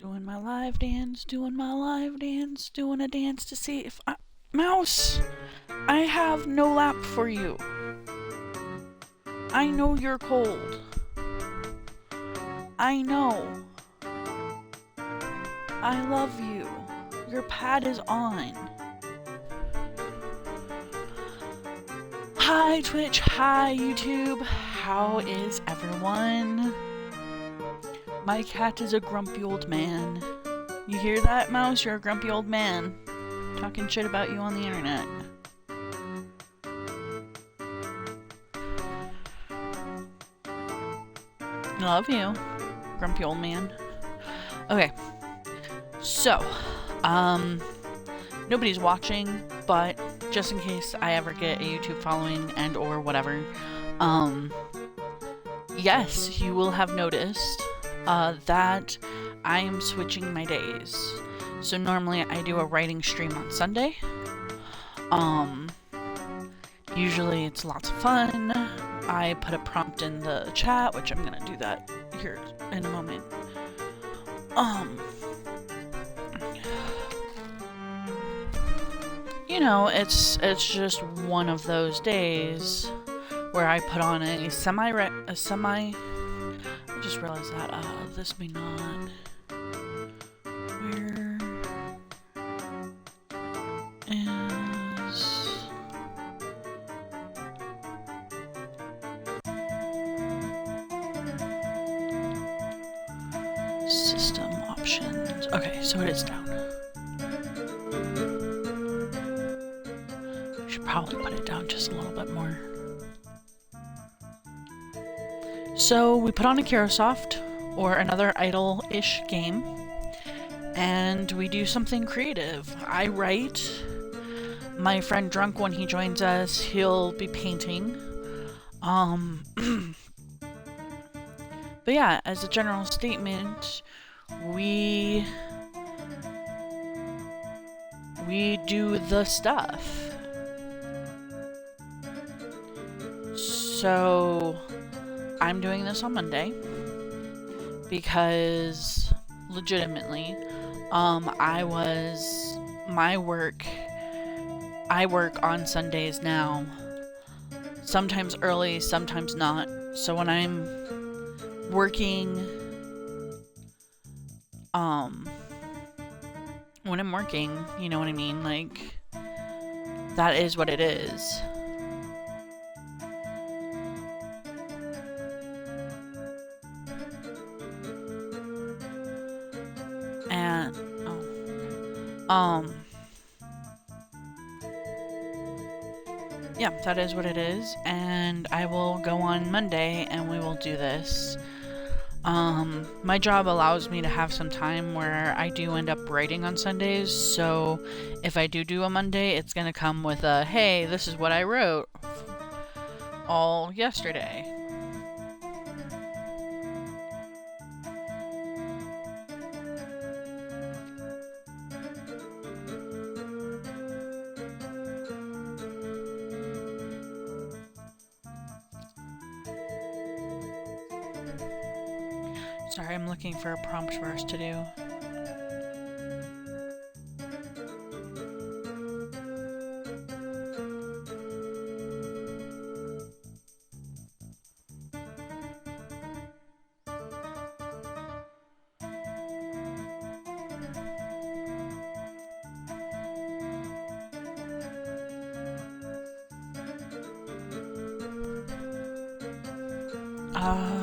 Doing my live dance, doing my live dance, doing a dance to see if I... Mouse! I have no lap for you. I know you're cold. I know. I love you. Your pad is on. Hi Twitch, hi YouTube. How is everyone? My cat is a grumpy old man. You hear that, Mouse? You're a grumpy old man. Talking shit about you on the internet. Love you, grumpy old man. Okay. So, nobody's watching, but just in case I ever get a YouTube following and or whatever, yes, you will have noticed that I am switching my days. So normally I do a writing stream on Sunday. Usually it's lots of fun. I put a prompt in the chat, which I'm gonna do that here in a moment. You know, it's just one of those days where I put on a semi. I just realized that this may not. Where is system options? Okay, so it is down. Probably put it down just a little bit more. So we put on a Karasoft or another idle-ish game and we do something creative. I write. My friend Drunk, when he joins us, he'll be painting. But yeah, as a general statement, we do the stuff. So, I'm doing this on Monday because, legitimately, I work on Sundays now, sometimes early, sometimes not. So when I'm working, you know what I mean? Like, that is what it is. And, yeah, that is what it is, and I will go on Monday and we will do this. My job allows me to have some time where I do end up writing on Sundays, so if I do a Monday, it's gonna come with a, hey, this is what I wrote all yesterday. Sorry, I'm looking for a prompt for us to do.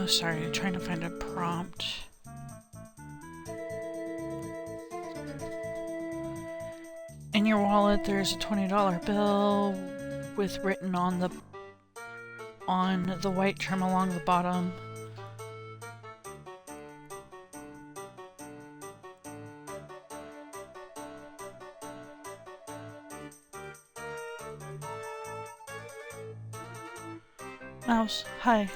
Sorry, I'm trying to find a prompt. In your wallet, there's a $20 bill with written on the white trim along the bottom. Mouse, hi.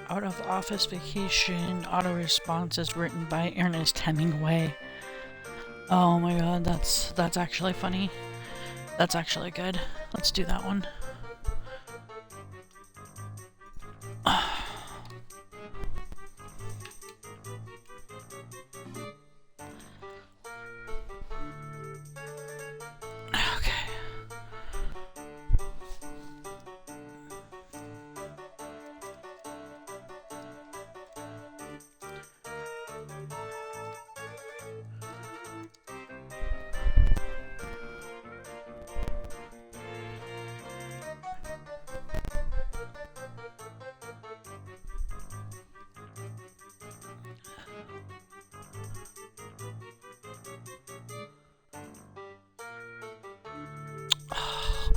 Out of office vacation auto response is written by Ernest Hemingway. Oh my god, that's actually funny. That's actually good. Let's do that one.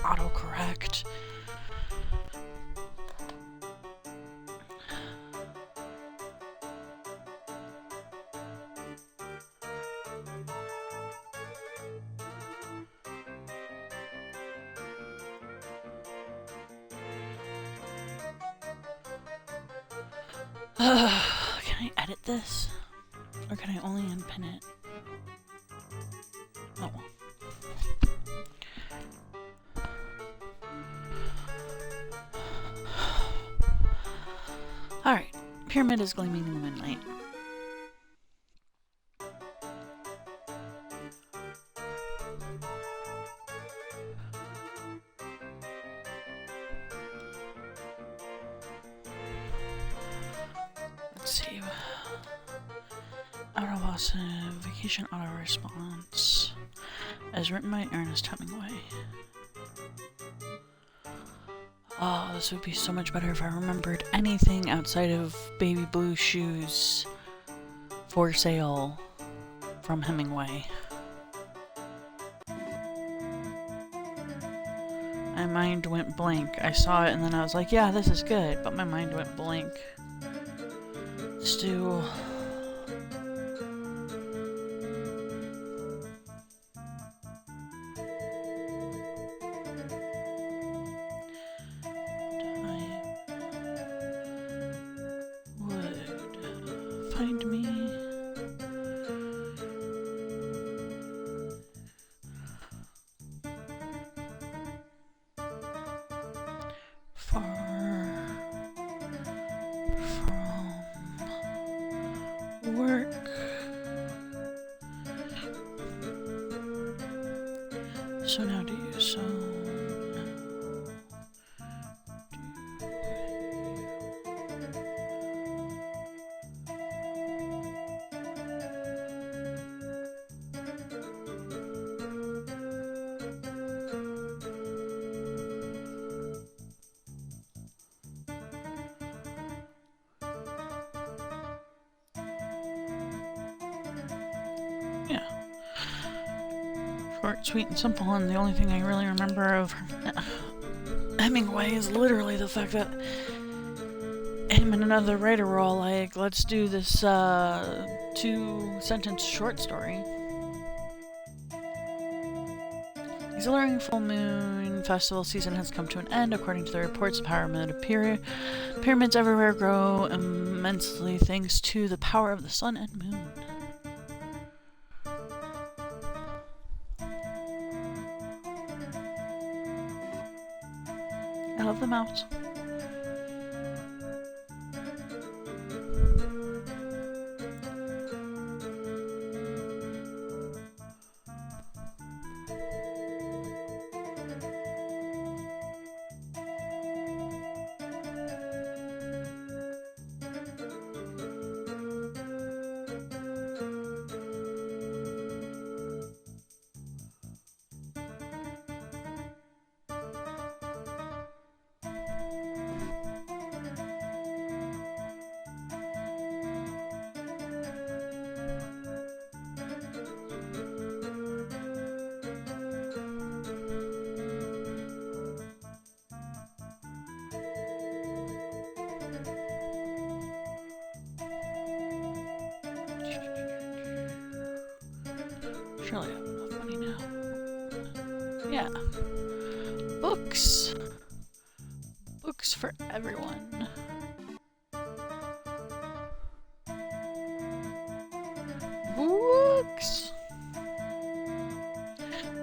Autocorrect. Can I edit this? Or can I only unpin it? Oh well. Alright. Pyramid is gleaming in the moonlight. Let's see. Vacation auto response. As written by Ernest Hemingway. Oh, this would be so much better if I remembered anything outside of Baby Blue Shoes for Sale from Hemingway. My mind went blank. I saw it and then I was like, yeah, this is good, but my mind went blank. Stew. Find me. Far from work. So now do you so yeah. Short, sweet, and simple, and the only thing I really remember of Hemingway is literally the fact that him and another writer were all like, let's do this 2-sentence short story. Exhilarating full moon festival season has come to an end. According to the reports, the pyramid pyramids everywhere grow immensely thanks to the power of the sun and moon. I love the mouse. Surely I have enough money now. Yeah. Books. Books for everyone.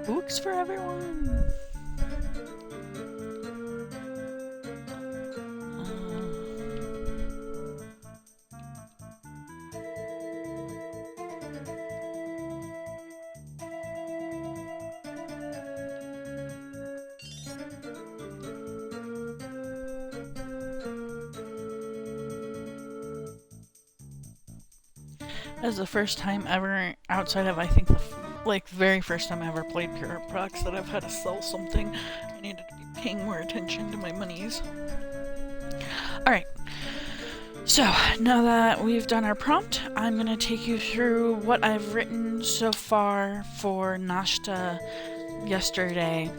Books for everyone. That was the first time ever, outside of I think the very first time I ever played Pure Products, that I've had to sell something. I needed to be paying more attention to my monies. Alright, so now that we've done our prompt, I'm going to take you through what I've written so far for Nashta yesterday.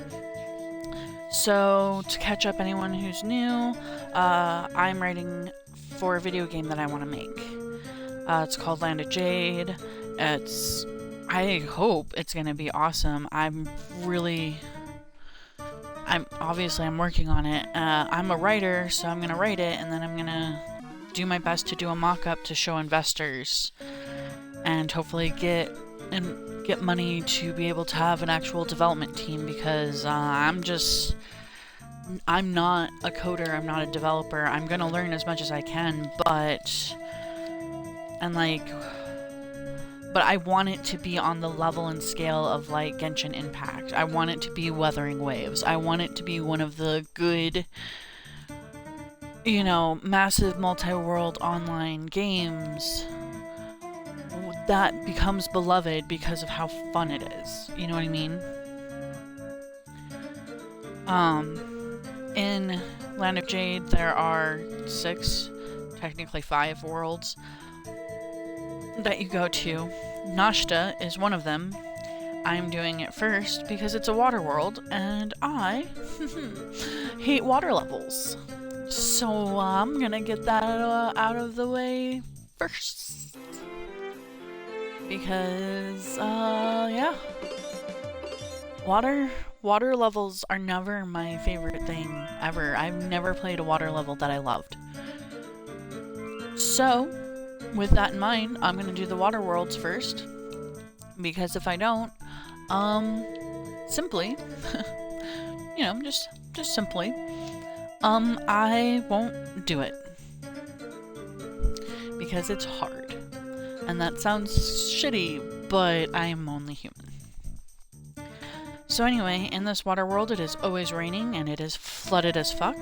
So, to catch up anyone who's new, I'm writing for a video game that I want to make. It's called Land of Jade. I hope it's gonna be awesome. I'm working on it. I'm a writer, so I'm gonna write it, and then I'm gonna do my best to do a mock-up to show investors, and hopefully get money to be able to have an actual development team, because I'm not a coder, I'm not a developer. I'm gonna learn as much as I can, but I want it to be on the level and scale of like Genshin Impact. I want it to be Wuthering Waves. I want it to be one of the good, massive multi-world online games that becomes beloved because of how fun it is. You know what I mean? In Land of Jade, there are 6, technically 5 worlds that you go to. Nashta is one of them. I'm doing it first because it's a water world, and I hate water levels. So I'm gonna get that out of the way first. Because, yeah. Water levels are never my favorite thing ever. I've never played a water level that I loved. So, with that in mind, I'm gonna do the water worlds first, because if I don't, simply, just simply, I won't do it, because it's hard, and that sounds shitty, but I am only human. So anyway, in this water world, it is always raining, and it is flooded as fuck.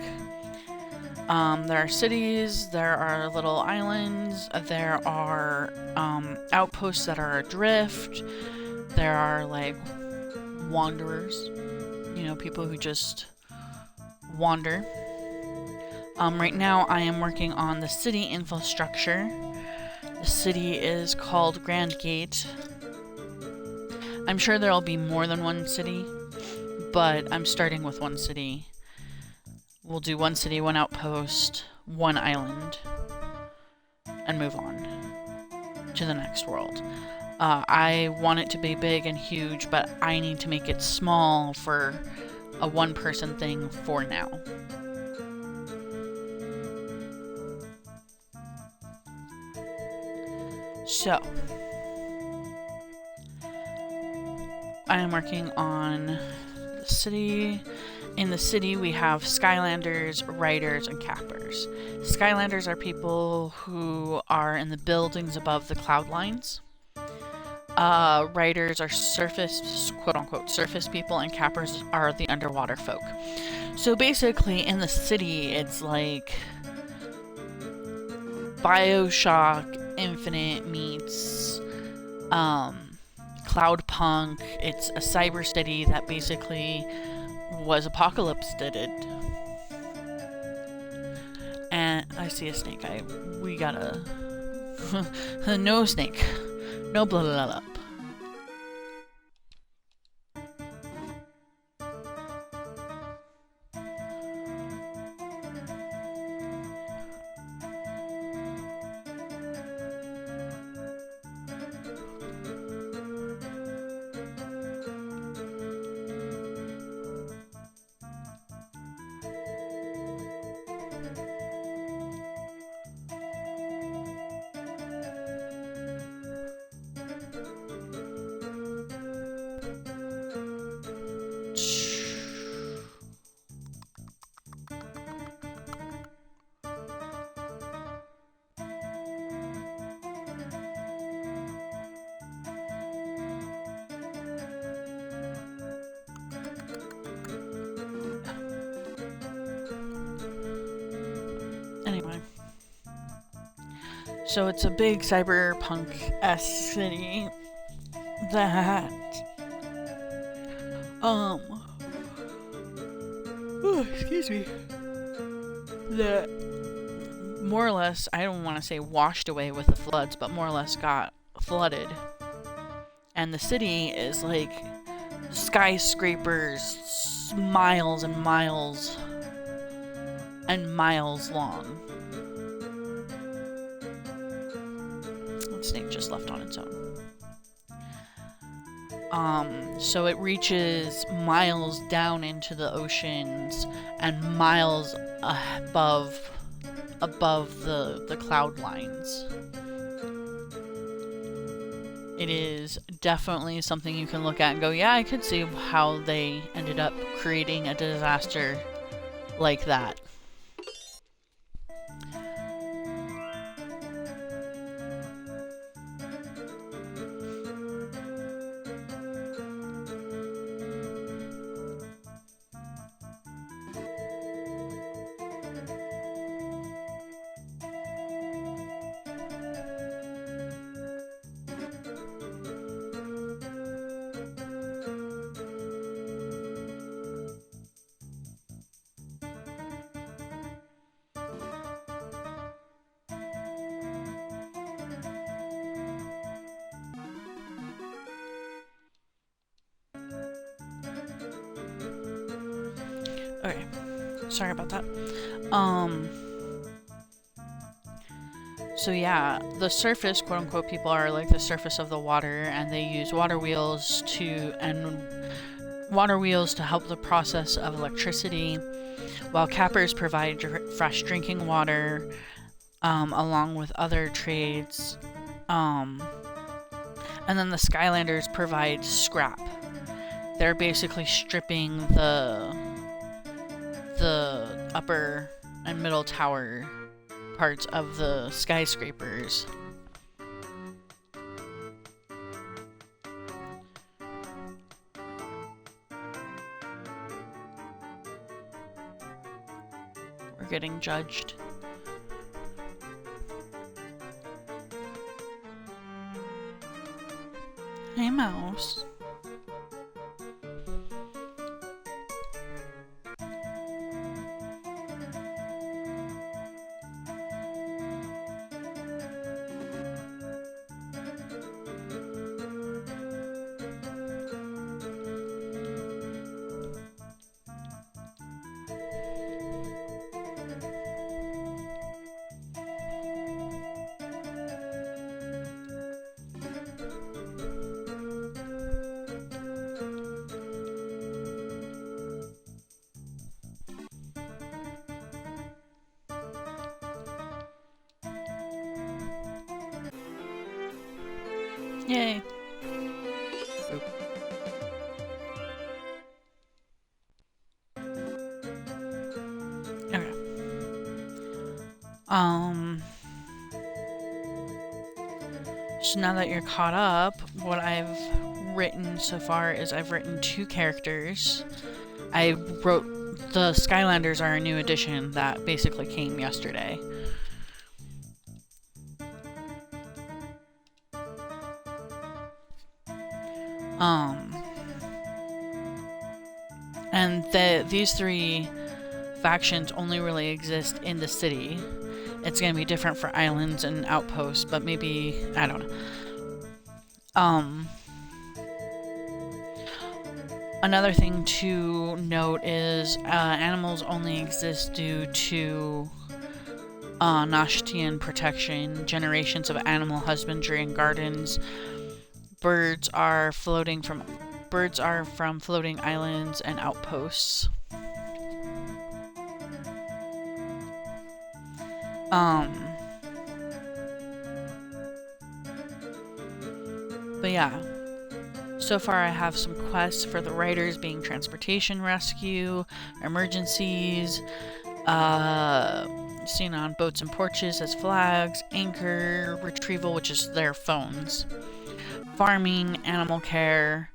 There are cities, there are little islands, there are outposts that are adrift, there are like wanderers, people who just wander. Right now I am working on the city infrastructure. The city is called Grand Gate. I'm sure there'll be more than one city, but I'm starting with one city. We'll do one city, one outpost, one island, and move on to the next world. I want it to be big and huge, but I need to make it small for a one-person thing for now. So, I am working on the city. In the city, we have Skylanders, Riders, and Cappers. Skylanders are people who are in the buildings above the cloud lines. Riders are surface, quote-unquote, surface people, and Cappers are the underwater folk. So basically, in the city, it's like BioShock Infinite meets Cloudpunk. It's a cyber city that basically was apocalypse-did. And I see a snake. We gotta... No snake. No blah blah blah. So it's a big cyberpunk-esque city that, excuse me, that more or less, I don't want to say washed away with the floods, but more or less got flooded. And the city is like skyscrapers miles and miles and miles long. The snake just left on its own. So it reaches miles down into the oceans and miles above the cloud lines. It is definitely something you can look at and go, yeah, I could see how they ended up creating a disaster like that. Okay, sorry about that. So yeah, the surface, quote unquote, people are like the surface of the water, and they use water wheels to help the process of electricity, while cappers provide fresh drinking water, along with other trades. And then the Skylanders provide scrap. They're basically stripping the upper and middle tower parts of the skyscrapers. We're getting judged. Hey, mouse. Yay. Oop. Okay. So now that you're caught up, what I've written so far is I've written 2 characters. I wrote the Skylanders are a new addition that basically came yesterday. And these 3 factions only really exist in the city. It's gonna be different for islands and outposts, but maybe, I don't know. Another thing to note is animals only exist due to Nashtian protection, generations of animal husbandry and gardens. Birds are from floating islands and outposts. But yeah, so far I have some quests for the riders, being transportation rescue, emergencies, seen on boats and porches as flags, anchor retrieval, which is their phones, farming, animal care,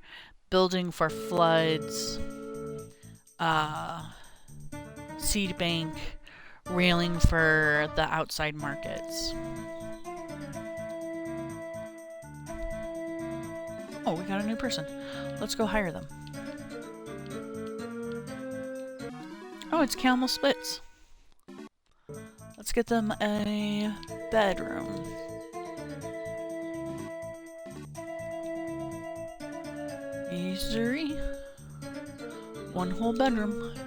building for floods, seed bank, railing for the outside markets. Oh, we got a new person. Let's go hire them. Oh, it's Camel Spitz. Let's get them a bedroom. Easy. One whole bedroom.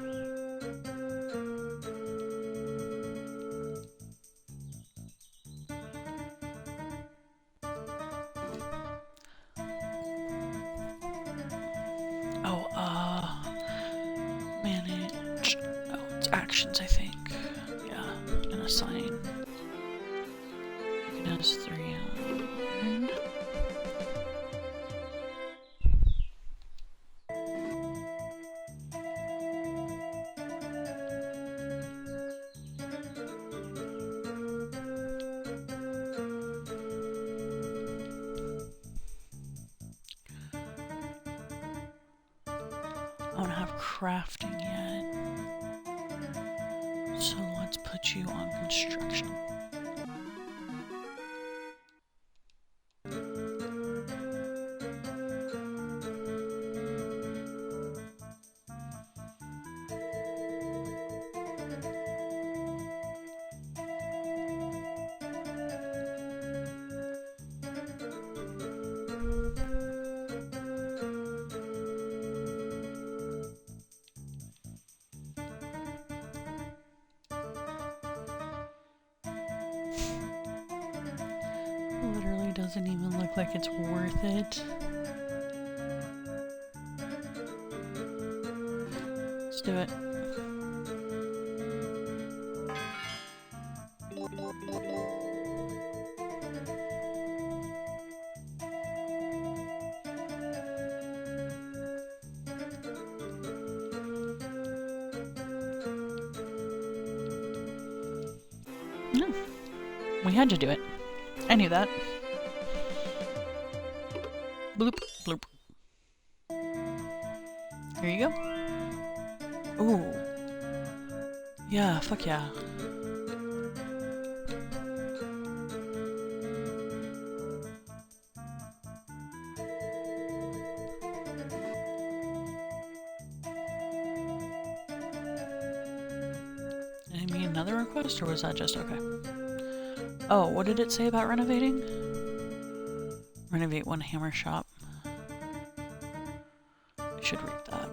Manage. Oh, it's actions, I think. Yeah, and assign. It has 300. I don't have crafting yet. So let's put you on construction. Literally doesn't even look like it's worth it. Let's do it. No. We had to do it. I knew that. Bloop, bloop. Here you go. Ooh. Yeah, fuck yeah. Did I mean another request, or was that just okay? Oh, what did it say about renovating? Renovate one hammer shop. I should read that.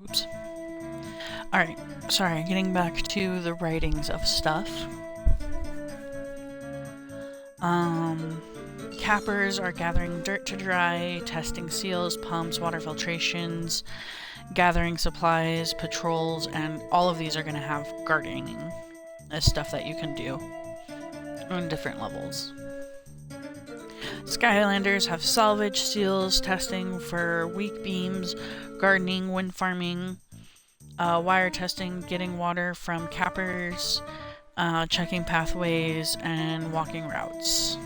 Oops. Alright, sorry, getting back to the writings of stuff. Cappers are gathering dirt to dry, testing seals, pumps, water filtrations, gathering supplies, patrols, and all of these are going to have gardening as stuff that you can do on different levels. Skylanders have salvage, seals, testing for weak beams, gardening, wind farming, wire testing, getting water from cappers, checking pathways, and walking routes.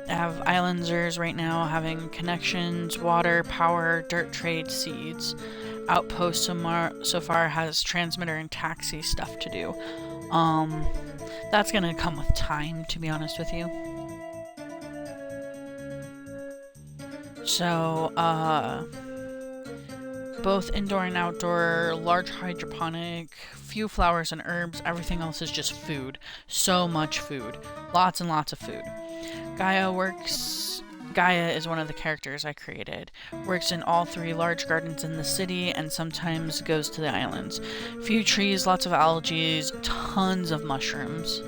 I have islanders right now having connections, water, power, dirt trade, seeds. Outpost so far has transmitter and taxi stuff to do. That's gonna come with time, to be honest with you. So, both indoor and outdoor, large hydroponic, few flowers and herbs, everything else is just food. So much food. Lots and lots of food. Gaia is one of the characters I created. Works in all 3 large gardens in the city and sometimes goes to the islands. Few trees, lots of algae, tons of mushrooms.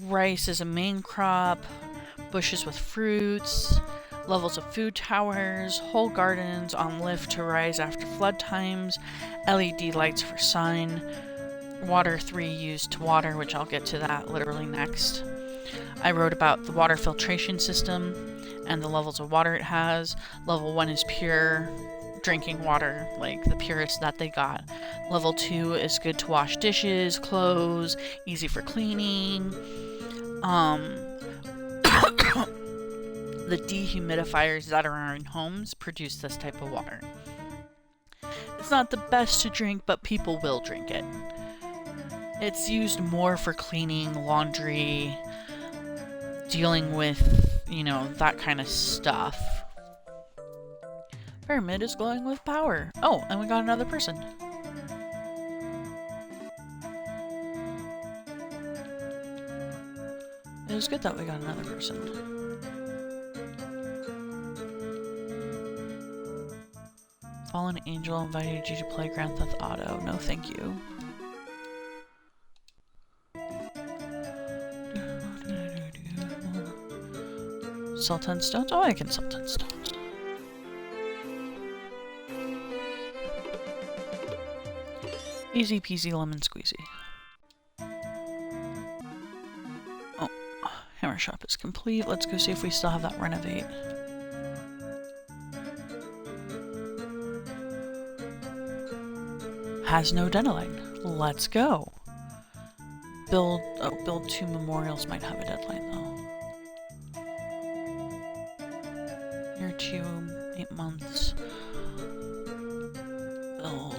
Rice is a main crop, bushes with fruits, levels of food towers, whole gardens on lift to rise after flood times, LED lights for sun, water 3 used to water, which I'll get to that literally next. I wrote about the water filtration system and the levels of water it has. Level 1 is pure drinking water, like the purest that they got. Level 2 is good to wash dishes, clothes, easy for cleaning. The dehumidifiers that are in homes produce this type of water. It's not the best to drink, but people will drink it. It's used more for cleaning, laundry, dealing with, you know, that kind of stuff. Pyramid is glowing with power. Oh, and we got another person. It was good that we got another person. Fallen Angel invited you to play Grand Theft Auto. No, thank you. Sell 10 stones? Oh, I can sell 10 stones. Easy peasy lemon squeezy. Oh, hammer shop is complete. Let's go see if we still have that renovate. Has no deadline. Let's go. Build 2 memorials might have a deadline though. Year 2, 8 months. Build.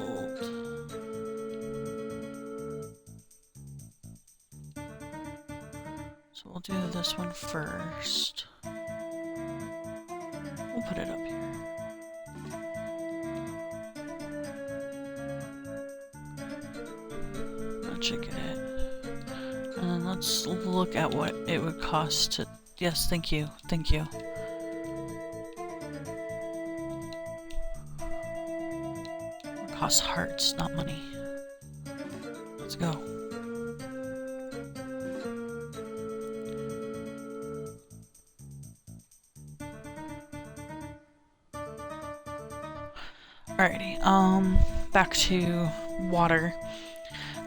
So we'll do this one first. We'll put it up here. Should get it. And then let's look at what it would cost to... Yes, thank you. Thank you. It costs hearts, not money. Let's go. Alrighty, back to water.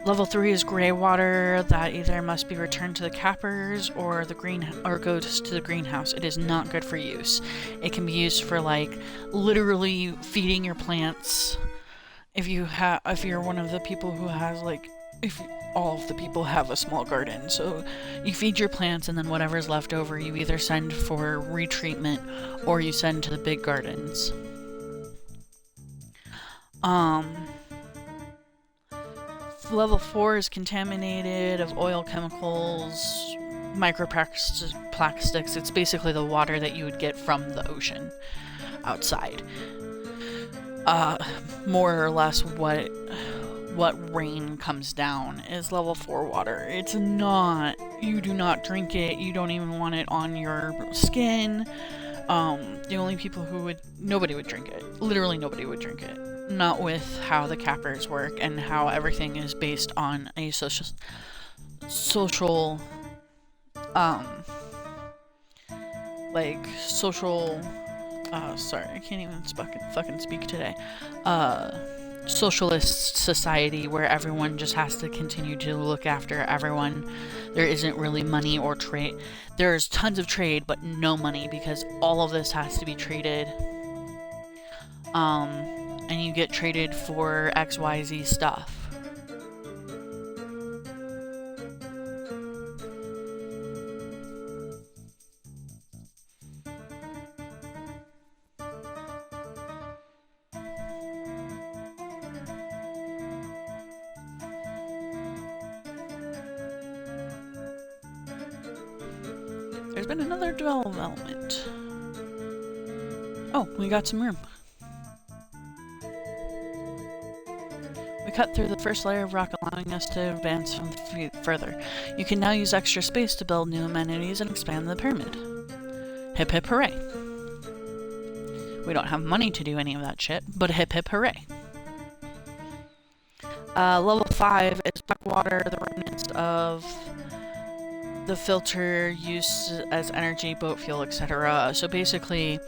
Level 3 is gray water that either must be returned to the cappers or goes to the greenhouse. It is not good for use. It can be used for like literally feeding your plants. If you're one of the people who has like, if all of the people have a small garden, so you feed your plants and then whatever's left over you either send for retreatment or you send to the big gardens. Level 4 is contaminated of oil, chemicals, microplastics. It's basically the water that you would get from the ocean outside. More or less what rain comes down is level 4 water. It's not, you do not drink it, you don't even want it on your skin. The only people nobody would drink it. Literally nobody would drink it. Not with how the cappers work and how everything is based on a social, sorry, I can't even fucking speak today. Socialist society where everyone just has to continue to look after everyone. There isn't really money or trade. There's tons of trade, but no money because all of this has to be traded. And you get traded for XYZ stuff. There's been another development. Oh, we got some room. We cut through the first layer of rock, allowing us to advance further. You can now use extra space to build new amenities and expand the pyramid. Hip hip hooray. We don't have money to do any of that shit, but hip hip hooray. Level 5 is backwater, the remnants of the filter used as energy, boat fuel, etc. So basically,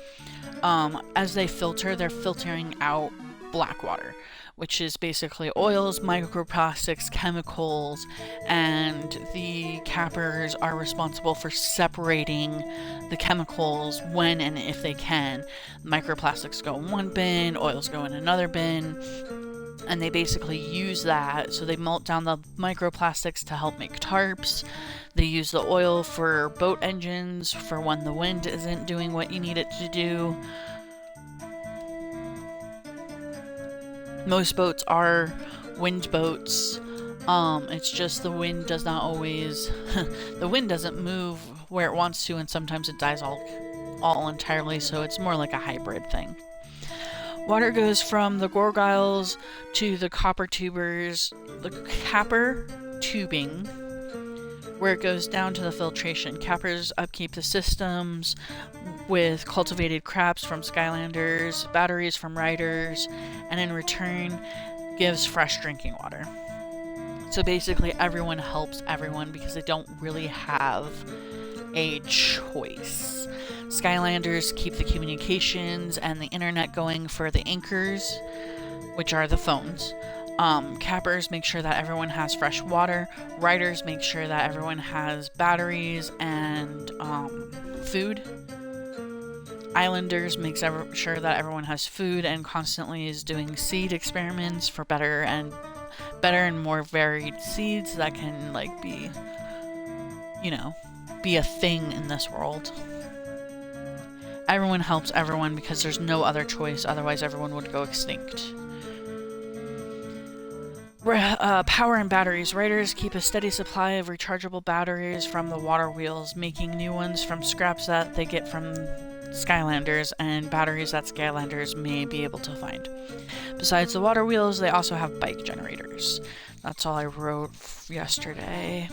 as they filter, they're filtering out black water, which is basically oils, microplastics, chemicals, and the cappers are responsible for separating the chemicals when and if they can. Microplastics go in one bin, oils go in another bin, and they basically use that. So they melt down the microplastics to help make tarps. They use the oil for boat engines for when the wind isn't doing what you need it to do. Most boats are wind boats. It's just the wind does not always the wind doesn't move where it wants to, and sometimes it dies all entirely, so it's more like a hybrid thing. Water goes from the gorgiles to the copper tubers, the capper tubing, where it goes down to the filtration. Cappers upkeep the systems with cultivated crops from Skylanders, batteries from riders, and in return gives fresh drinking water. So basically everyone helps everyone because they don't really have a choice. Skylanders keep the communications and the internet going for the anchors, which are the phones. Cappers make sure that everyone has fresh water. Riders make sure that everyone has batteries and food. Islanders makes sure that everyone has food and constantly is doing seed experiments for better and more varied seeds that can be a thing in this world. Everyone helps everyone because there's no other choice, otherwise everyone would go extinct. Power and batteries. Riders keep a steady supply of rechargeable batteries from the water wheels, making new ones from scraps that they get from Skylanders and batteries that Skylanders may be able to find. Besides the water wheels, they also have bike generators. That's all I wrote yesterday.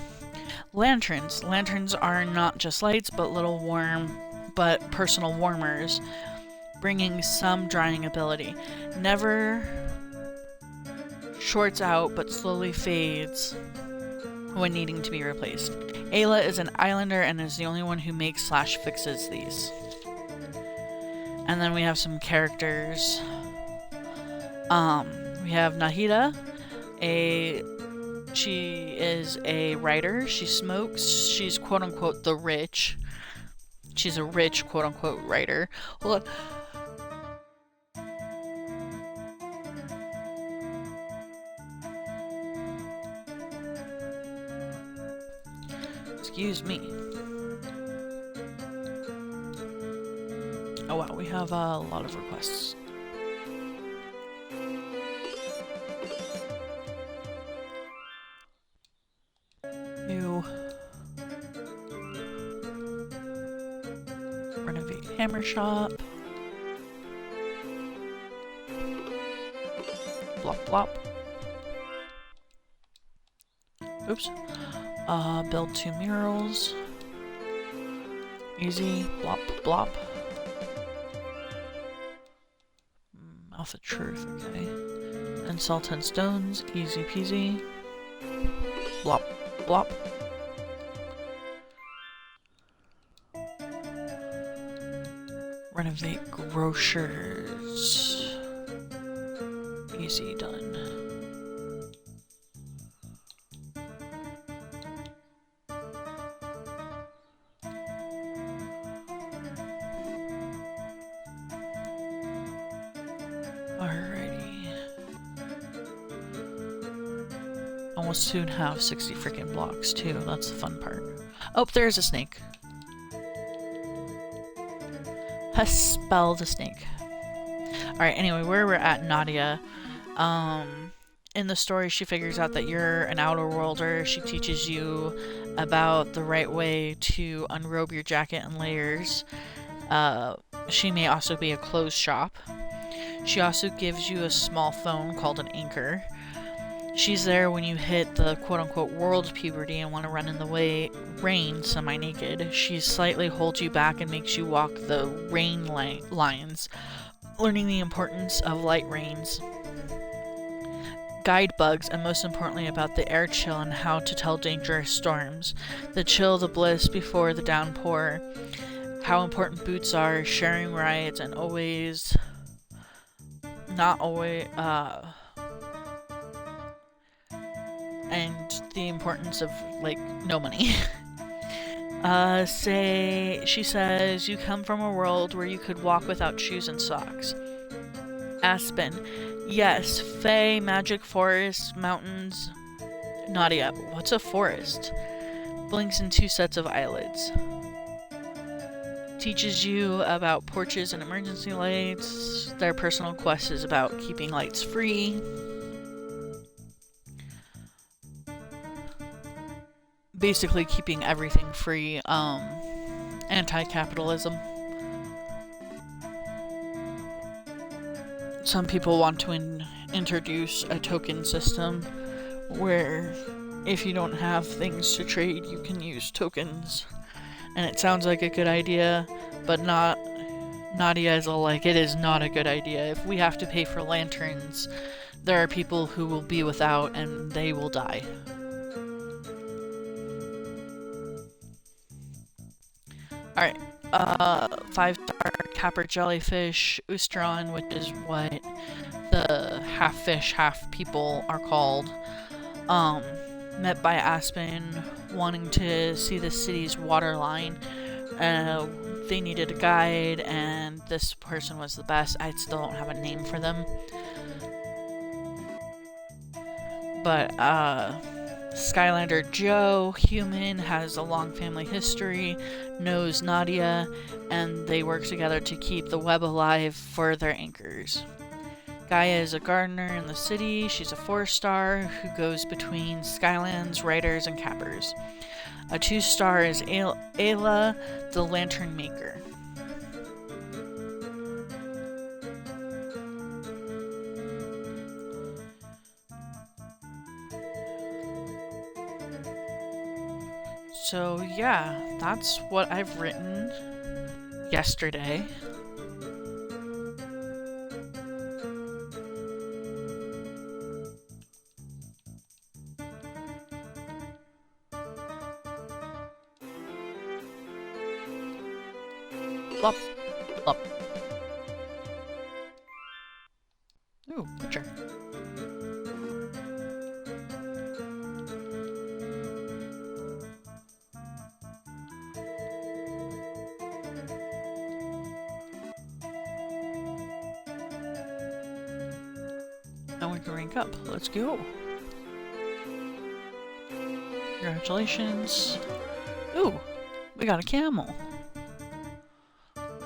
Lanterns. Lanterns are not just lights, but personal warmers, bringing some drying ability. Never shorts out, but slowly fades when needing to be replaced. Ayla is an islander and is the only one who makes/fixes these. And then we have some characters. We have Nahida. She is a writer. She smokes. She's quote-unquote the rich. She's a rich quote-unquote writer. Hold on. Excuse me. Oh wow, we have a lot of requests. New. Renovate hammer shop. Blop blop. Oops. Build 2 murals. Easy. Blop blop. Mouth of truth, okay. And sell 10 stones. Easy peasy. Blop blop. Renovate grocers. Easy done. Alrighty. Almost soon have 60 freaking blocks too. That's the fun part. Oh, there's a snake. Spell the snake. Alright, anyway, where we're at, Nadia. In the story, she figures out that you're an outer worlder. She teaches you about the right way to unrobe your jacket and layers. She may also be a clothes shop. She also gives you a small phone called an anchor. She's there when you hit the quote-unquote world puberty and want to run in the rain semi-naked. She slightly holds you back and makes you walk the rain lines, learning the importance of light rains, guide bugs, and most importantly about the air chill and how to tell dangerous storms. The chill, the bliss before the downpour, how important boots are, sharing rides, and and the importance of, no money. She says, you come from a world where you could walk without shoes and socks. Aspen. Yes, Fae, magic forest, mountains. Nadia, what's a forest? Blinks in two sets of eyelids. Teaches you about porches and emergency lights. Their personal quest is about keeping lights free. Basically keeping everything free. Anti-capitalism. Some people want to introduce a token system where if you don't have things to trade, you can use tokens. And it sounds like a good idea, but Nadia is all like, it is not a good idea. If we have to pay for lanterns, there are people who will be without and they will die. Alright, 5-star capper jellyfish, Ustron, which is what the half fish, half people are called. Met by Aspen, wanting to see the city's water line. They needed a guide, and this person was the best. I still don't have a name for them. But, Skylander Joe, human, has a long family history, knows Nadia, and they work together to keep the web alive for their anchors. Gaia is a gardener in the city. She's a 4-star who goes between Skylands, Riders, and Cappers. A 2-star is Ayla, the lantern maker. So yeah, that's what I've written yesterday. Plop, plop. Ooh, picture. And we can rank up. Let's go. Congratulations. Ooh, we got a camel.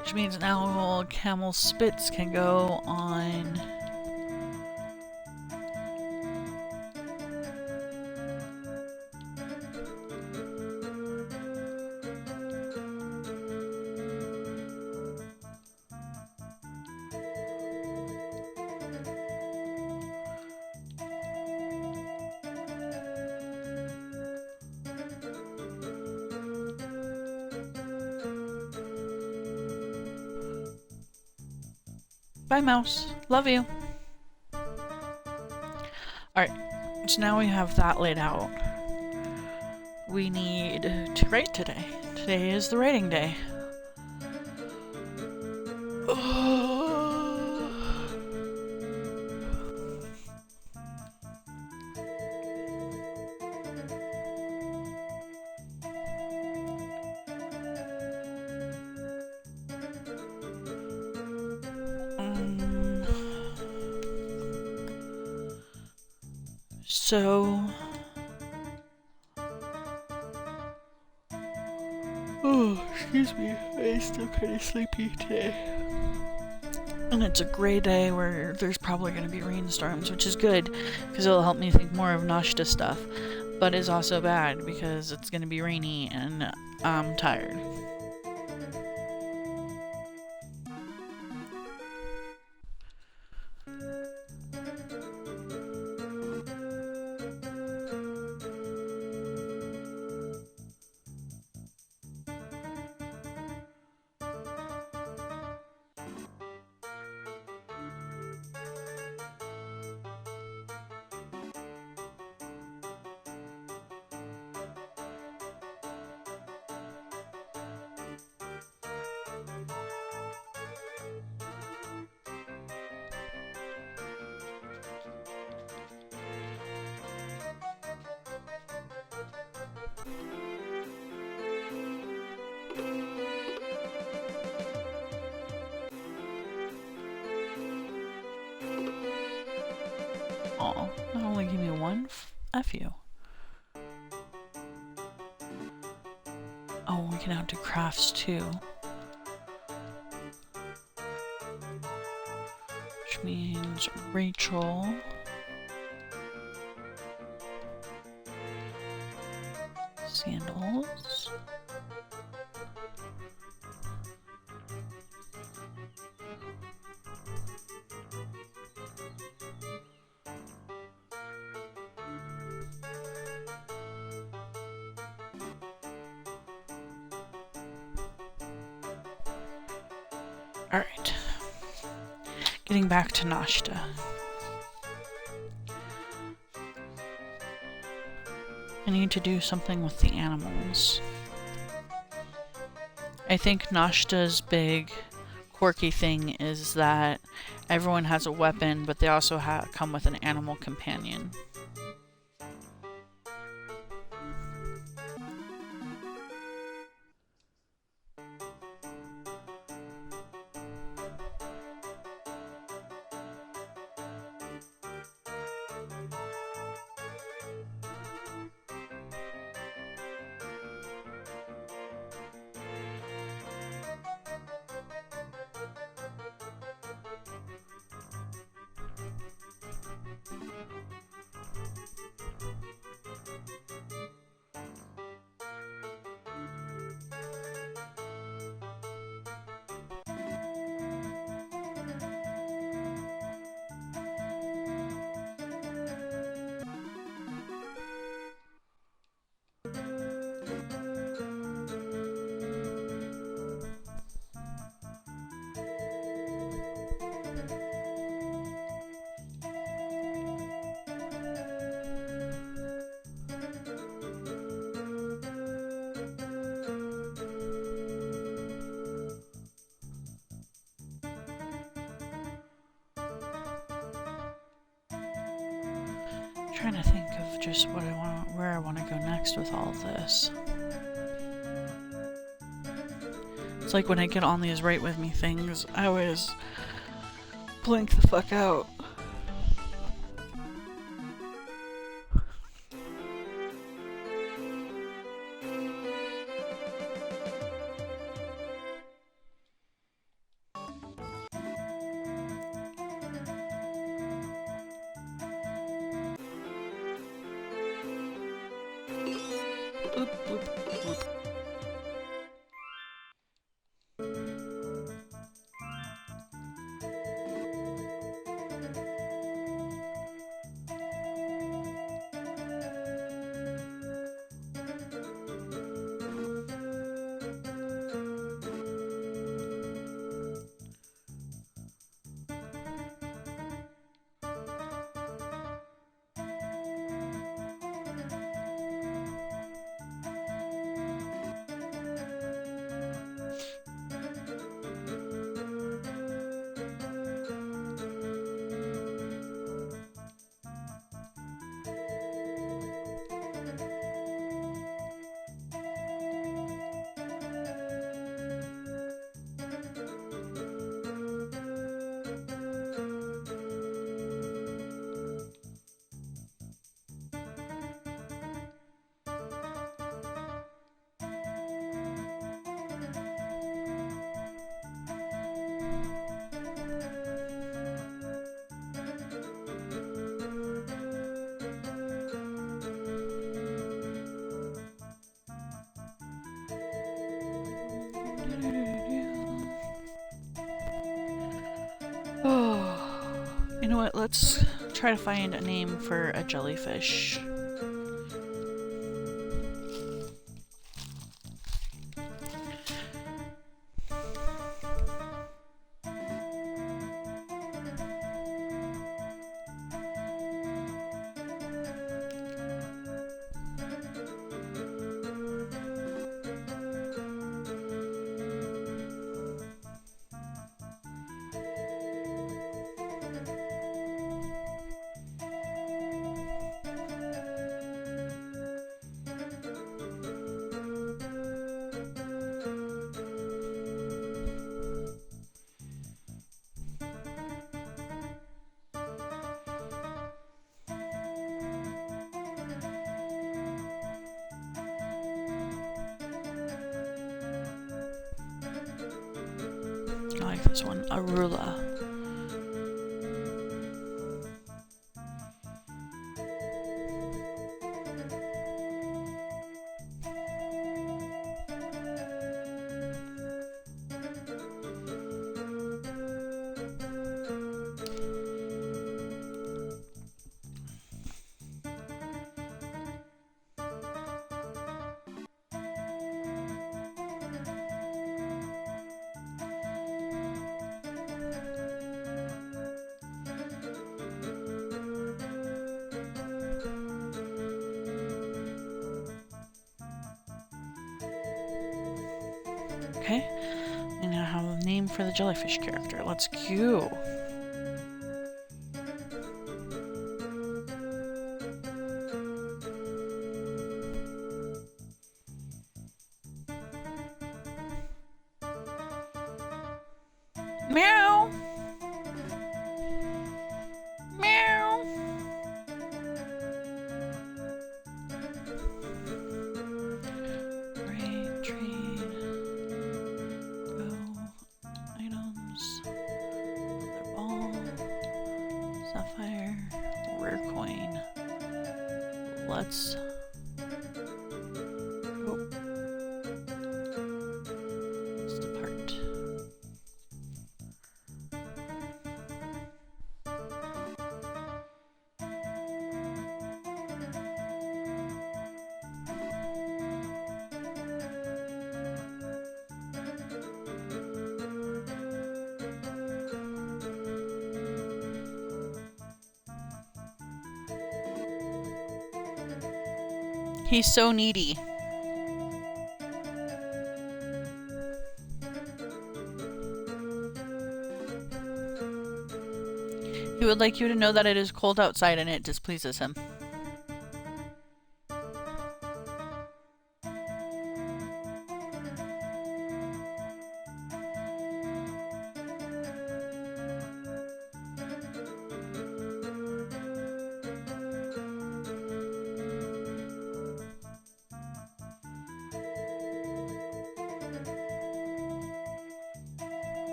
Which means now camel spits can go on... Bye, mouse. Love you. Alright, so now we have that laid out. We need to write today. Today is the writing day. So... Oh, excuse me. I'm still kind of sleepy today. And it's a gray day where there's probably going to be rainstorms, which is good, because it'll help me think more of Nashta stuff. But is also bad, because it's going to be rainy and I'm tired. Oh, that only gave me one? F you. Oh, we can now do crafts too. Which means Rachel. Sandals. Alright. Getting back to Nashta. I need to do something with the animals. I think Nashta's big quirky thing is that everyone has a weapon, but they also come with an animal companion. Trying to think of just what I want, where I want to go next with all of this. It's like when I get on these Write With Me things, I always blink the fuck out. Oop, oop, oop. Oh, you know what? Let's try to find a name for a jellyfish. this one? Arula. Okay, and I have a name for the jellyfish character. Let's queue. Meow. Meow. Great trade. Go. Items. Another ball. Sapphire. Rare coin. Let's go. Let's depart. He's so needy. He would like you to know that it is cold outside and it displeases him.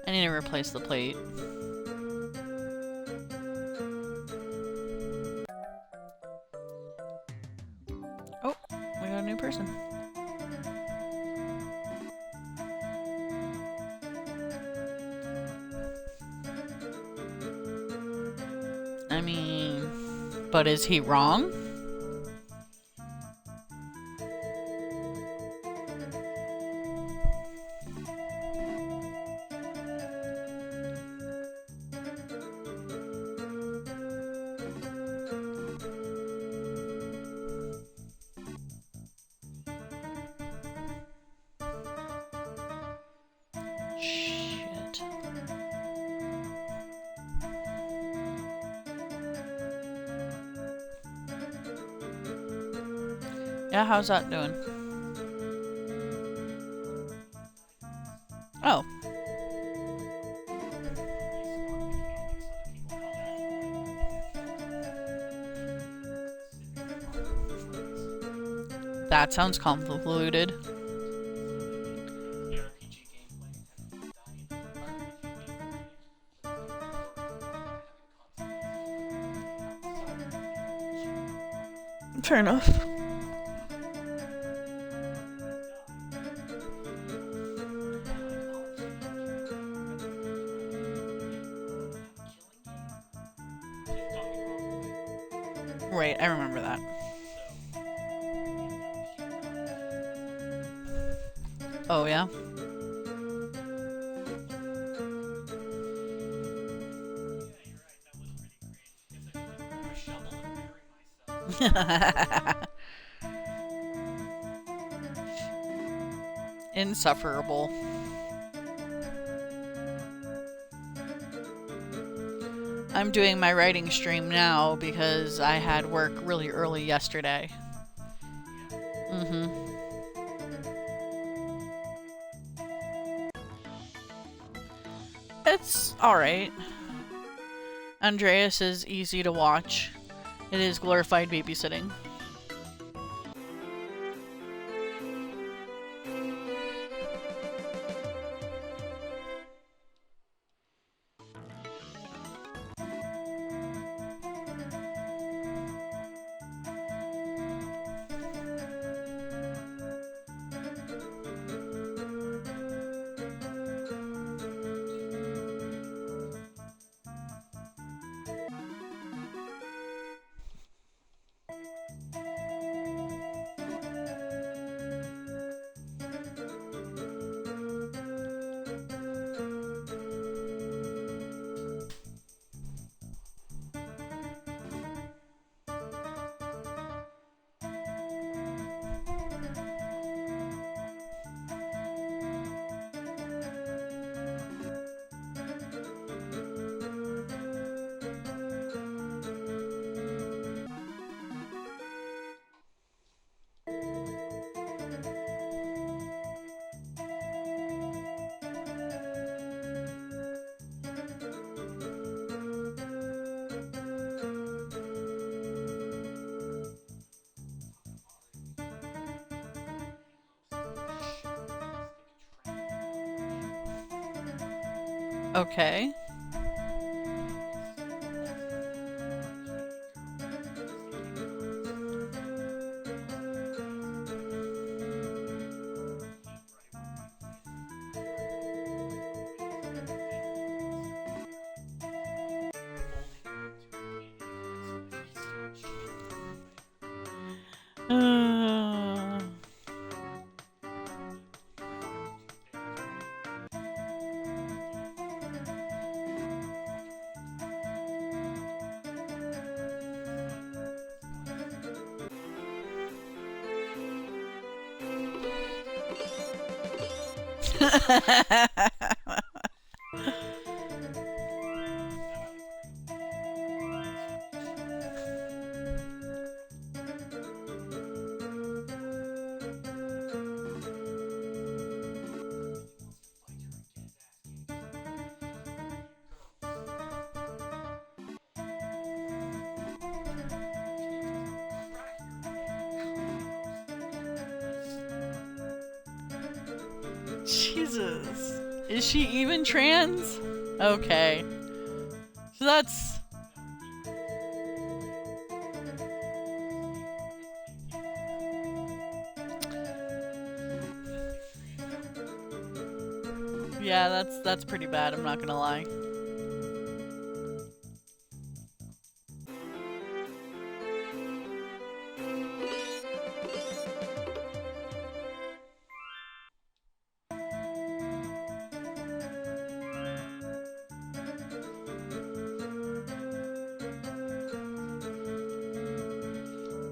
I need to replace the plate. Oh, we got a new person. I mean, but is he wrong? Shit. Yeah, how's that doing? Oh. That sounds convoluted. Fair enough. Right, I remember that. Oh, yeah? insufferable. I'm doing my writing stream now because I had work really early yesterday. It's alright. Andreas is easy to watch. It is glorified babysitting. Okay. Jesus. Is she even trans? Okay. So that's... Yeah, that's pretty bad, I'm not gonna lie.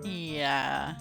Yeah.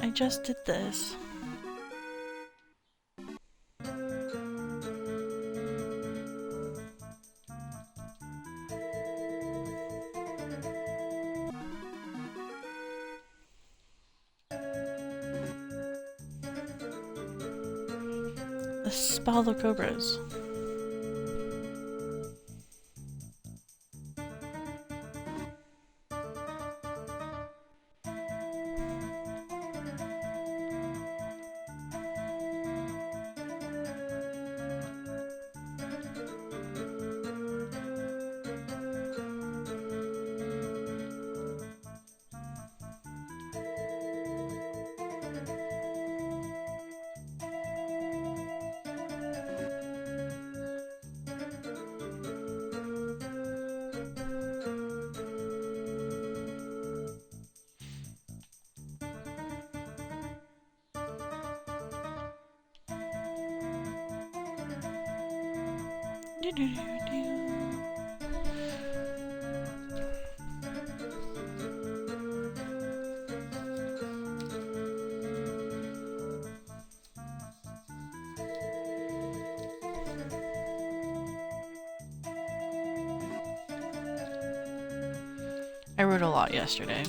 I just did this. spell the cobras. I wrote a lot yesterday.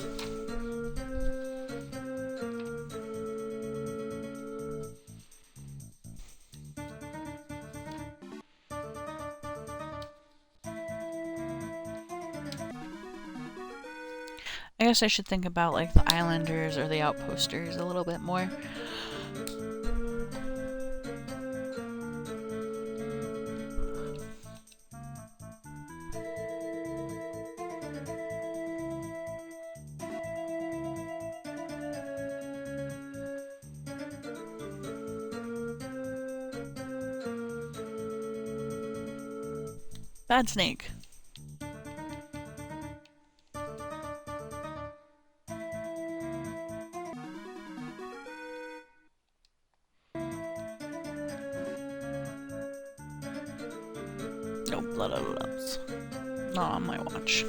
I guess I should think about like the islanders or the outposters a little bit more. Bad snake. No blood out of lumps. Not on my watch.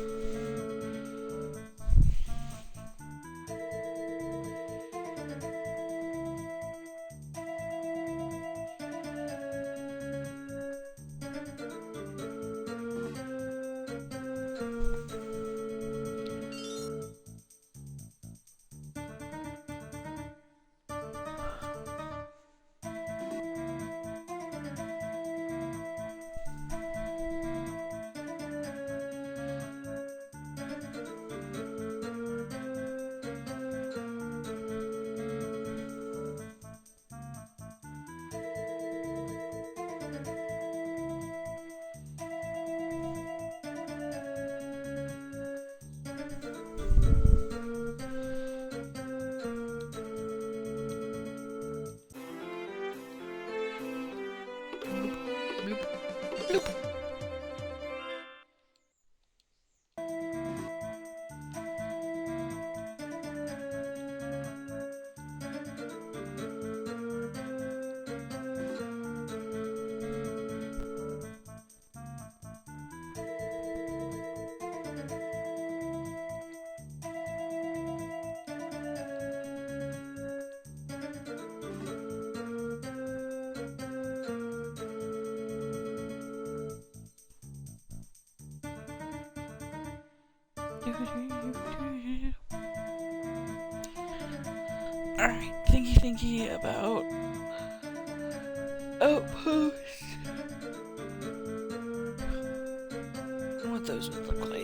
Alright, thinky about outposts. What those would look like.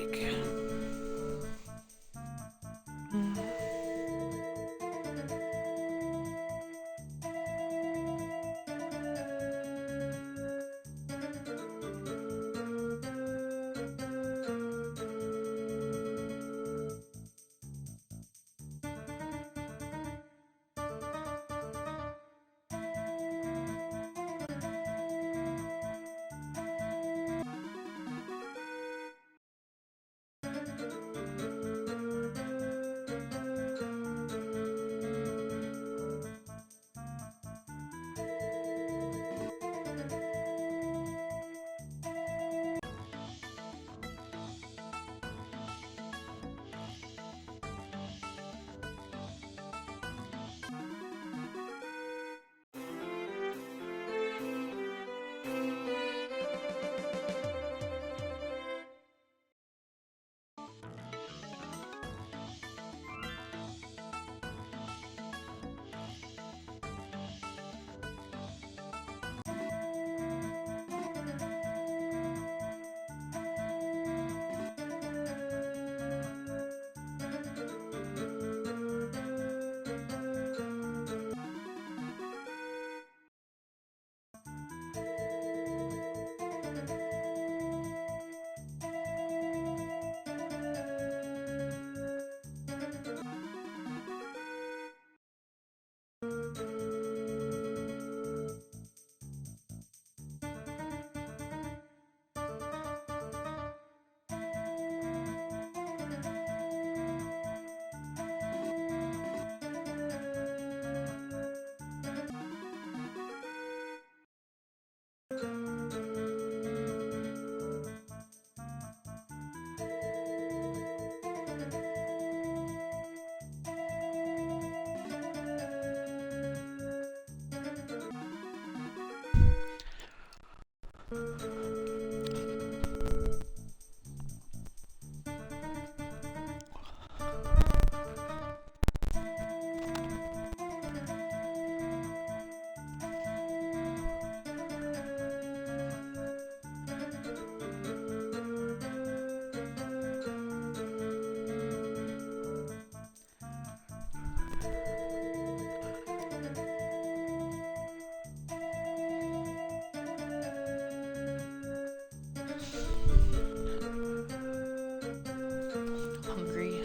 Hungry.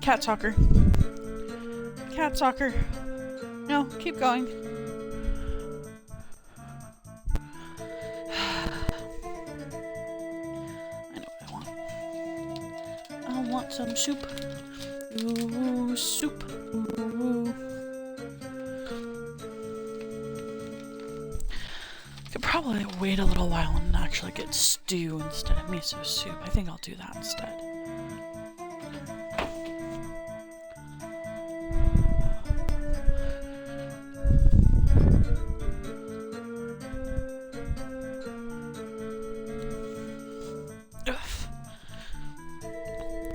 Cat soccer. Cat soccer. No, keep going. I know what I want. I want some soup. Ooh, soup. Ooh. Could probably wait a little while and actually get stew instead of miso soup. I think I'll do that instead.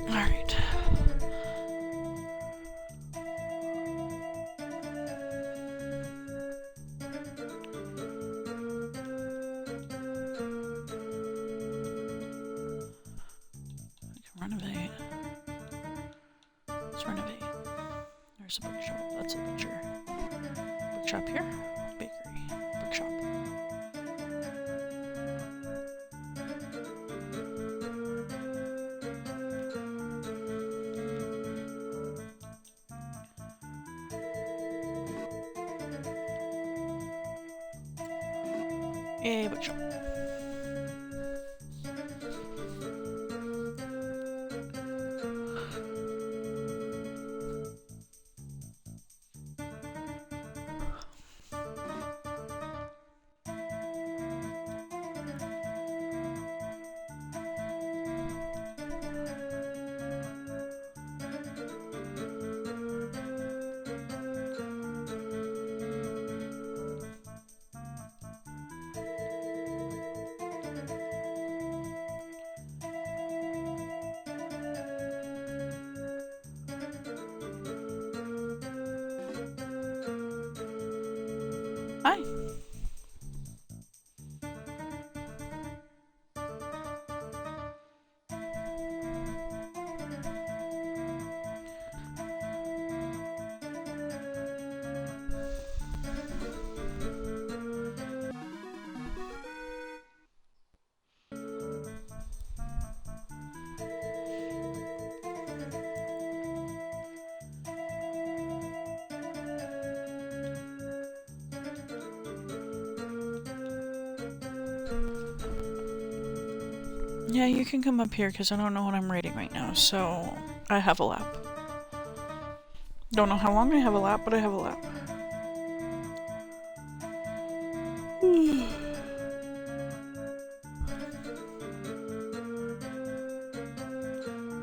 Alright. Renovate. Let's renovate. There's a bookshop. That's a picture. Bookshop here. Bakery. Bookshop. Yay, bookshop. Hi. Yeah, you can come up here because I don't know what I'm reading right now, so I have a lap. Don't know how long I have a lap, but I have a lap.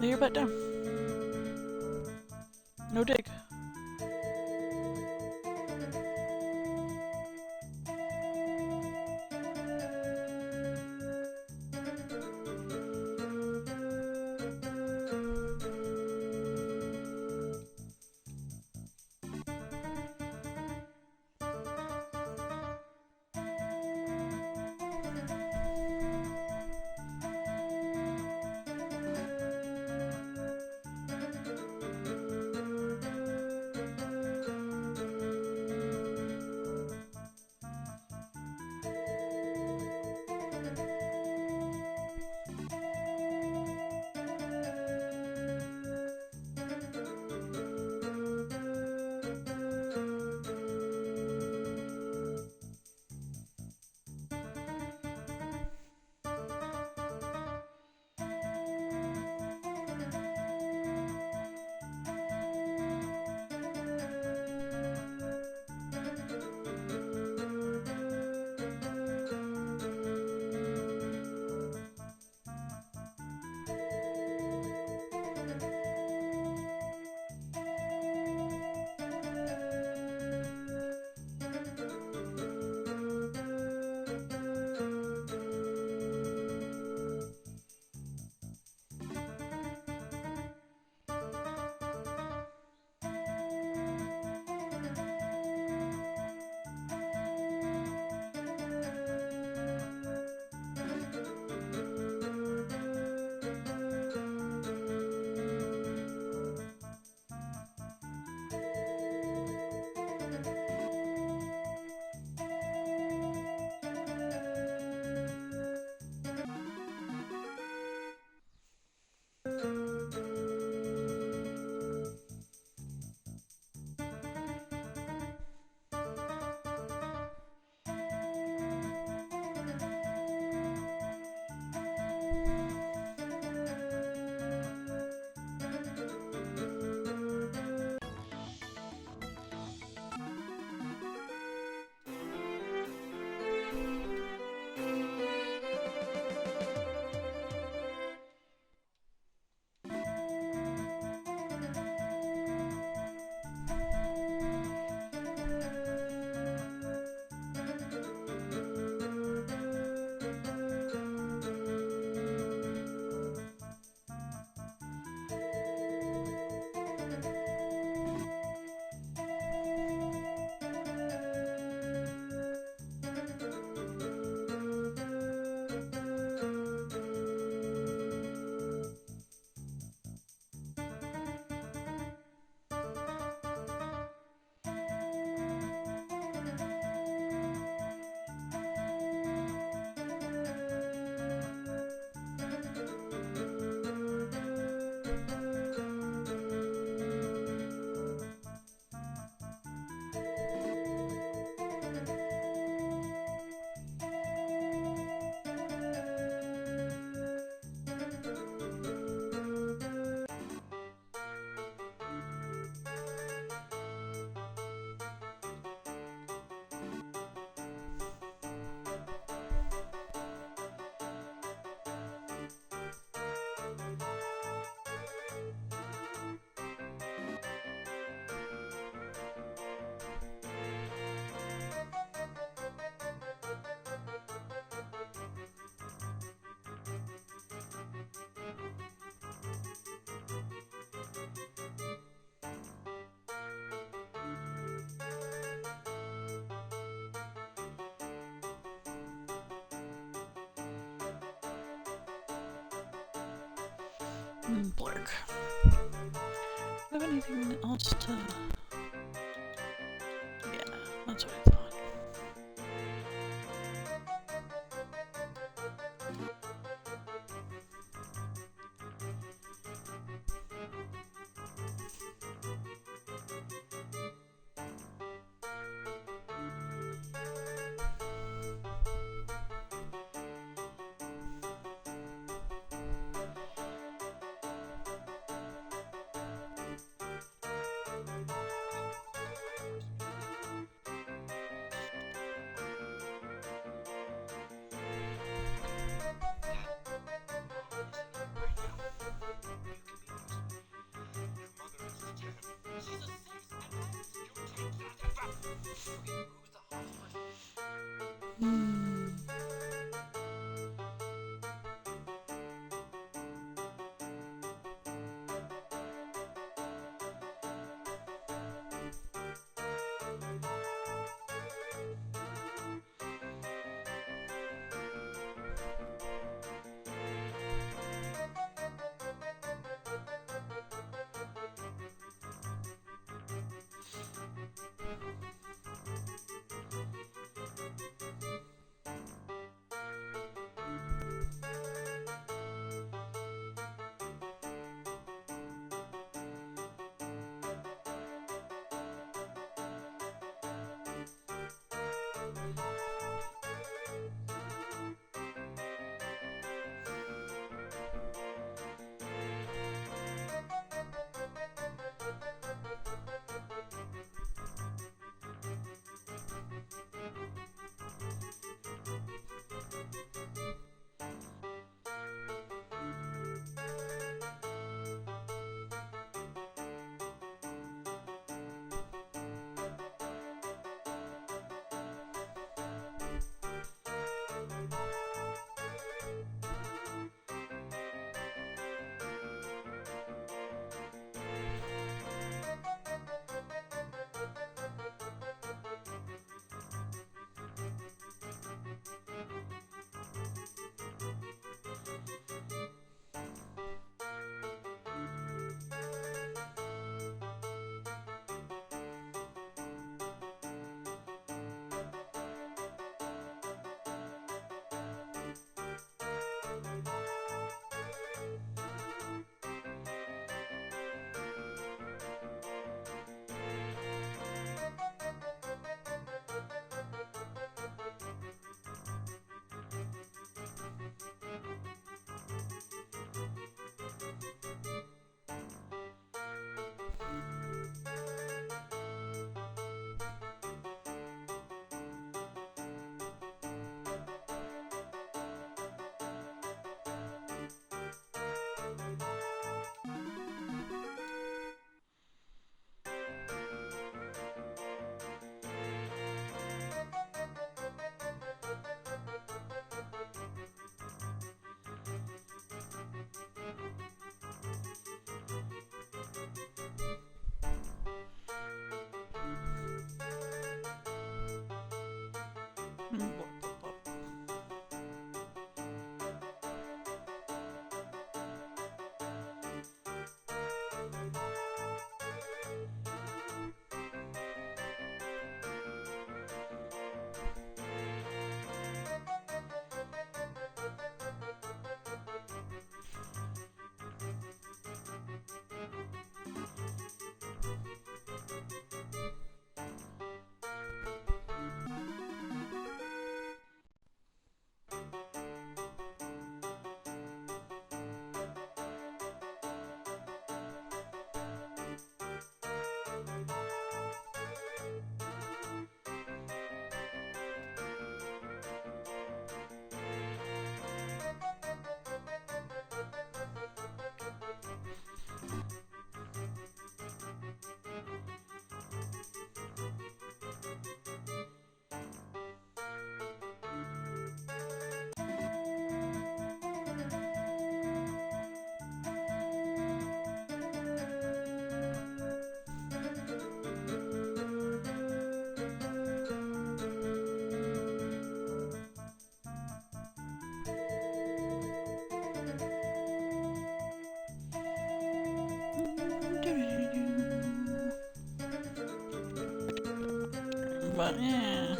Lay your butt down. No dig. Blurk. Do I have anything else to... Yeah, that's what I thought. but yeah.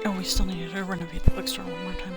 Oh, we still needed to renovate the bookstore one more time.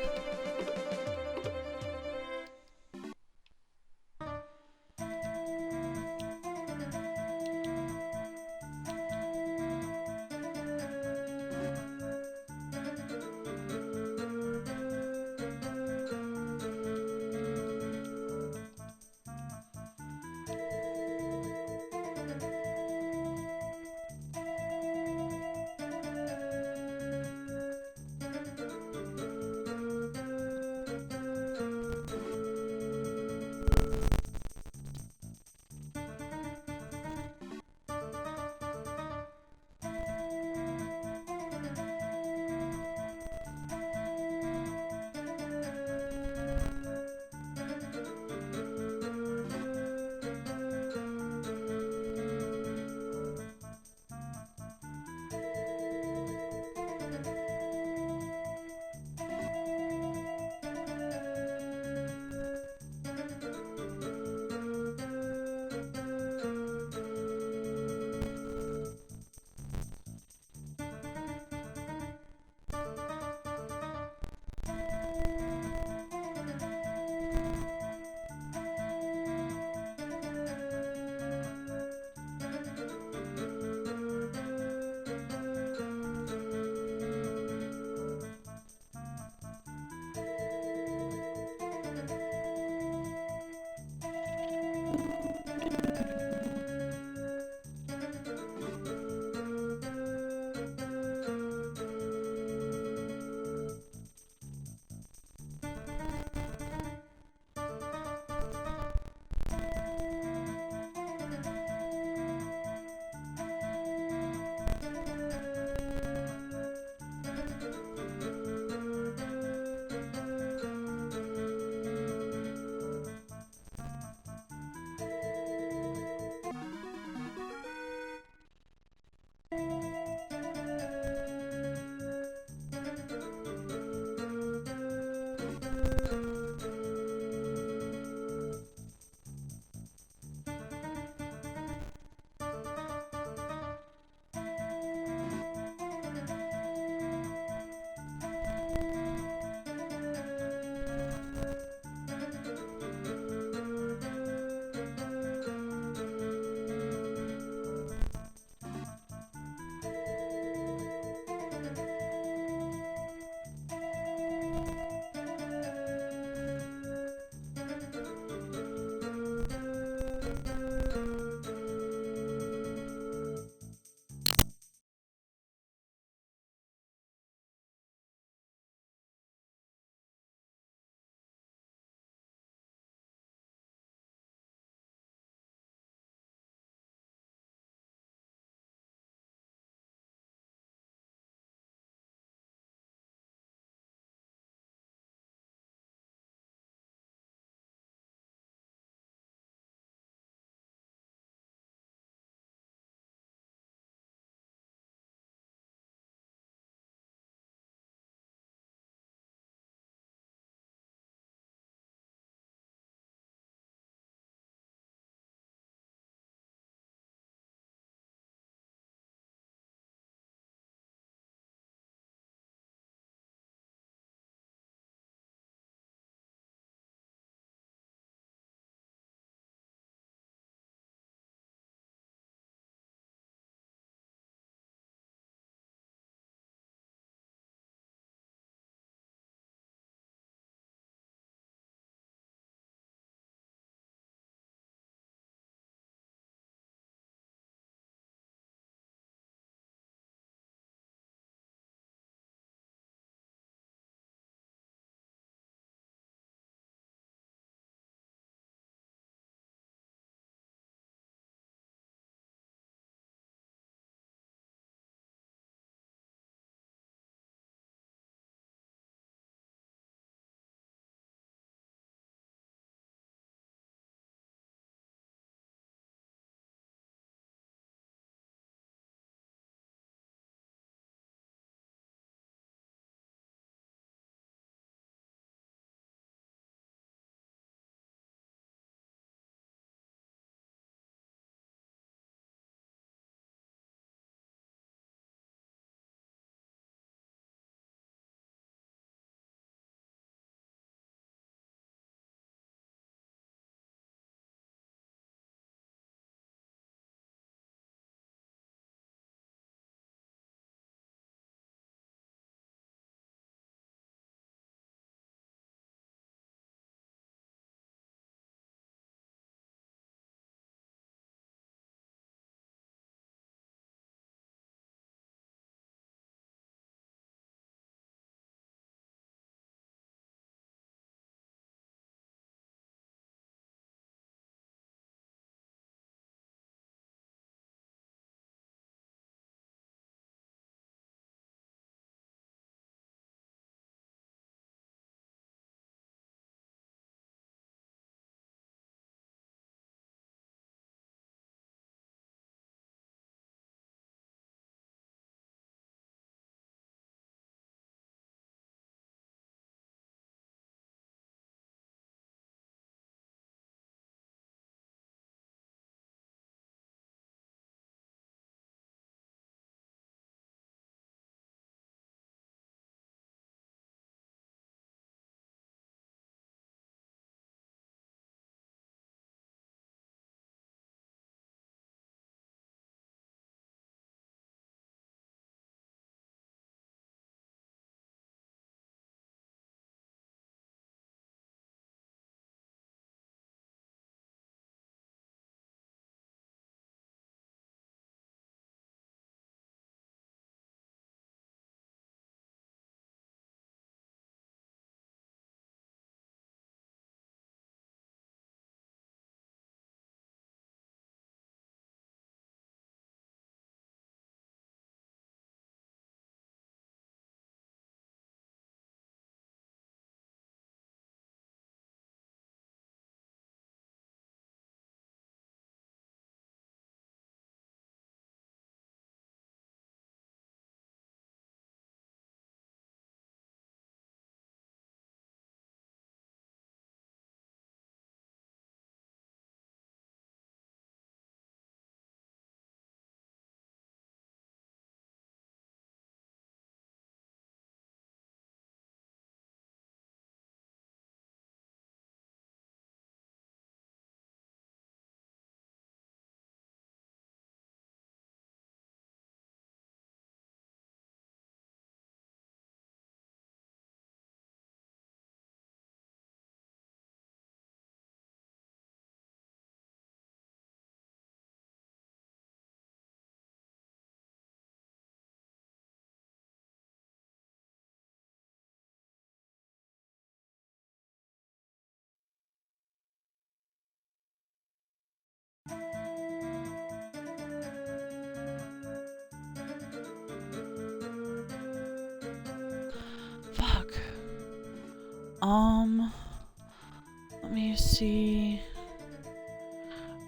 Let me see.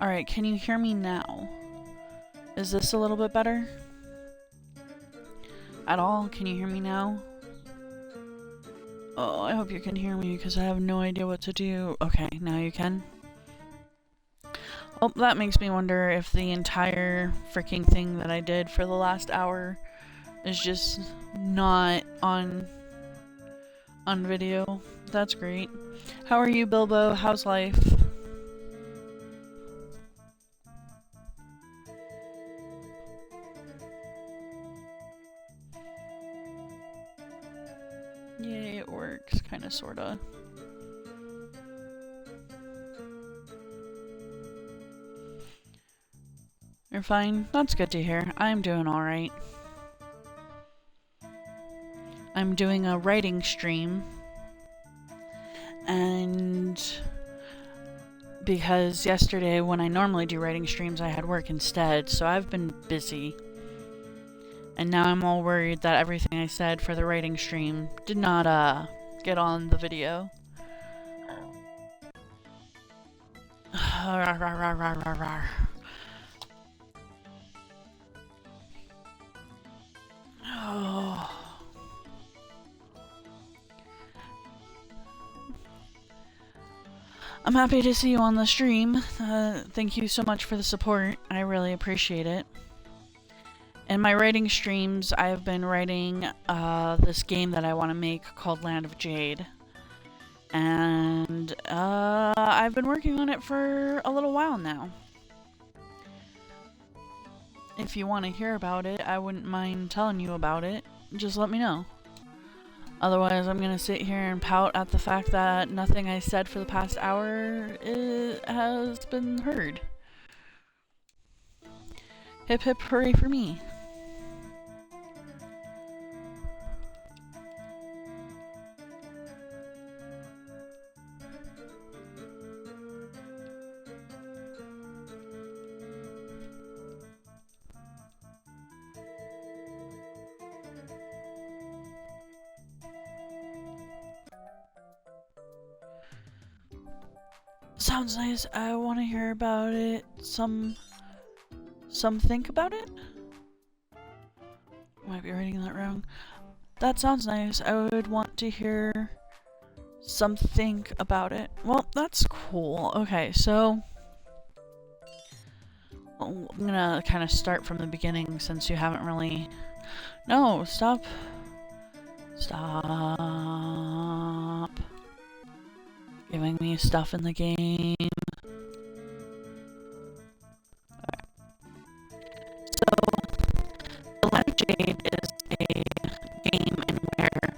Alright, can you hear me now? Is this a little bit better? At all? Can you hear me now? Oh, I hope you can hear me because I have no idea what to do. Okay, now you can. Oh, that makes me wonder if the entire freaking thing that I did for the last hour is just not on video. That's great. How are you, Bilbo? How's life? Yay, it works. Kinda, sorta. You're fine? That's good to hear. I'm doing alright. I'm doing a writing stream. And because yesterday when I normally do writing streams I had work instead, so I've been busy. And now I'm all worried that everything I said for the writing stream did not get on the video. Oh. I'm happy to see you on the stream. Thank you so much for the support. I really appreciate it. In my writing streams, I've been writing this game that I want to make called Land of Jade. And I've been working on it for a little while now. If you want to hear about it, I wouldn't mind telling you about it. Just let me know. Otherwise, I'm gonna sit here and pout at the fact that nothing I said for the past hour has been heard. Hip hip hooray for me. Sounds nice. I want to hear about it. Some think about it? Might be writing that wrong. That sounds nice. I would want to hear something about it. Well, that's cool. Okay, so I'm gonna kind of start from the beginning since you haven't really... No, stop. Stop giving me stuff in the game. Okay. So, The Land of Jade is a game in where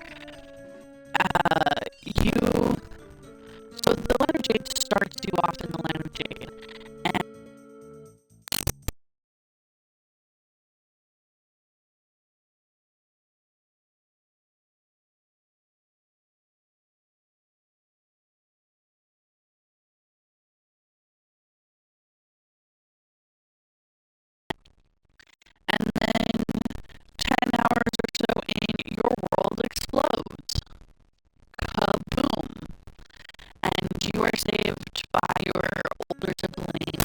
the Land of Jade starts you off in the Land of Jade. And then 10 hours or so in, your world explodes. Kaboom! And you are saved by your older sibling.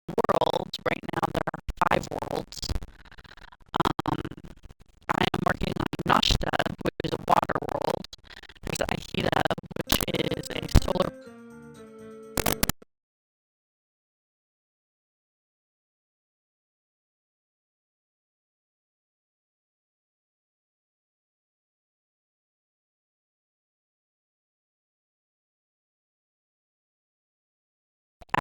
Worlds. Right now there are 5 worlds. I am working on Nashta, which is a water world. There's Ahida, which is a solar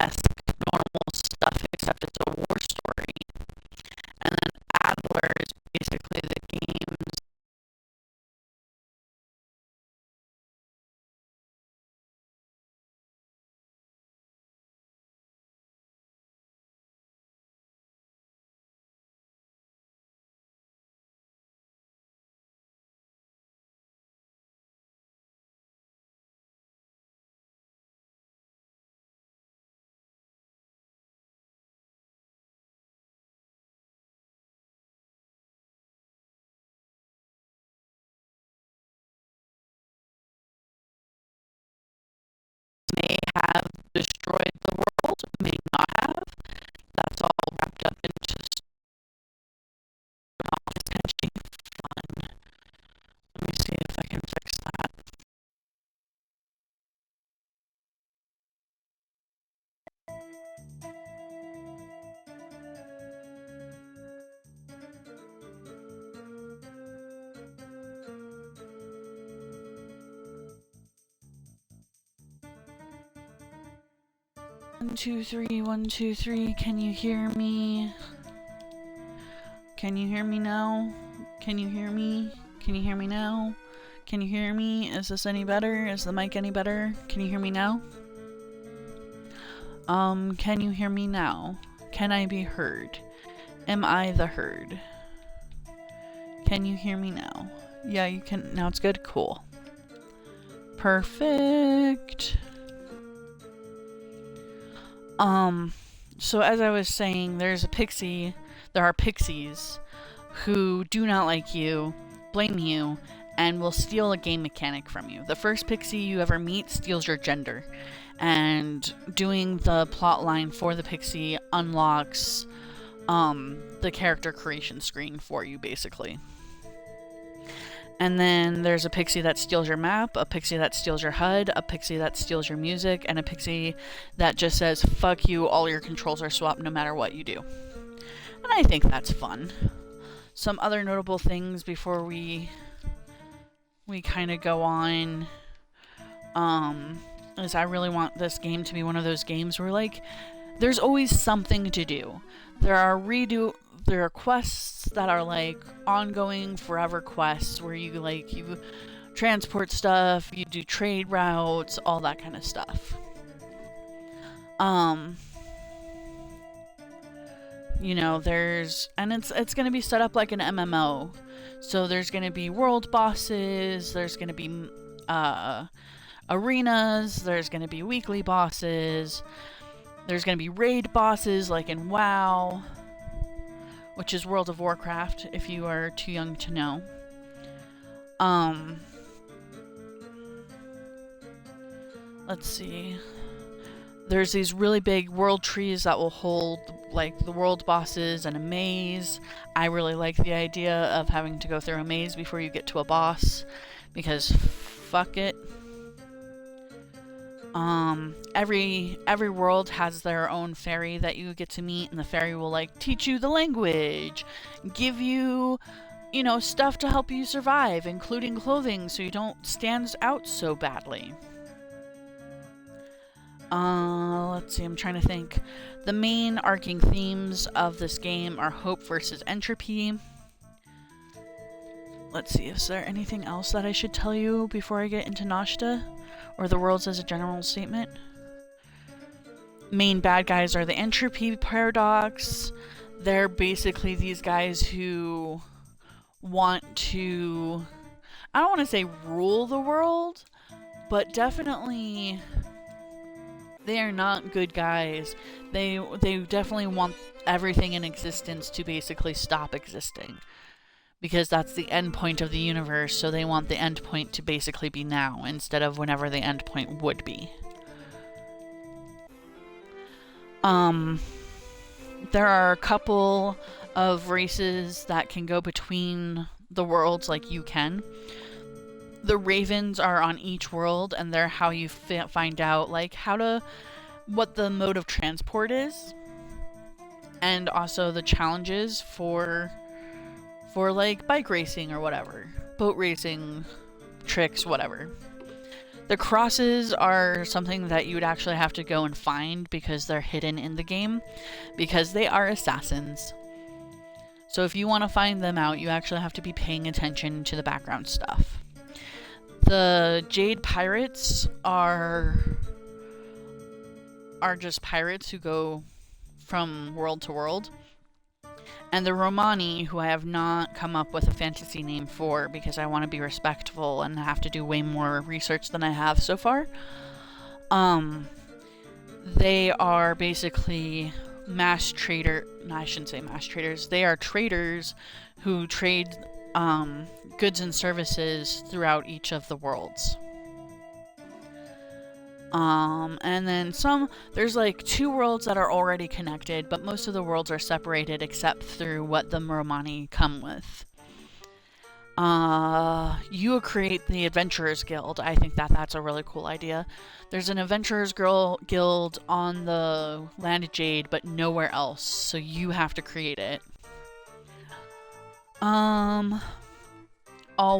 esque normal stuff, except it's a war story. And then Adler is basically the game's destroyed the world, may not have. That's all wrapped up into potentially fun. Let me see if I can fix that. One, two, three, 1, 2, 3. Can you hear me? Can you hear me now? Can you hear me? Can you hear me now? Can you hear me? Is this any better? Is the mic any better? Can you hear me now? Can you hear me now? Can I be heard? Am I the herd? Can you hear me now? Yeah, you can. Now it's good? Cool. Perfect. So as I was saying, there are pixies who do not like you, blame you, and will steal a game mechanic from you. The first pixie you ever meet steals your gender, and doing the plot line for the pixie unlocks the character creation screen for you, basically. And then there's a pixie that steals your map, a pixie that steals your HUD, a pixie that steals your music, and a pixie that just says, fuck you, all your controls are swapped no matter what you do. And I think that's fun. Some other notable things before we kind of go on, is I really want this game to be one of those games where, like, there's always something to do. There are quests that are like ongoing forever quests where you transport stuff, you do trade routes, all that kind of stuff. You know, it's going to be set up like an MMO. So there's going to be world bosses, there's going to be arenas, there's going to be weekly bosses, there's going to be raid bosses like in WoW, which is World of Warcraft, if you are too young to know. Let's see. There's these really big world trees that will hold, like, the world bosses and a maze. I really like the idea of having to go through a maze before you get to a boss, because fuck it. Every world has their own fairy that you get to meet, and the fairy will, like, teach you the language, give you, stuff to help you survive, including clothing, so you don't stand out so badly. Let's see, I'm trying to think. The main arcing themes of this game are hope versus entropy. Let's see, is there anything else that I should tell you before I get into Nashta? Or the worlds as a general statement? Main bad guys are the entropy paradox. They're basically these guys who want to, I don't want to say rule the world, but definitely they are not good guys. They definitely want everything in existence to basically stop existing, because that's the end point of the universe, so they want the end point to basically be now instead of whenever the end point would be. There are a couple of races that can go between the worlds like you can. The ravens are on each world, and they're how you find out, like, what the mode of transport is, and also the challenges for like bike racing or whatever, boat racing, tricks, whatever. The crosses are something that you would actually have to go and find because they're hidden in the game, because they are assassins. So if you want to find them out, you actually have to be paying attention to the background stuff. The Jade pirates are just pirates who go from world to world. And the Romani, who I have not come up with a fantasy name for because I want to be respectful and have to do way more research than I have so far. They are basically I shouldn't say mass traders. They are traders who trade goods and services throughout each of the worlds. And then there's like 2 worlds that are already connected, but most of the worlds are separated except through what the Romani come with. You create the Adventurers Guild. I think that that's a really cool idea. There's an Adventurers Guild on the Land of Jade, but nowhere else, so you have to create it. All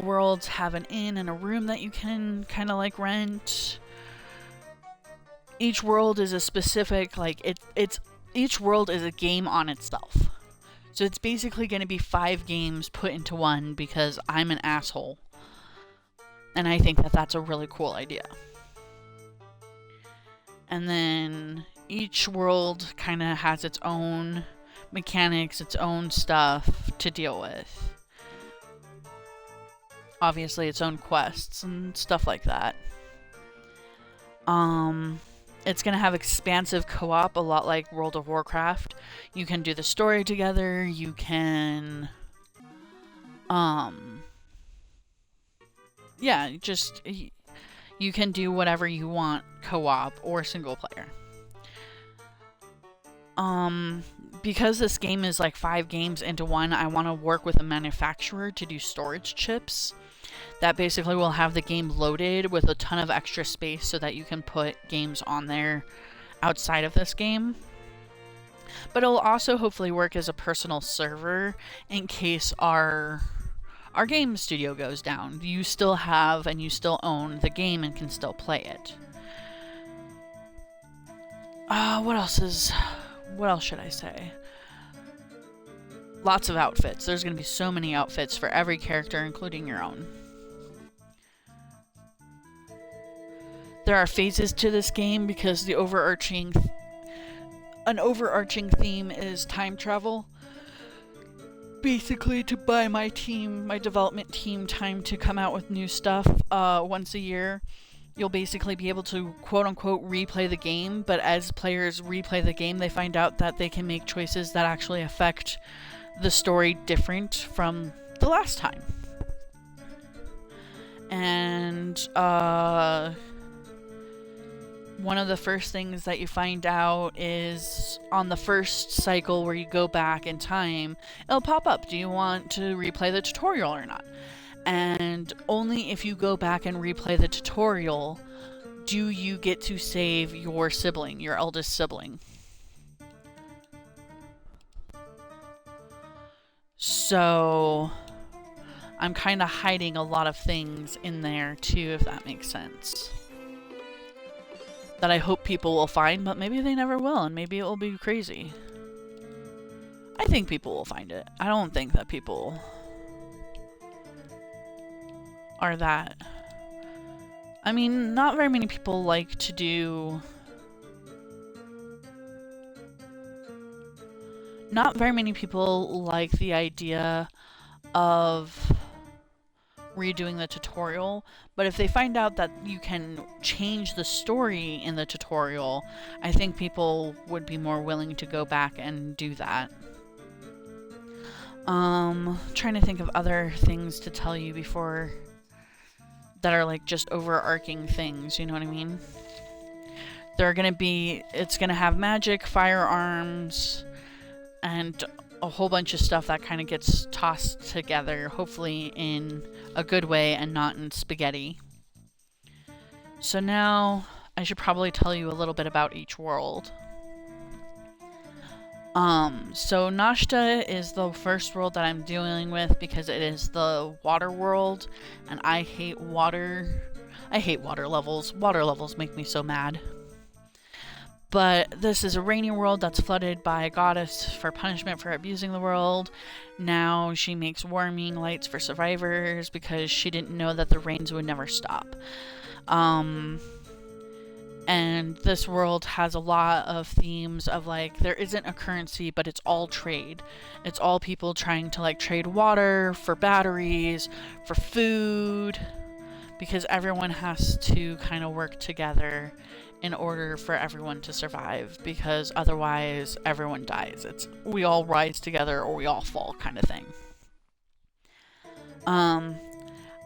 worlds have an inn and a room that you can kind of like rent. Each world is a specific, like, each world is a game on itself. So it's basically going to be 5 games put into one because I'm an asshole. And I think that that's a really cool idea. And then each world kind of has its own mechanics, its own stuff to deal with. Obviously, its own quests and stuff like that. It's going to have expansive co-op, a lot like World of Warcraft. You can do the story together, you can... yeah, just... You can do whatever you want, co-op or single player. Because this game is like 5 games into one, I want to work with a manufacturer to do storage chips. That basically will have the game loaded with a ton of extra space so that you can put games on there outside of this game. But it'll also hopefully work as a personal server in case our game studio goes down. You still have and you still own the game and can still play it. What else should I say? Lots of outfits. There's going to be so many outfits for every character, including your own. There are phases to this game because an overarching theme is time travel. Basically to buy my development team time to come out with new stuff once a year. You'll basically be able to quote-unquote replay the game, but as players replay the game, they find out that they can make choices that actually affect the story different from the last time. And one of the first things that you find out is on the first cycle where you go back in time, it'll pop up. Do you want to replay the tutorial or not? And only if you go back and replay the tutorial do you get to save your sibling, your eldest sibling. So I'm kind of hiding a lot of things in there too, if that makes sense. That I hope people will find, but maybe they never will, and maybe it will be crazy. I think people will find it. I don't think that people are that... I mean, not very many people like to do... Not very many people like the idea of redoing the tutorial, but if they find out that you can change the story in the tutorial, I think people would be more willing to go back and do that. Trying to think of other things to tell you before that are like just overarching things, you know what I mean? It's gonna have magic, firearms, and a whole bunch of stuff that kind of gets tossed together, hopefully in a good way and not in spaghetti. So now I should probably tell you a little bit about each world. So Nashta is the first world that I'm dealing with because it is the water world, and I hate water. I hate water levels. Water levels make me so mad. But this is a rainy world that's flooded by a goddess for punishment for abusing the world. Now she makes warming lights for survivors because she didn't know that the rains would never stop. And this world has a lot of themes of like, there isn't a currency, but it's all trade. It's all people trying to like trade water for batteries, for food, because everyone has to kind of work together in order for everyone to survive, because otherwise everyone dies. It's we all rise together or we all fall kind of thing.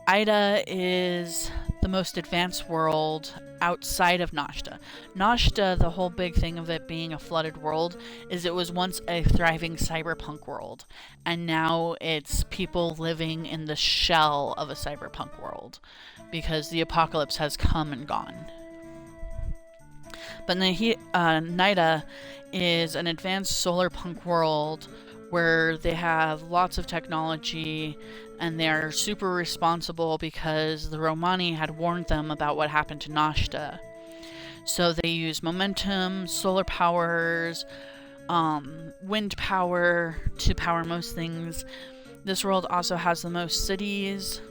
Ida is the the most advanced world outside of Nashta. Nashta, the whole big thing of it being a flooded world, is it was once a thriving cyberpunk world, and now it's people living in the shell of a cyberpunk world, because the apocalypse has come and gone. But Nida is an advanced solar punk world where they have lots of technology and they're super responsible because the Romani had warned them about what happened to Nashta. So they use momentum, solar powers, wind power to power most things. This world also has the most cities.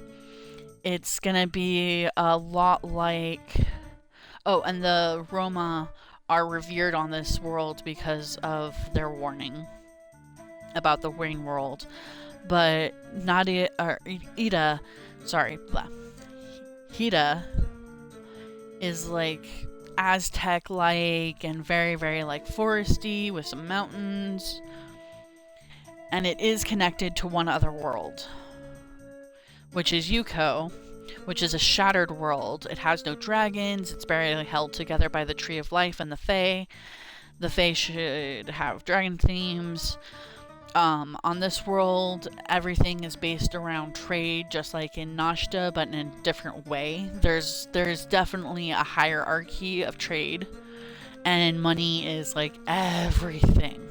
It's gonna be a lot like... Oh, and the Roma are revered on this world because of their warning about the Wayne world. But Hida is like Aztec-like and very, very like foresty with some mountains. And it is connected to one other world, which is Yuko, which is a shattered world. It has no dragons. It's barely held together by the Tree of Life and the Fae. The Fae should have dragon themes. On this world, everything is based around trade, just like in Nashta, but in a different way. There's definitely a hierarchy of trade, and money is like everything.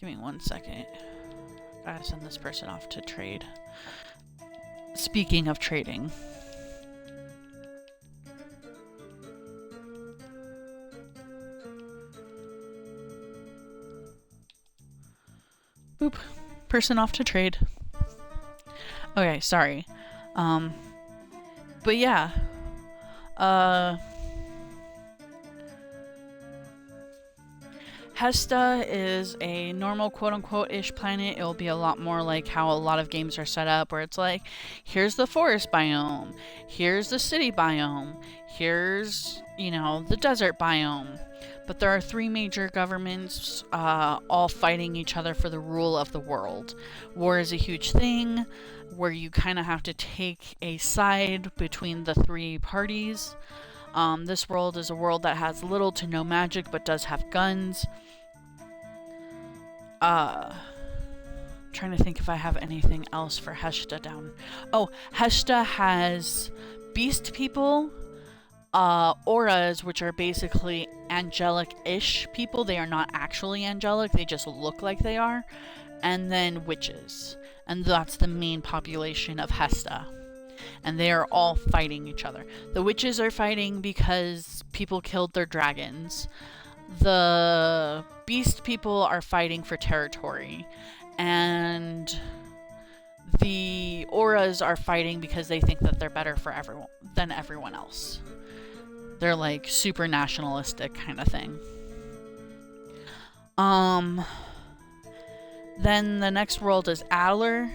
Give me 1 second. Gotta send this person off to trade. Speaking of trading. Boop. Person off to trade. Okay, sorry. But yeah. Hesta is a normal quote-unquote-ish planet. It'll be a lot more like how a lot of games are set up, where it's like, here's the forest biome, here's the city biome, here's, you know, the desert biome. But there are 3 major governments all fighting each other for the rule of the world. War is a huge thing, where you kind of have to take a side between the 3 parties. This world is a world that has little to no magic, but does have guns. Trying to think if I have anything else for Hesta down. Oh, Hesta has beast people, auras, which are basically angelic-ish people. They are not actually angelic, they just look like they are. And then witches. And that's the main population of Hesta. And they are all fighting each other. The witches are fighting because people killed their dragons. The beast people are fighting for territory. And the auras are fighting because they think that they're better for than everyone else. They're like super nationalistic kind of thing. Then the next world is Adler.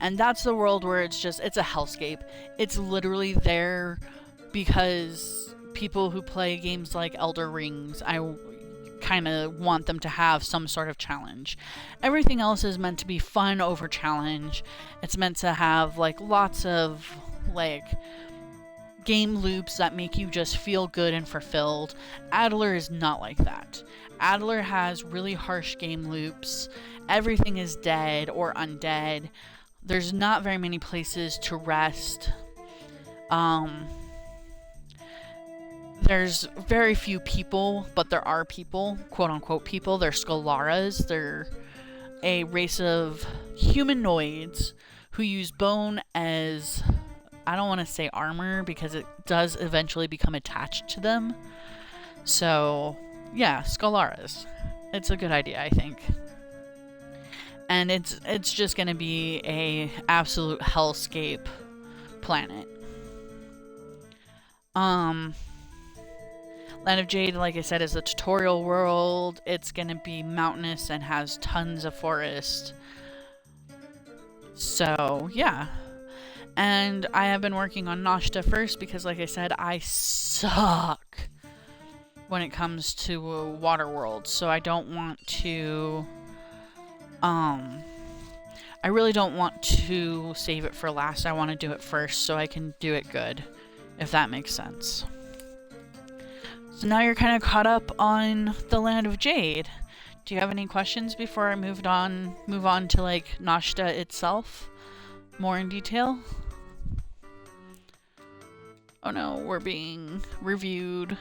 And that's the world where it's a hellscape. It's literally there because people who play games like Elder Rings, I kind of want them to have some sort of challenge. Everything else is meant to be fun over challenge. It's meant to have like lots of like game loops that make you just feel good and fulfilled. Adler is not like that. Adler has really harsh game loops. Everything is dead or undead. There's not very many places to rest. There's very few people, but there are people, quote-unquote people. They're Scalaras. They're a race of humanoids who use bone as, I don't want to say armor, because it does eventually become attached to them. So, yeah, Scalaras. It's a good idea, I think. And it's just gonna be a absolute hellscape planet. Land of Jade, like I said, is a tutorial world. It's gonna be mountainous and has tons of forest. So, yeah. And I have been working on Nashta first because, like I said, I suck when it comes to water worlds. So I don't want to... I really don't want to save it for last. I want to do it first so I can do it good, if that makes sense. So now you're kind of caught up on the land of Jade. Do you have any questions before I move on to like Nashta itself? More in detail? Oh no, we're being reviewed.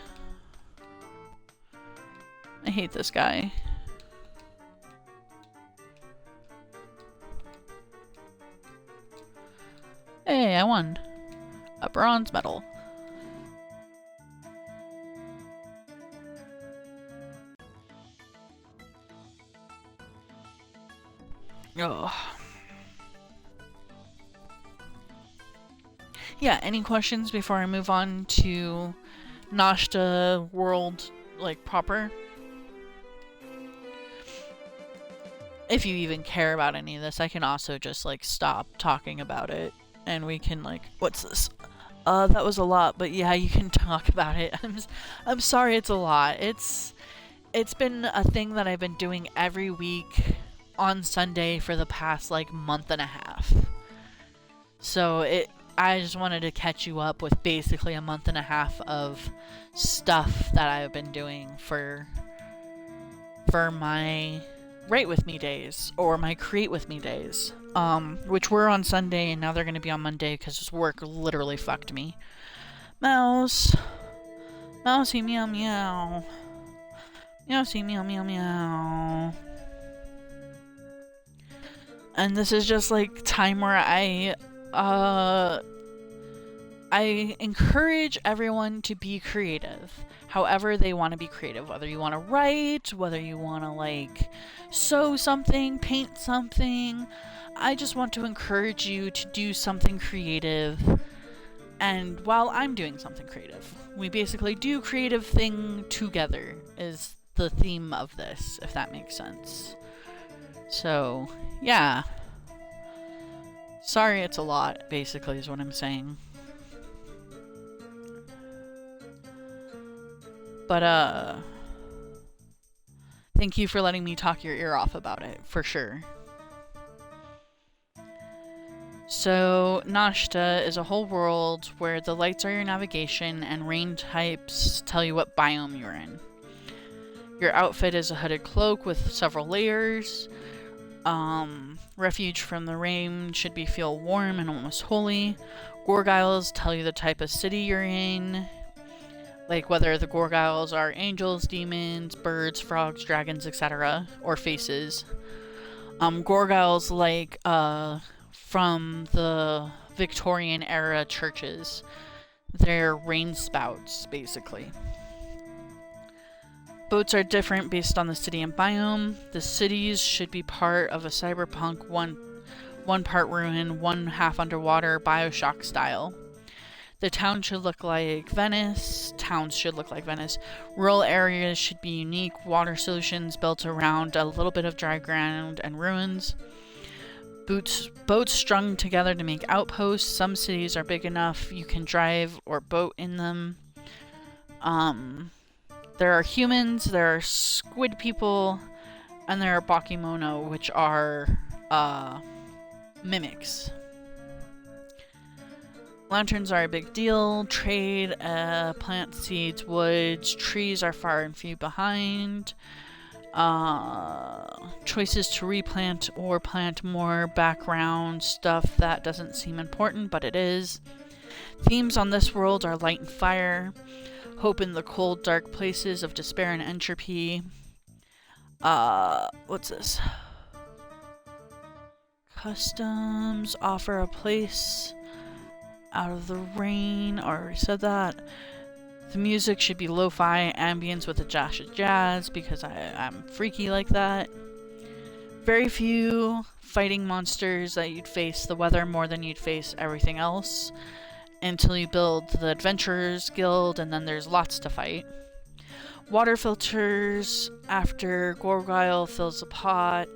I hate this guy. Hey, I won. A bronze medal. Oh. Yeah, any questions before I move on to Nashta world, like, proper? If you even care about any of this, I can also just, like, stop talking about it. And we can, like, what's this? That was a lot, but yeah, you can talk about it. I'm sorry it's a lot. It's been a thing that I've been doing every week on Sunday for the past, like, month and a half. So I just wanted to catch you up with basically a month and a half of stuff that I've been doing for my Write With Me days, or my Create With Me days, which were on Sunday, and now they're going to be on Monday because work literally fucked me. Mouse. Mousey meow meow. Mousey meow meow meow. And this is just like time where I encourage everyone to be creative, however they want to be creative, whether you want to write, whether you want to like sew something, paint something. I just want to encourage you to do something creative, and while I'm doing something creative, we basically do creative thing together is the theme of this, if that makes sense. So yeah, sorry it's a lot, basically is what I'm saying. But, thank you for letting me talk your ear off about it, for sure. So, Nashta is a whole world where the lights are your navigation and rain types tell you what biome you're in. Your outfit is a hooded cloak with several layers. Refuge from the rain should feel warm and almost holy. Gorgiles tell you the type of city you're in. Like whether the Gorgiles are angels, demons, birds, frogs, dragons, etc. Or faces. Gorgiles like from the Victorian era churches. They're rain spouts, basically. Boats are different based on the city and biome. The cities should be part of a cyberpunk one part ruin, one half underwater Bioshock style. The town should look like Venice. Towns should look like Venice. Rural areas should be unique. Water solutions built around a little bit of dry ground and ruins. Boats strung together to make outposts. Some cities are big enough you can drive or boat in them. There are humans, there are squid people, and there are Bakemono, which are mimics. Lanterns are a big deal. Trade, plant seeds, woods, trees are far and few behind. Choices to replant or plant more background stuff that doesn't seem important, but it is. Themes on this world are light and fire. Hope in the cold, dark places of despair and entropy. What's this? Customs offer a place out of the rain. Already said that. The music should be lo-fi ambience with a dash of jazz because I'm freaky like that. Very few fighting monsters that you'd face the weather more than you'd face everything else until you build the Adventurers Guild, and then there's lots to fight. Water filters after Gorgile fills a pot.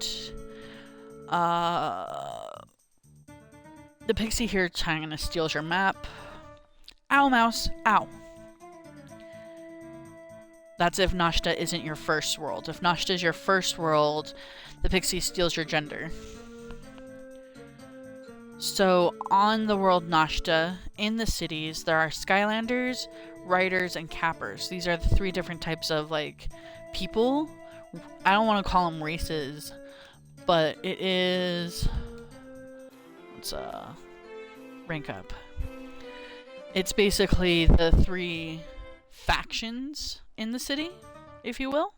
The pixie here trying to steal your map. Ow, mouse. Ow. That's if Nashta isn't your first world. If Nashta is your first world, the pixie steals your gender. So on the world Nashta, in the cities, there are Skylanders, Riders, and Cappers. These are the three different types of like people. I don't want to call them races, but it is. Let's rank up. It's basically the three factions in the city, if you will.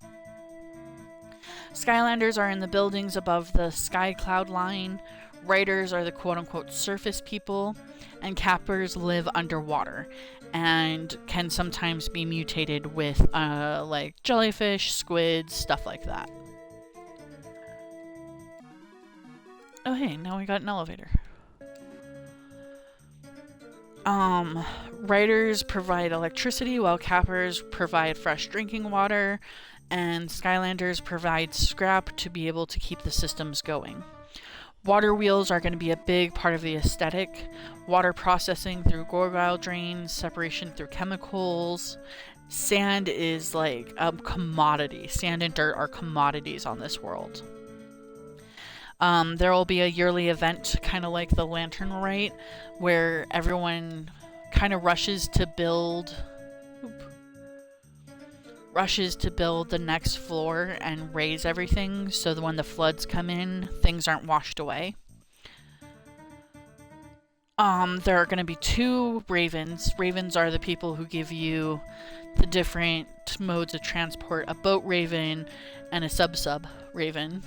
Skylanders are in the buildings above the sky cloud line. Riders are the quote-unquote surface people, and Cappers live underwater and can sometimes be mutated with like jellyfish, squids, stuff like that. Oh hey, now we got an elevator. Riders provide electricity while Cappers provide fresh drinking water, and Skylanders provide scrap to be able to keep the systems going. Water wheels are going to be a big part of the aesthetic. Water processing through gorgile drains, separation through chemicals. Sand is like a commodity. Sand and dirt are commodities on this world. There will be a yearly event, kind of like the Lantern Rite, where everyone kind of rushes to build the next floor and raise everything so that when the floods come in, things aren't washed away. There are going to be 2 ravens. Ravens are the people who give you the different modes of transport, a boat raven and a sub-sub raven.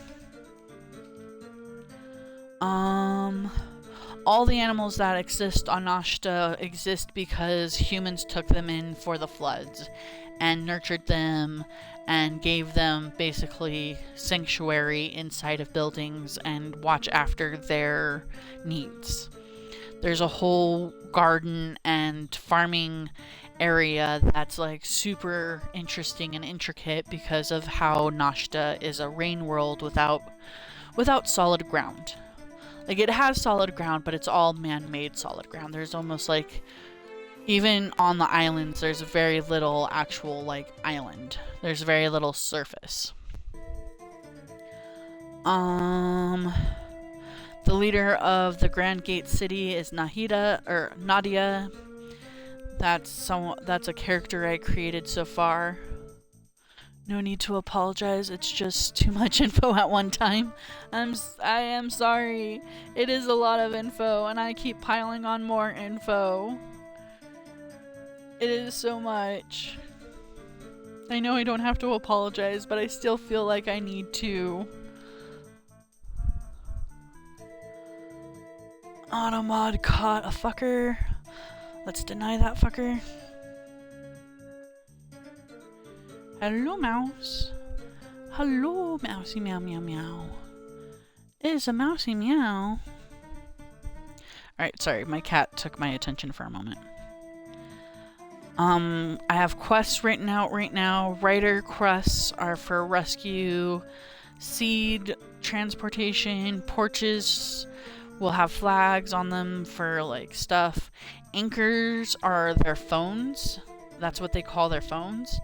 All the animals that exist on Nashta exist because humans took them in for the floods and nurtured them and gave them basically sanctuary inside of buildings and watch after their needs. There's a whole garden and farming area that's like super interesting and intricate because of how Nashta is a rain world without solid ground. Like, it has solid ground, but it's all man-made solid ground. There's almost like, even on the islands, there's very little actual, like, island. There's very little surface. The leader of the Grand Gate City is Nadia. That's a character I created so far. No need to apologize, it's just too much info at one time. I am sorry. It is a lot of info, and I keep piling on more info. It is so much. I know I don't have to apologize, but I still feel like I need to. Automod caught a fucker. Let's deny that fucker. Hello, mouse. Hello, mousey meow meow meow. It's a mousey meow. Alright, sorry, my cat took my attention for a moment. I have quests written out right now. Rider quests are for rescue, seed transportation, porches will have flags on them for like stuff. Anchors are their phones. That's what they call their phones.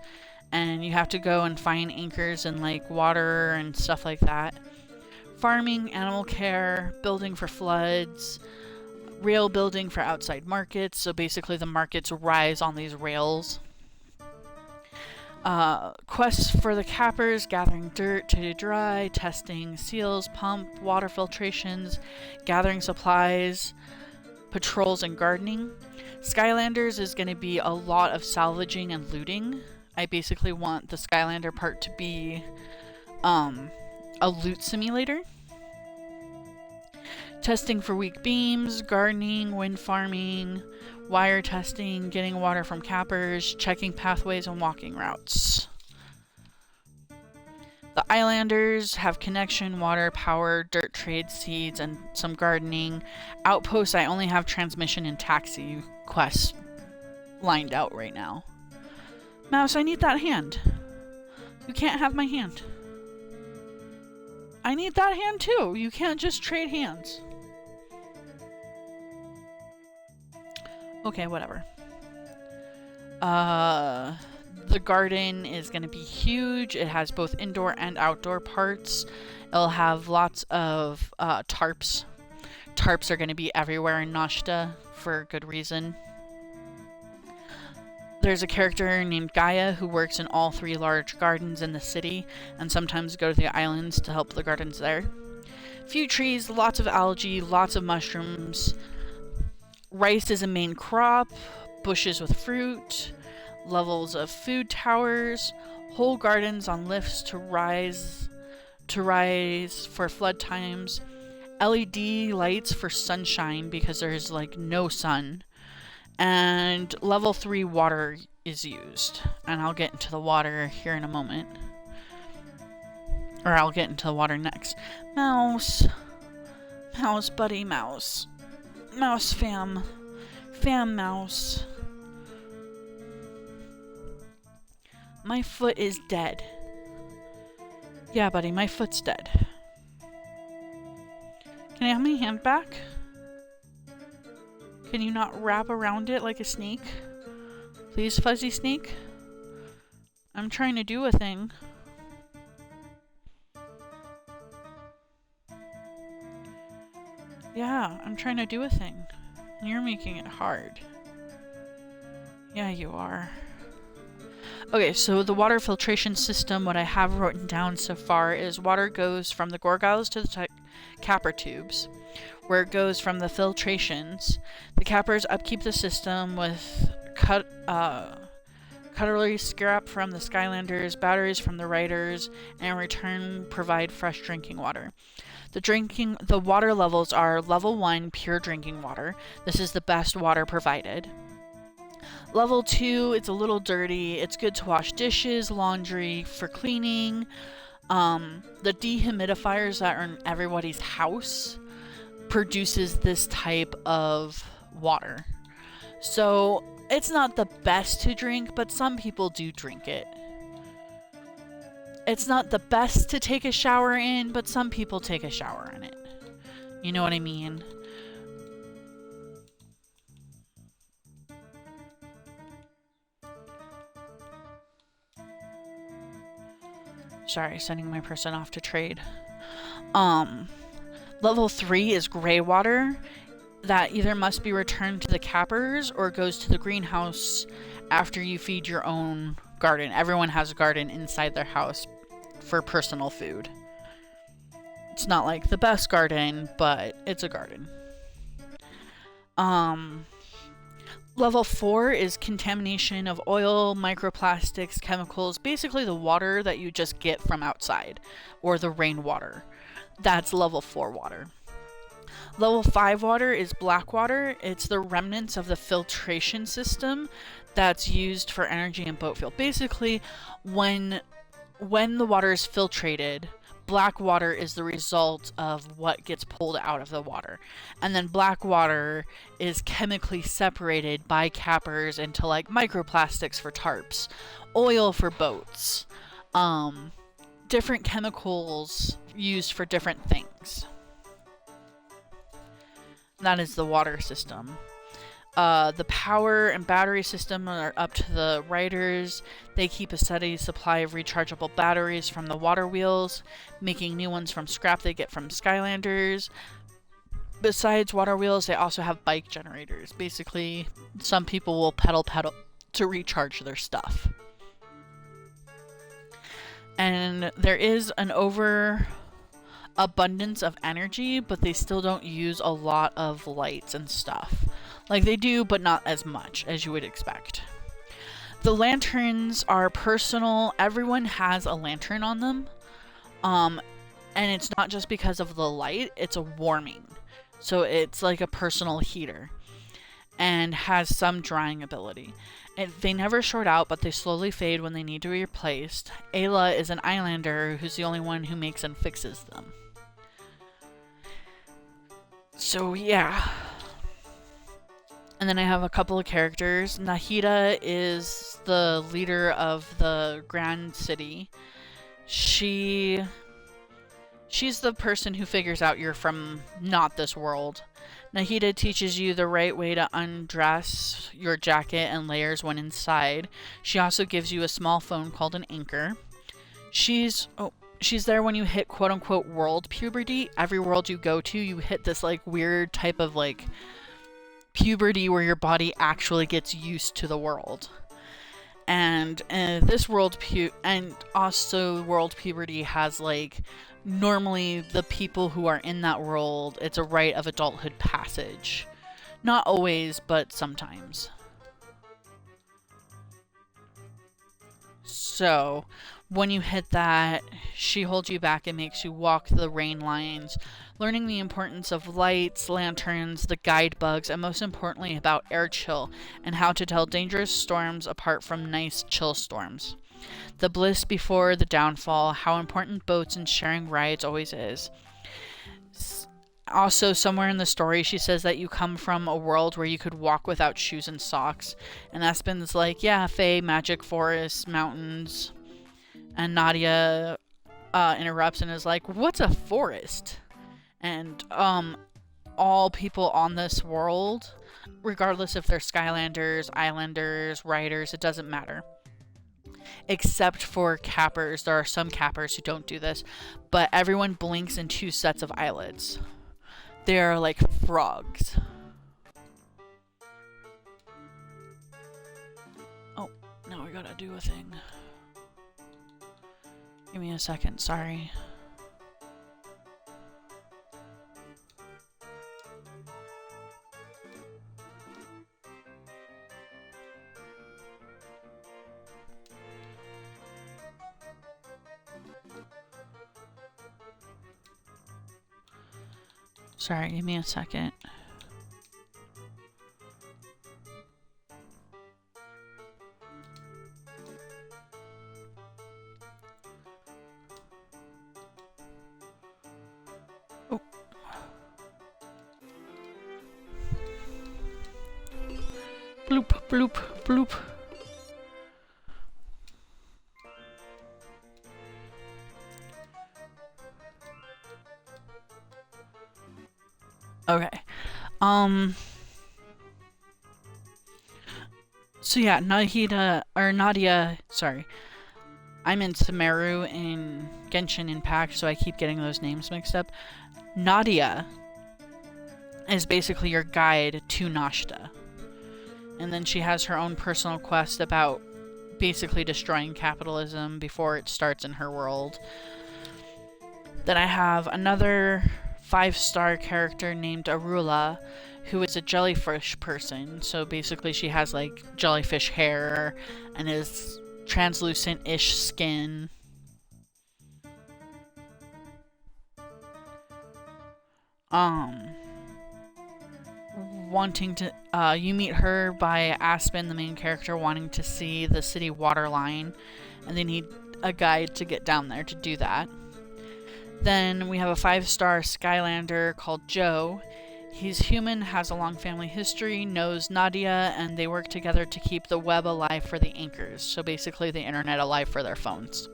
And you have to go and find anchors in like water and stuff like that. Farming, animal care, building for floods, rail building for outside markets. So basically the markets rise on these rails. Quests for the Cappers, gathering dirt to dry, testing seals, pump, water filtrations, gathering supplies, patrols, and gardening. Skylanders is going to be a lot of salvaging and looting. I basically want the Skylander part to be a loot simulator. Testing for weak beams, gardening, wind farming, wire testing, getting water from Cappers, checking pathways and walking routes. The Islanders have connection, water, power, dirt trade, seeds, and some gardening. Outposts, I only have transmission and taxi quests lined out right now. Mouse, I need that hand. You can't have my hand. I need that hand too. You can't just trade hands. Okay, whatever. The garden is going to be huge. It has both indoor and outdoor parts. It'll have lots of tarps. tarps are going to be everywhere in Nashta for good reason. There's a character named Gaia who works in all 3 large gardens in the city and sometimes go to the islands to help the gardens there. Few trees, lots of algae, lots of mushrooms. Rice is a main crop, bushes with fruit, levels of food towers, whole gardens on lifts to rise for flood times, LED lights for sunshine because there's like no sun, and level 3 water is used. And I'll get into the water here in a moment. Or I'll get into the water next. Mouse. Mouse, buddy, mouse. Mouse fam. Fam mouse. My foot is dead. Yeah, buddy, my foot's dead. Can I have my hand back? Can you not wrap around it like a snake? Please, fuzzy snake? I'm trying to do a thing. Yeah, I'm trying to do a thing. And you're making it hard. Yeah, you are. Okay, so the water filtration system, what I have written down so far is water goes from the gorgiles to the capper tubes, where it goes from the filtrations. The cappers upkeep the system with cutlery scrap from the Skylanders, batteries from the Riders, and in return provide fresh drinking water. The water levels are level 1, pure drinking water. This is the best water provided. Level 2, it's a little dirty. It's good to wash dishes, laundry, for cleaning. The dehumidifiers that are in everybody's house produces this type of water. So it's not the best to drink, but some people do drink it. It's not the best to take a shower in, but some people take a shower in it. You know what I mean? Sorry, sending my person off to trade. Level 3 is gray water that either must be returned to the cappers or goes to the greenhouse after you feed your own garden. Everyone has a garden inside their house for personal food. It's not like the best garden, but it's a garden. Level 4 is contamination of oil, microplastics, chemicals, basically the water that you just get from outside, or the rainwater. That's level 4 water. Level 5 water is black water. It's the remnants of the filtration system that's used for energy and boat fuel. Basically, when the water is filtrated, black water is the result of what gets pulled out of the water. And then black water is chemically separated by cappers into like microplastics for tarps, oil for boats, different chemicals used for different things. That is the water system. The power and battery system are up to the Riders. They keep a steady supply of rechargeable batteries from the water wheels, making new ones from scrap they get from Skylanders. Besides water wheels, they also have bike generators. Basically, some people will pedal to recharge their stuff. And there is an overabundance of energy, but they still don't use a lot of lights and stuff. Like they do, but not as much as you would expect. The lanterns are personal. Everyone has a lantern on them. And it's not just because of the light, it's a warming. So it's like a personal heater and has some drying ability. They never short out, but they slowly fade when they need to be replaced. Ayla is an islander who's the only one who makes and fixes them. So yeah. And then I have a couple of characters. Nahida is the leader of the Grand City. She's the person who figures out you're from not this world. Nahida teaches you the right way to undress your jacket and layers when inside. She also gives you a small phone called an anchor. she's there when you hit quote unquote world puberty. Every world you go to, you hit this like weird type of like puberty where your body actually gets used to the world. And this world and also world puberty has like, normally the people who are in that world, it's a rite of adulthood passage. Not always, but sometimes. So when you hit that, she holds you back and makes you walk the rain lines, learning the importance of lights, lanterns, the guide bugs, and most importantly about air chill and how to tell dangerous storms apart from nice chill storms. The bliss before the downfall, how important boats and sharing rides always is. Also, somewhere in the story, she says that you come from a world where you could walk without shoes and socks. And Aspen's like, yeah, Fae, magic forests, mountains. And Nadia interrupts and is like, what's a forest? And all people on this world, regardless if they're Skylanders, Islanders, Riders, it doesn't matter. Except for cappers. There are some cappers who don't do this. But everyone blinks in 2 sets of eyelids. They're like frogs. Oh, now we gotta do a thing. Give me a second, sorry. Sorry, give me a second. Oh. Bloop, bloop, bloop. Okay. So yeah, Nadia, sorry. I'm in Sumeru in Genshin Impact, so I keep getting those names mixed up. Nadia is basically your guide to Nashta. And then she has her own personal quest about basically destroying capitalism before it starts in her world. Then I have another 5-star character named Arula, who is a jellyfish person. So basically she has like jellyfish hair and is translucent-ish skin. Wanting to, you meet her by Aspen, the main character, wanting to see the city water line, and they need a guide to get down there to do that. Then we have a 5-star Skylander called Joe. He's human, has a long family history, knows Nadia, and they work together to keep the web alive for the anchors. So basically the internet alive for their phones.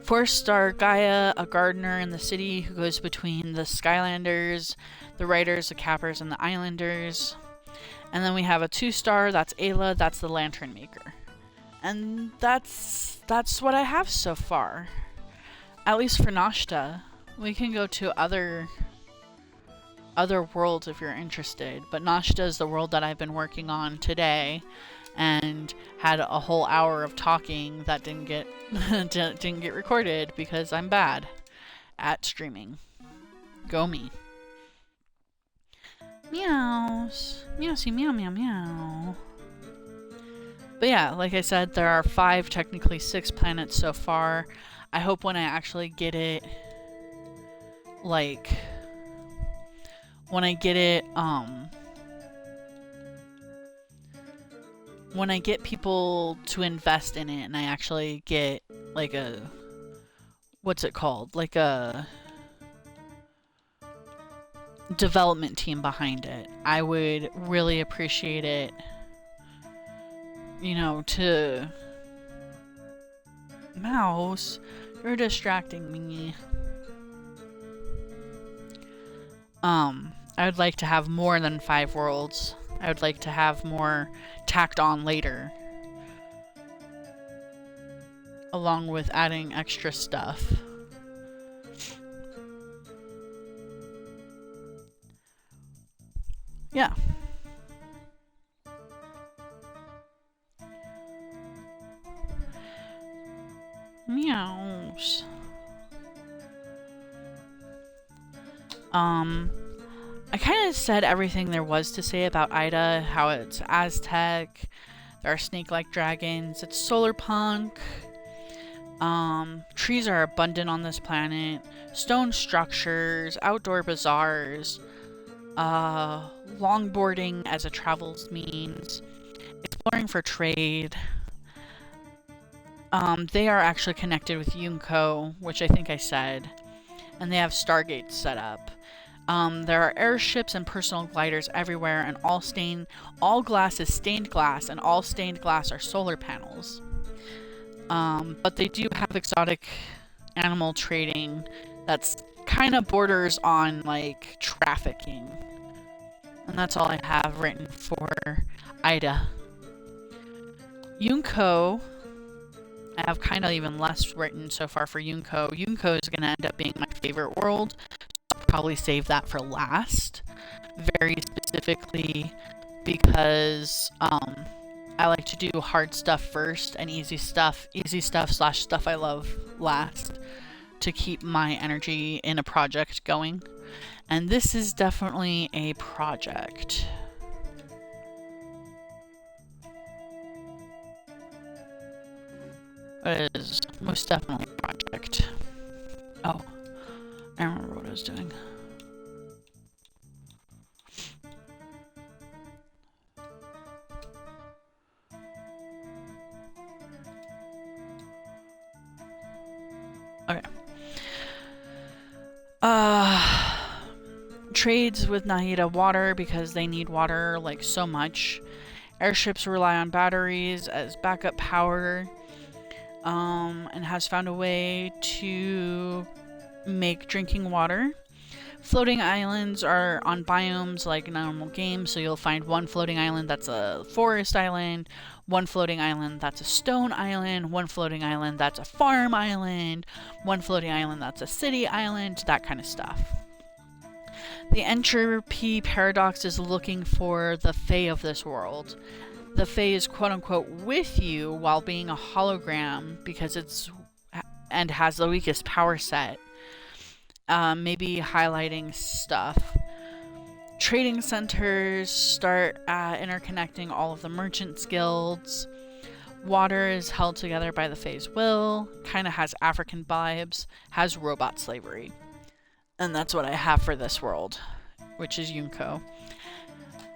4-star Gaia, a gardener in the city who goes between the Skylanders, the Riders, the Cappers, and the Islanders. And then we have a 2-star, that's Ayla, that's the Lantern Maker. And that's what I have so far. At least for Nashta. We can go to other worlds if you're interested, but Nashta is the world that I've been working on today, and had a whole hour of talking that didn't get recorded because I'm bad at streaming. Go me. Meows. Meowsy meow meow meow. But yeah, like I said, there are 5, technically 6 planets so far. I hope when I actually get it, like, when I get it, when I get people to invest in it and I actually get, like, a, what's it called? Like a development team behind it, I would really appreciate it, you know, to... Mouse, you're distracting me. I would like to have more than 5 worlds. I would like to have more tacked on later. along with adding extra stuff. Yeah. Meows. I kind of said everything there was to say about Ida, how it's Aztec, there are snake-like dragons, it's solar punk, trees are abundant on this planet, stone structures, outdoor bazaars, longboarding as a travels means, exploring for trade. They are actually connected with Yunko, which I think I said, and they have stargates set up. There are airships and personal gliders everywhere, and all glass is stained glass, and all stained glass are solar panels. But they do have exotic animal trading that's kind of borders on, like, trafficking. And that's all I have written for Ida. Yunko, I have kind of even less written so far for Yunko. Yunko is going to end up being my favorite world. I'll probably save that for last. Very specifically because I like to do hard stuff first and easy stuff / stuff I love last to keep my energy in a project going. And this is definitely a project. It is most definitely a project. Oh, I remember what I was doing. Okay. Trades with Nahida water because they need water like so much. Airships rely on batteries as backup power. And has found a way to make drinking water. Floating islands are on biomes like normal games, so you'll find one floating island that's a forest island, one floating island that's a stone island, one floating island that's a farm island, one floating island that's a city island, that kind of stuff. The entropy paradox is looking for the Fae of this world. The Fae is quote-unquote with you while being a hologram because it's and has the weakest power set. Maybe highlighting stuff. Trading centers start interconnecting all of the merchants guilds. Water is held together by the Fae's will. Kind of has African vibes. Has robot slavery. And that's what I have for this world, which is Yunko.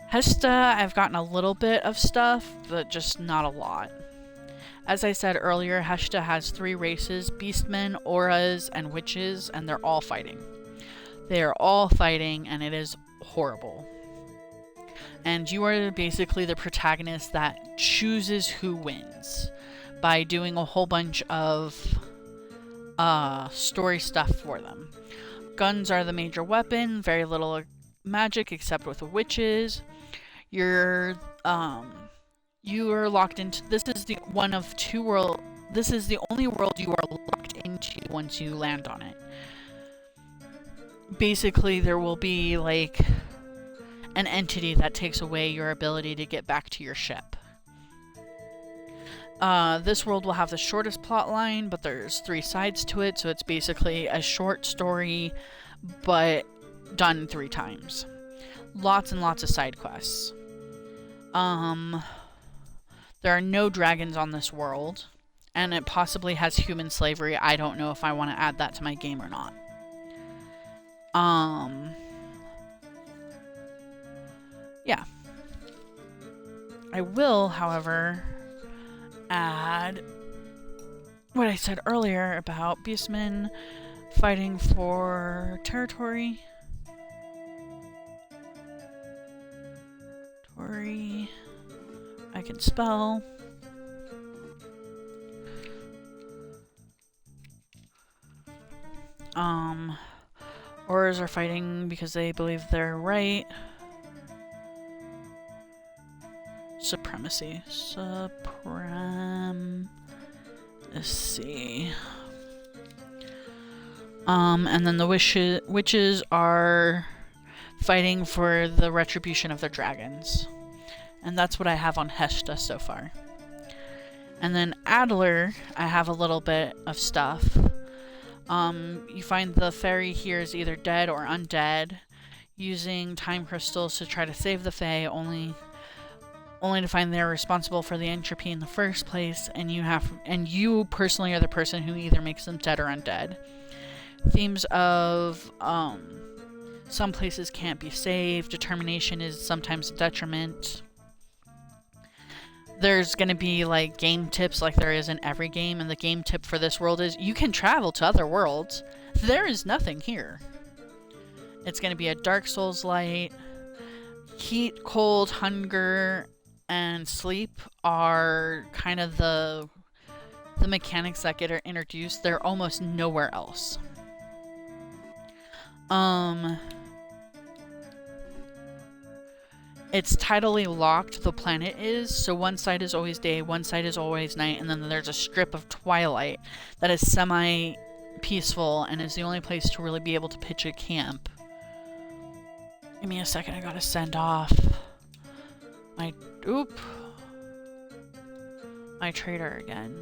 Hesta, I've gotten a little bit of stuff, but just not a lot. As I said earlier, Hesta has 3 races, beastmen, auras, and witches, and they're all fighting. They are all fighting, and it is horrible. And you are basically the protagonist that chooses who wins by doing a whole bunch of story stuff for them. Guns are the major weapon, very little magic except with witches. You are locked into. This is the one of 2 world. This is the only world you are locked into once you land on it. Basically, there will be like an entity that takes away your ability to get back to your ship. This world will have the shortest plot line, but there's 3 sides to it, so it's basically a short story, but done 3 times. Lots and lots of side quests. There are no dragons on this world, and it possibly has human slavery. I don't know if I want to add that to my game or not. Yeah. I will, however, add what I said earlier about beastmen fighting for territory. I can spell. Auras are fighting because they believe they're right. Supremacy. Supremacy. Let's see. And then the witches are fighting for the retribution of their dragons. And that's what I have on Heshta so far. And then Adler, I have a little bit of stuff. You find the fairy here is either dead or undead, using time crystals to try to save the fae, only to find they're responsible for the entropy in the first place, and you personally are the person who either makes them dead or undead. Themes of some places can't be saved, determination is sometimes a detriment. There's going to be like game tips like there is in every game, and the game tip for this world is you can travel to other worlds. There is nothing here. It's going to be a Dark Souls light. Heat, cold, hunger, and sleep are kind of the mechanics that get introduced. They're almost nowhere else. It's tidally locked, the planet is, so one side is always day, one side is always night, and then there's a strip of twilight that is semi-peaceful and is the only place to really be able to pitch a camp. Give me a second, I gotta send off my trader again.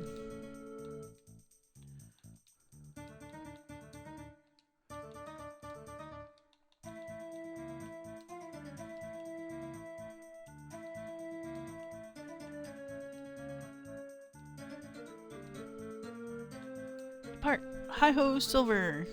Depart. Hi-ho, Silver.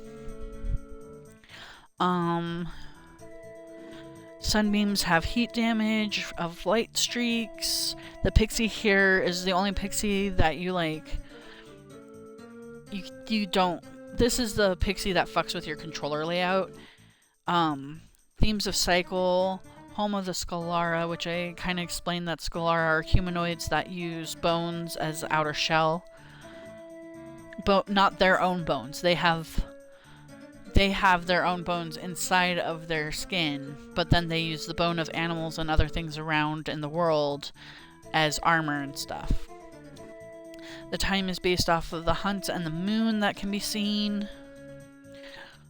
Sunbeams have heat damage of light streaks. The pixie here is the only pixie that you like. You don't. This is the pixie that fucks with your controller layout. Themes of cycle. Home of the Scalara, which I kind of explained that Scalara are humanoids that use bones as outer shell. But not their own bones. They have their own bones inside of their skin, but then they use the bone of animals and other things around in the world as armor and stuff. The time is based off of the hunt and the moon that can be seen.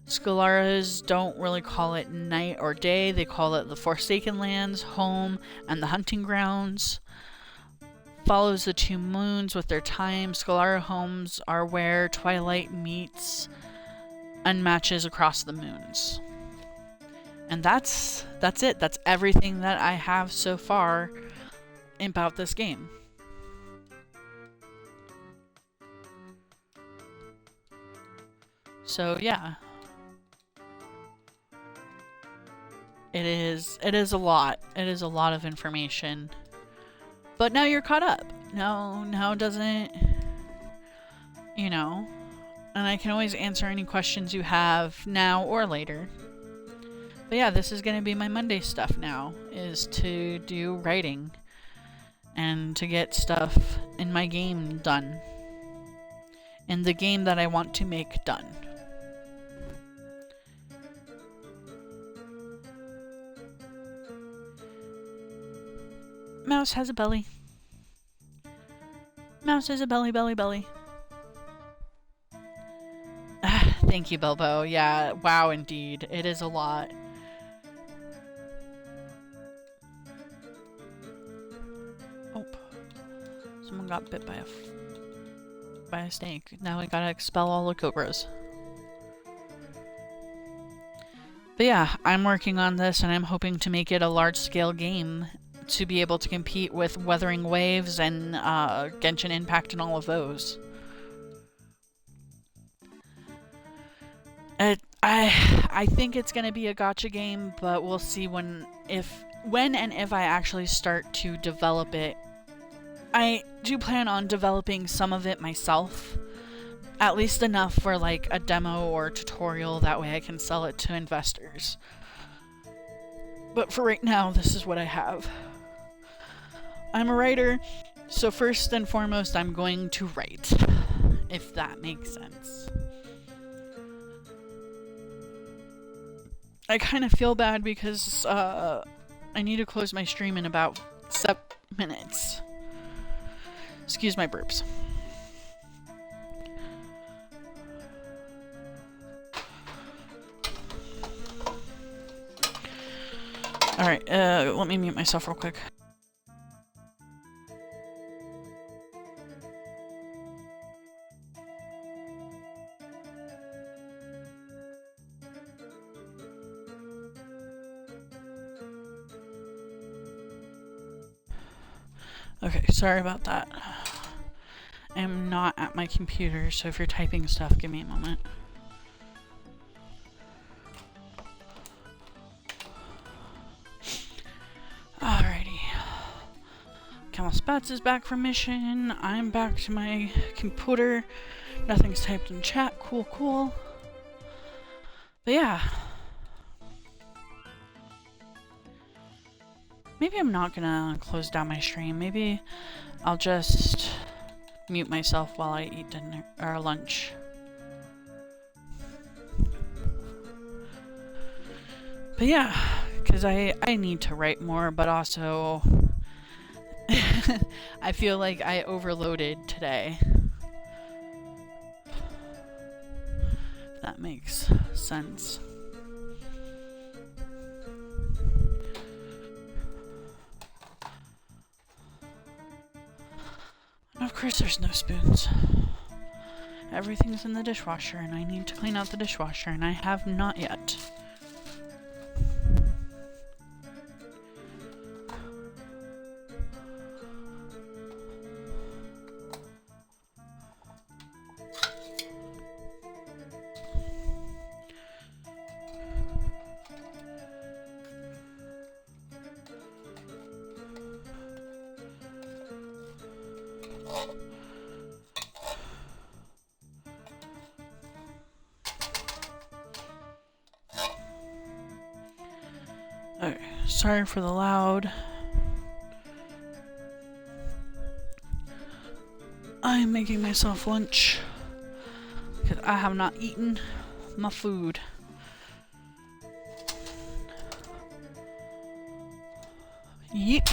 Scalaras don't really call it night or day, they call it the Forsaken Lands, home, and the hunting grounds. Follows the two moons with their time. Scalara homes are where twilight meets and matches across the moons. And that's it. That's everything that I have so far about this game. So yeah. It is a lot. It is a lot of information. But now you're caught up. Now doesn't, you know, and I can always answer any questions you have now or later. But yeah, this is going to be my Monday stuff now, is to do writing and to get stuff in my game done. In the game that I want to make done. Mouse has a belly. Mouse has a belly, belly, belly. Thank you, Bilbo. Yeah, wow, indeed. It is a lot. Oh. Someone got bit by a snake. Now we gotta expel all the cobras. But yeah, I'm working on this and I'm hoping to make it a large-scale game to be able to compete with Wuthering Waves and Genshin Impact and all of those. I think it's gonna be a gacha game, but we'll see when and if I actually start to develop it. I do plan on developing some of it myself, at least enough for like a demo or tutorial, that way I can sell it to investors. But for right now, this is what I have. I'm a writer, so first and foremost I'm going to write, if that makes sense. I kind of feel bad because I need to close my stream in about 7 minutes. Excuse my burps. Alright, let me mute myself real quick. Okay, sorry about that. I'm not at my computer, so if you're typing stuff, give me a moment. Alrighty. Camel Spats is back from mission. I'm back to my computer. Nothing's typed in chat. Cool, cool. But yeah. Maybe I'm not gonna close down my stream. Maybe I'll just mute myself while I eat dinner or lunch. But yeah, because I need to write more, but also I feel like I overloaded today. If that makes sense. Of course there's no spoons. Everything's in the dishwasher and I need to clean out the dishwasher and I have not yet. Okay, sorry for the loud. I am making myself lunch because I have not eaten my food. Yep.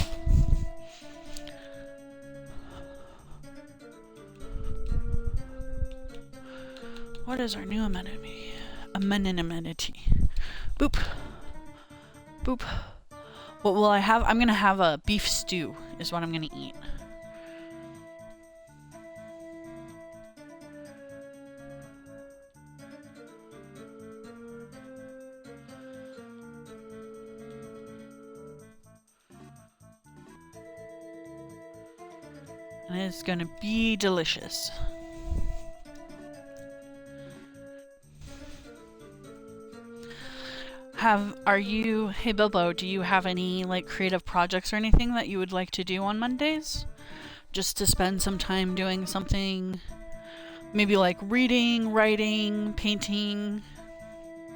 What is our new amenity? Amenity. Boop. Boop. What will I have? I'm gonna have a beef stew is what I'm gonna eat. And it's gonna be delicious. Hey Bilbo, do you have any like creative projects or anything that you would like to do on Mondays? Just to spend some time doing something, maybe like reading, writing, painting,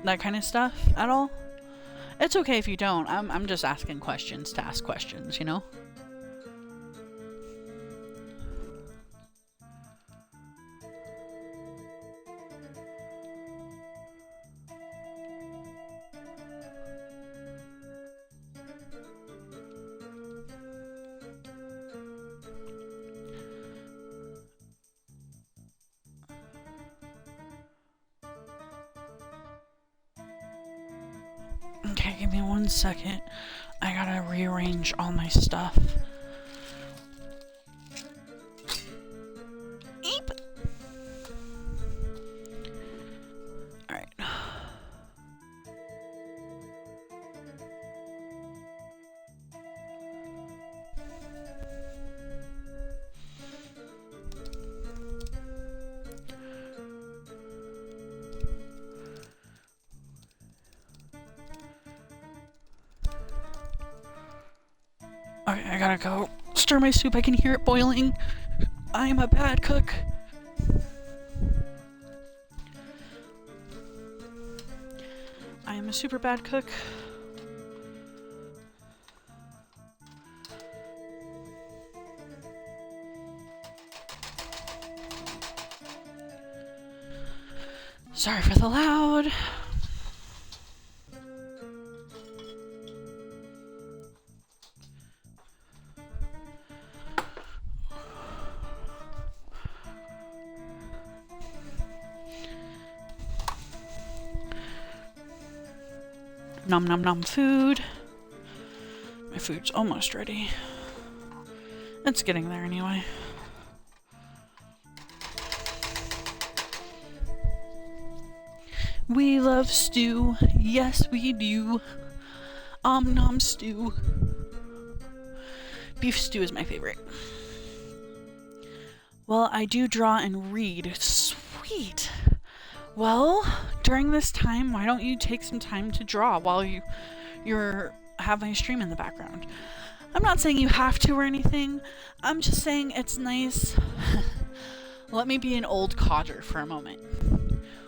that kind of stuff at all? It's okay if you don't. I'm just asking questions to ask questions, you know? Okay, give me 1 second. I gotta rearrange all my stuff. Eep! Alright. Okay, I gotta go stir my soup. I can hear it boiling. I am a bad cook. I am a super bad cook. Sorry for the loud. Nom nom nom food. food's almost ready. It's getting there anyway. We love stew. Yes, we do. Nom stew. Beef stew is my favorite. Well, I do draw and read. Sweet. Well, during this time, why don't you take some time to draw while you're having a stream in the background? I'm not saying you have to or anything. I'm just saying it's nice. Let me be an old codger for a moment.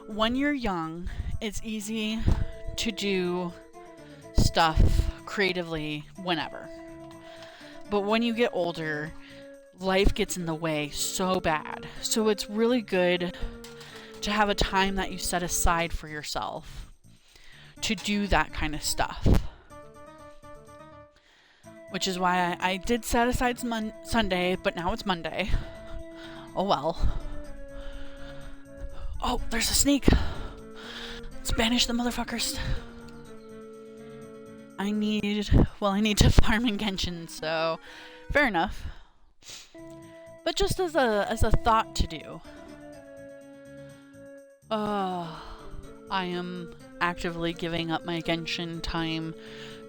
When you're young, it's easy to do stuff creatively whenever. But when you get older, life gets in the way so bad. So it's really good to have a time that you set aside for yourself to do that kind of stuff. Which is why I did set aside Sunday, but now it's Monday. Oh well. Oh, there's a snake. Let's banish the motherfuckers. I need to farm in Genshin, so fair enough. But just as a thought to do. I am actively giving up my Genshin time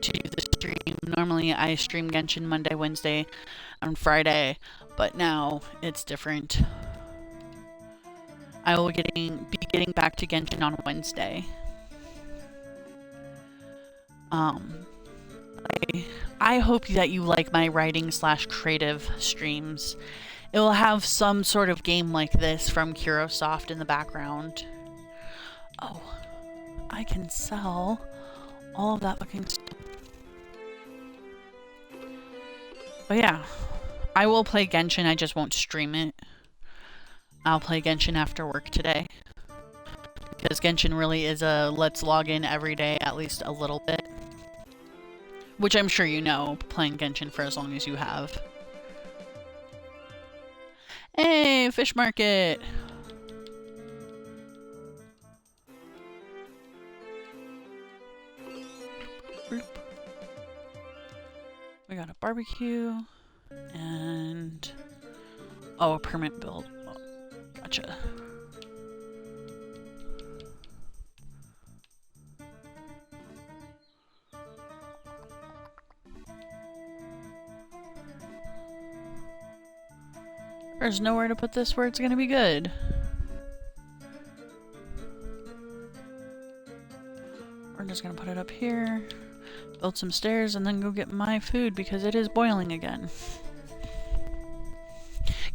to do the stream. Normally I stream Genshin Monday, Wednesday, and Friday, but now it's different. I will be getting back to Genshin on Wednesday. I hope that you like my writing / creative streams. It will have some sort of game like this from Kurosoft in the background. Oh, I can sell all of that fucking stuff. But yeah, I will play Genshin, I just won't stream it. I'll play Genshin after work today. Because Genshin really is a let's log in every day at least a little bit. Which I'm sure you know, playing Genshin for as long as you have. Hey, fish market! We got a barbecue and a permit build. Oh, gotcha. There's nowhere to put this where it's gonna be good. We're just gonna put it up here, build some stairs, and then go get my food because it is boiling again.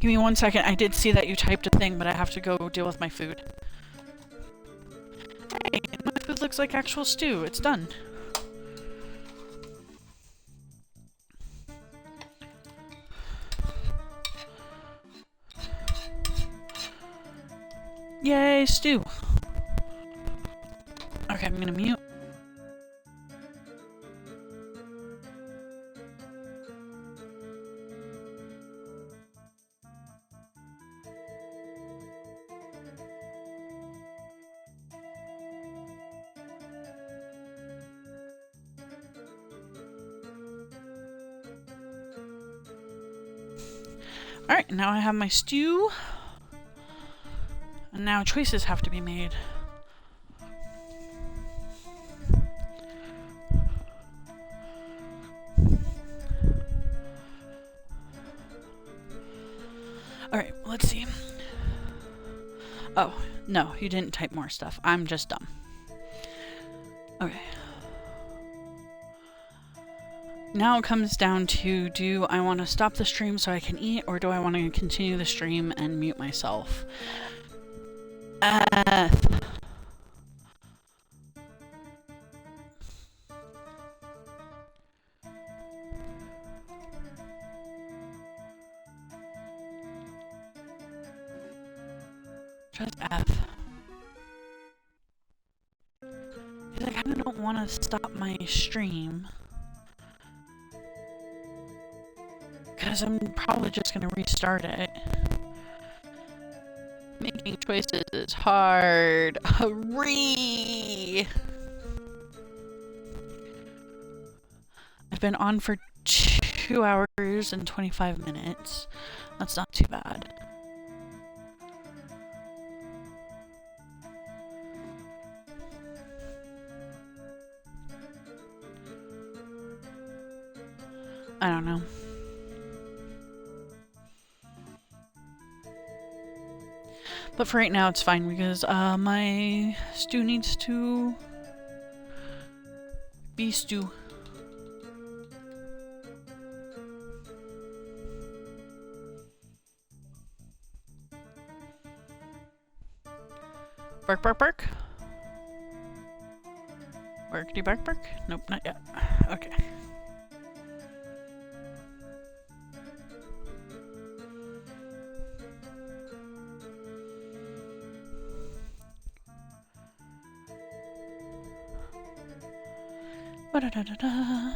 Give me 1 second. I did see that you typed a thing, but I have to go deal with my food. Hey, my food looks like actual stew. It's done. Yay, stew. Okay, I'm gonna mute. Alright, now I have my stew. And now choices have to be made. Alright, let's see. Oh, no, you didn't type more stuff. I'm just dumb. Okay. Now it comes down to, do I want to stop the stream so I can eat, or do I want to continue the stream and mute myself? Just F. Because I kind of don't want to stop my stream. Because I'm probably just going to restart it. Making choices is hard. Hurry! I've been on for 2 hours and 25 minutes. That's not too bad. I don't know. But for right now, it's fine because my stew needs to be stew. Bark, bark, bark. Barkity, bark, bark. Nope, not yet. Okay. Ba-da-da-da-da.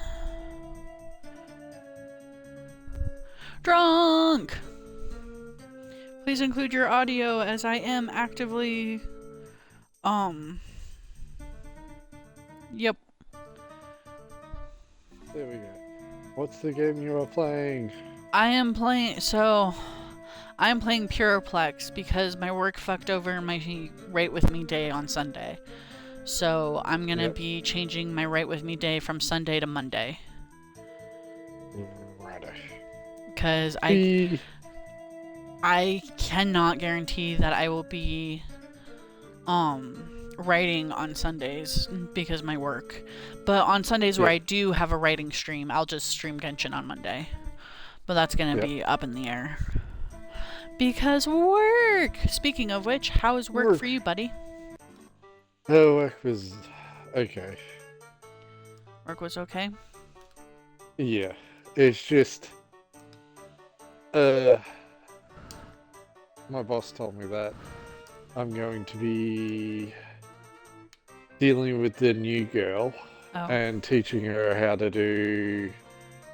Drunk! Please include your audio as I am actively, Yep. There we go. What's the game you are playing? I'm playing Pureplex because my work fucked over my Write With Me day on Sunday. So I'm gonna be changing my Write With Me day from Sunday to Monday. Righto. Because I cannot guarantee that I will be writing on Sundays because of my work. But on Sundays where I do have a writing stream, I'll just stream Genshin on Monday. But that's gonna be up in the air. Because work! Speaking of which, how is work for you, buddy? Oh, work was okay. Work was okay? Yeah. It's just my boss told me that I'm going to be dealing with the new girl and teaching her how to do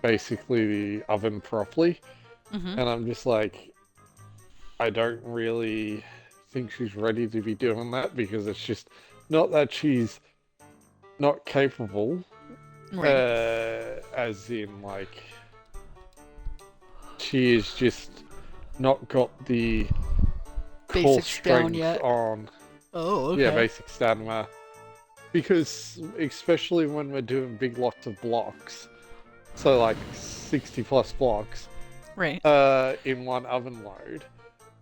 basically the oven properly. And I'm just like, I don't really think she's ready to be doing that because it's just not that she's not capable, as in like she is just not got the core strength on. Oh, okay. Yeah, basic stamina. Because especially when we're doing big lots of blocks, so like 60 plus blocks, right? In one oven load,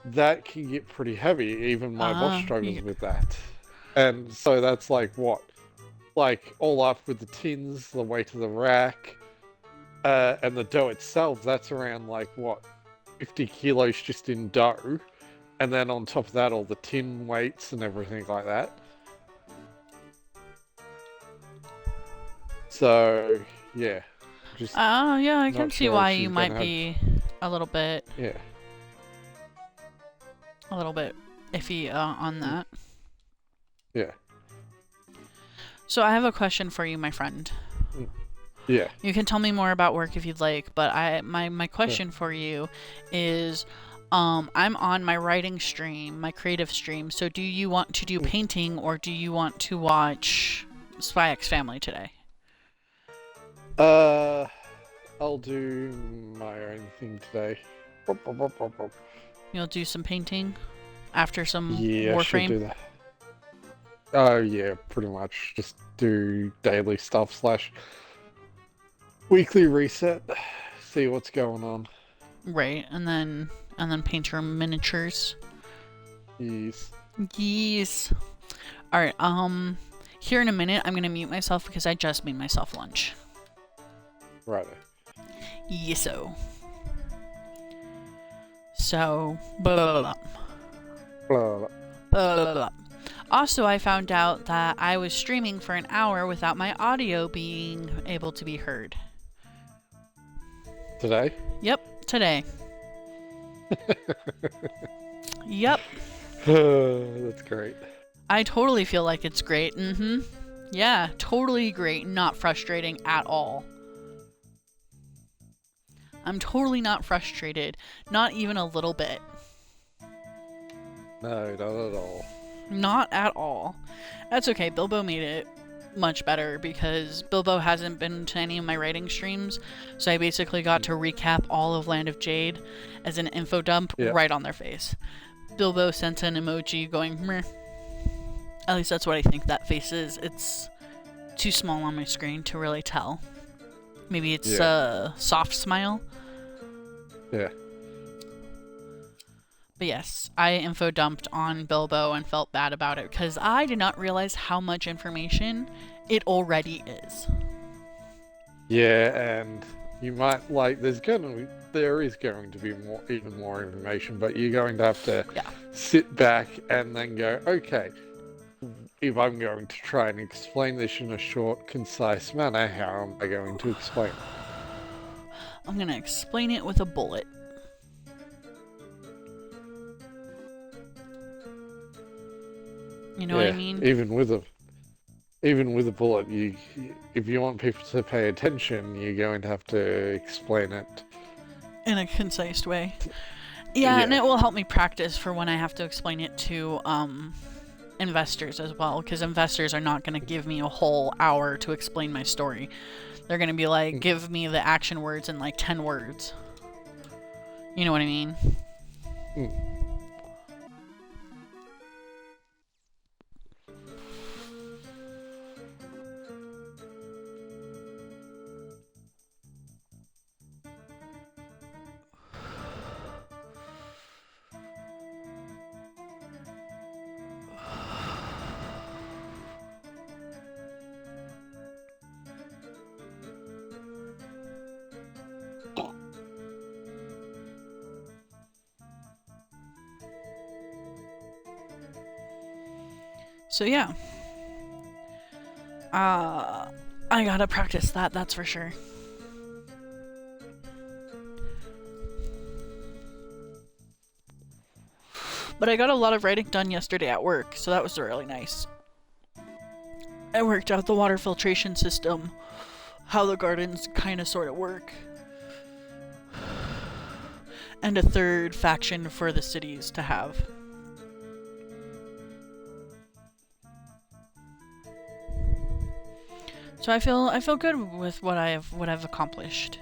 that can get pretty heavy. Even my boss struggles with that. And so that's like what? Like all up with the tins, the weight of the rack, and the dough itself, that's around like what? 50 kilos just in dough. And then on top of that, all the tin weights and everything like that. So, yeah. Just yeah, I can see why you might be a little bit... Yeah. A little bit iffy on that. Yeah. So I have a question for you, my friend. Yeah. You can tell me more about work if you'd like, but my question for you is, I'm on my writing stream, my creative stream. So do you want to do painting or do you want to watch Spy X Family today? I'll do my own thing today. You'll do some painting after some Warframe? I should do that. Oh yeah, pretty much. Just do daily stuff / weekly reset. See what's going on. Right, and then paint your miniatures. Yes. Yes. Alright, here in a minute I'm gonna mute myself because I just made myself lunch. Right. Yeso. So, blah, blah, blah. Blah, blah. Blah, blah, blah. Also, I found out that I was streaming for an hour without my audio being able to be heard. Today? Yep, today. Yep. That's great. I totally feel like it's great. Yeah, totally great. Not frustrating at all. I'm totally not frustrated. Not even a little bit. No, not at all. Not at all. That's okay. Bilbo made it much better because Bilbo hasn't been to any of my writing streams, so I basically got to recap all of Land of Jade as an info dump right on their face. Bilbo sent an emoji going, meh. At least that's what I think that face is. It's too small on my screen to really tell. Maybe it's a soft smile. Yeah. But yes, I info dumped on Bilbo and felt bad about it because I did not realize how much information it already is. Yeah, and you might like there is going to be even more information, but you're going to have to sit back and then go, okay, if I'm going to try and explain this in a short, concise manner, how am I going to explain it? I'm going to explain it with a bullet. You know what I mean? Even with a bullet, if you want people to pay attention, you're going to have to explain it in a concise way. Yeah, and it will help me practice for when I have to explain it to investors as well, because investors are not going to give me a whole hour to explain my story. They're going to be like, give me the action words in like 10 words. You know what I mean? So yeah, I gotta practice that, that's for sure. But I got a lot of writing done yesterday at work, so that was really nice. I worked out the water filtration system, how the gardens kind of sort of work, and a third faction for the cities to have. So I feel good with what I've accomplished.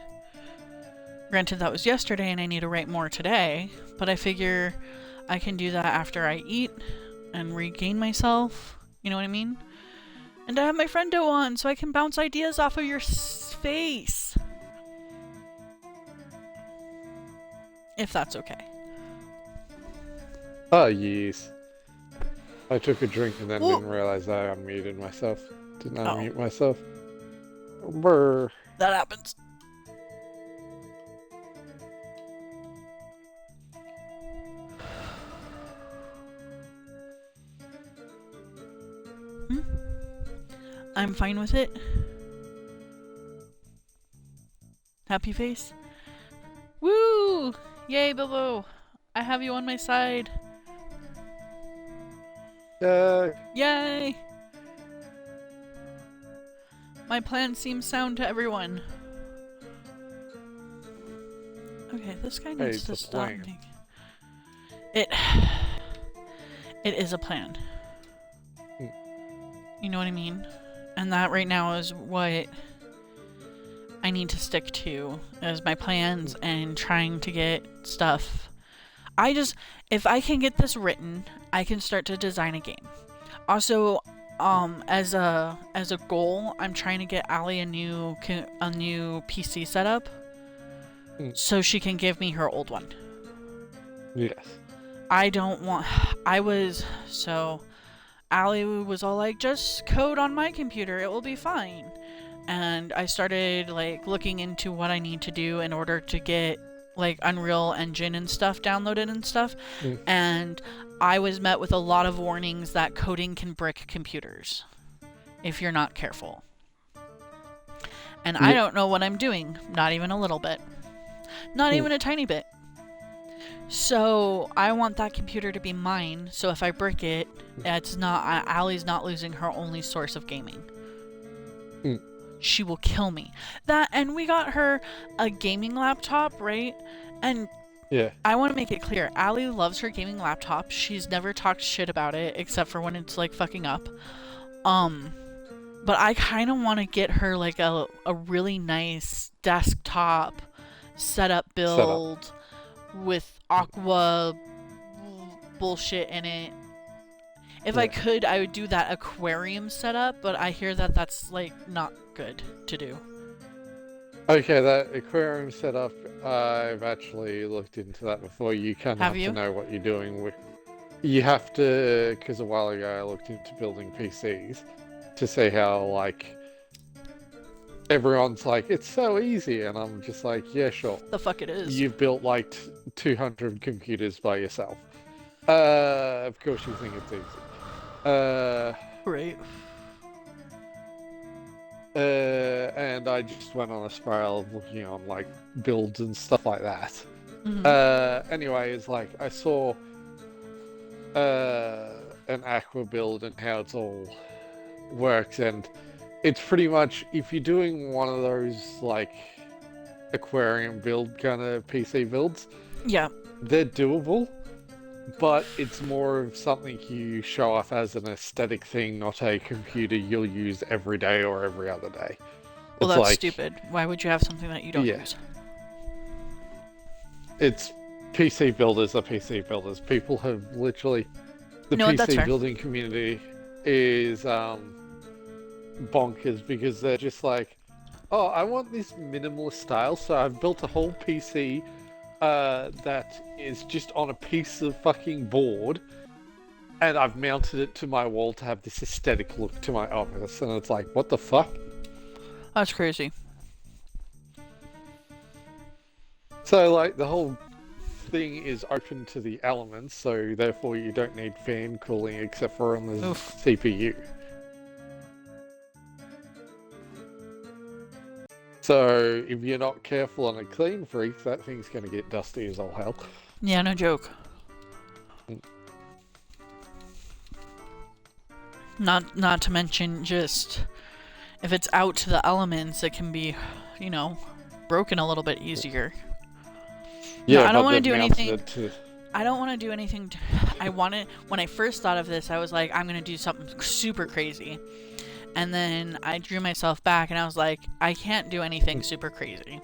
Granted, that was yesterday and I need to write more today, but I figure I can do that after I eat and regain myself, you know what I mean? And I have my friendo on so I can bounce ideas off of your face. If that's okay. Oh, yes. I took a drink and then didn't realize I unmuted myself. Didn't unmute myself. Brr. That happens. I'm fine with it. Happy face? Woo! Yay, Bilbo! I have you on my side. Yay! My plan seems sound to everyone. Okay, this guy needs to stop me. It is a plan. You know what I mean? And that right now is what I need to stick to as my plans and trying to get stuff. If I can get this written, I can start to design a game. Also, as a goal, I'm trying to get Allie a new PC setup so she can give me her old one. Yes. Allie was all like, just code on my computer, it will be fine. And I started like looking into what I need to do in order to get like Unreal Engine and stuff downloaded and stuff. And I was met with a lot of warnings that coding can brick computers if you're not careful. And I don't know what I'm doing, not even a little bit. Not even a tiny bit. So I want that computer to be mine, so if I brick it, it's not Allie's not losing her only source of gaming. She will kill me. And we got her a gaming laptop, right? And I want to make it clear, Allie loves her gaming laptop. She's never talked shit about it except for when it's like fucking up. But I kind of want to get her like a really nice desktop setup Setup. build with aqua bullshit in it. If I Yeah. could, I would do that aquarium setup, but I hear that that's like not good to do. Okay, that aquarium setup, I've actually looked into that before. You kind of Have have to you? know what you're doing with. You have to, because a while ago I looked into building PCs to see how, like, everyone's like, it's so easy. And I'm just like, yeah, sure. The fuck it is. You've built like 200 computers by yourself. Of course you think it's easy. Right. And I just went on a spiral of looking on like builds and stuff like that. Anyway, it's like I saw an aqua build and how it's all works, and it's pretty much if you're doing one of those like aquarium build kind of PC builds, Yeah. they're doable, but it's more of something you show off as an aesthetic thing, not a computer you'll use every day or every other day. Well, It's that's like, stupid. Why would you have something that you don't yeah, use? it's PC builders are PC builders. People have literally, the No, that's PC fair. building community is bonkers because they're just like, oh, I want this minimalist style, so I've built a whole PC that is just on a piece of fucking board, and I've mounted it to my wall to have this aesthetic look to my office, and it's like, what the fuck? That's crazy. So, like, the whole thing is open to the elements, so therefore you don't need fan cooling except for on the Oof. CPU. So if you're not careful and a clean freak, that thing's going to get dusty as all hell. Yeah, no joke. Not to mention just if it's out to the elements, it can be, you know, broken a little bit easier. Yeah, no, I don't but want to they've do mounted anything. it to... I don't want to do anything. I wanted when I first thought of this, I was like, I'm gonna do something super crazy, and then I drew myself back, and I was like, I can't do anything super crazy,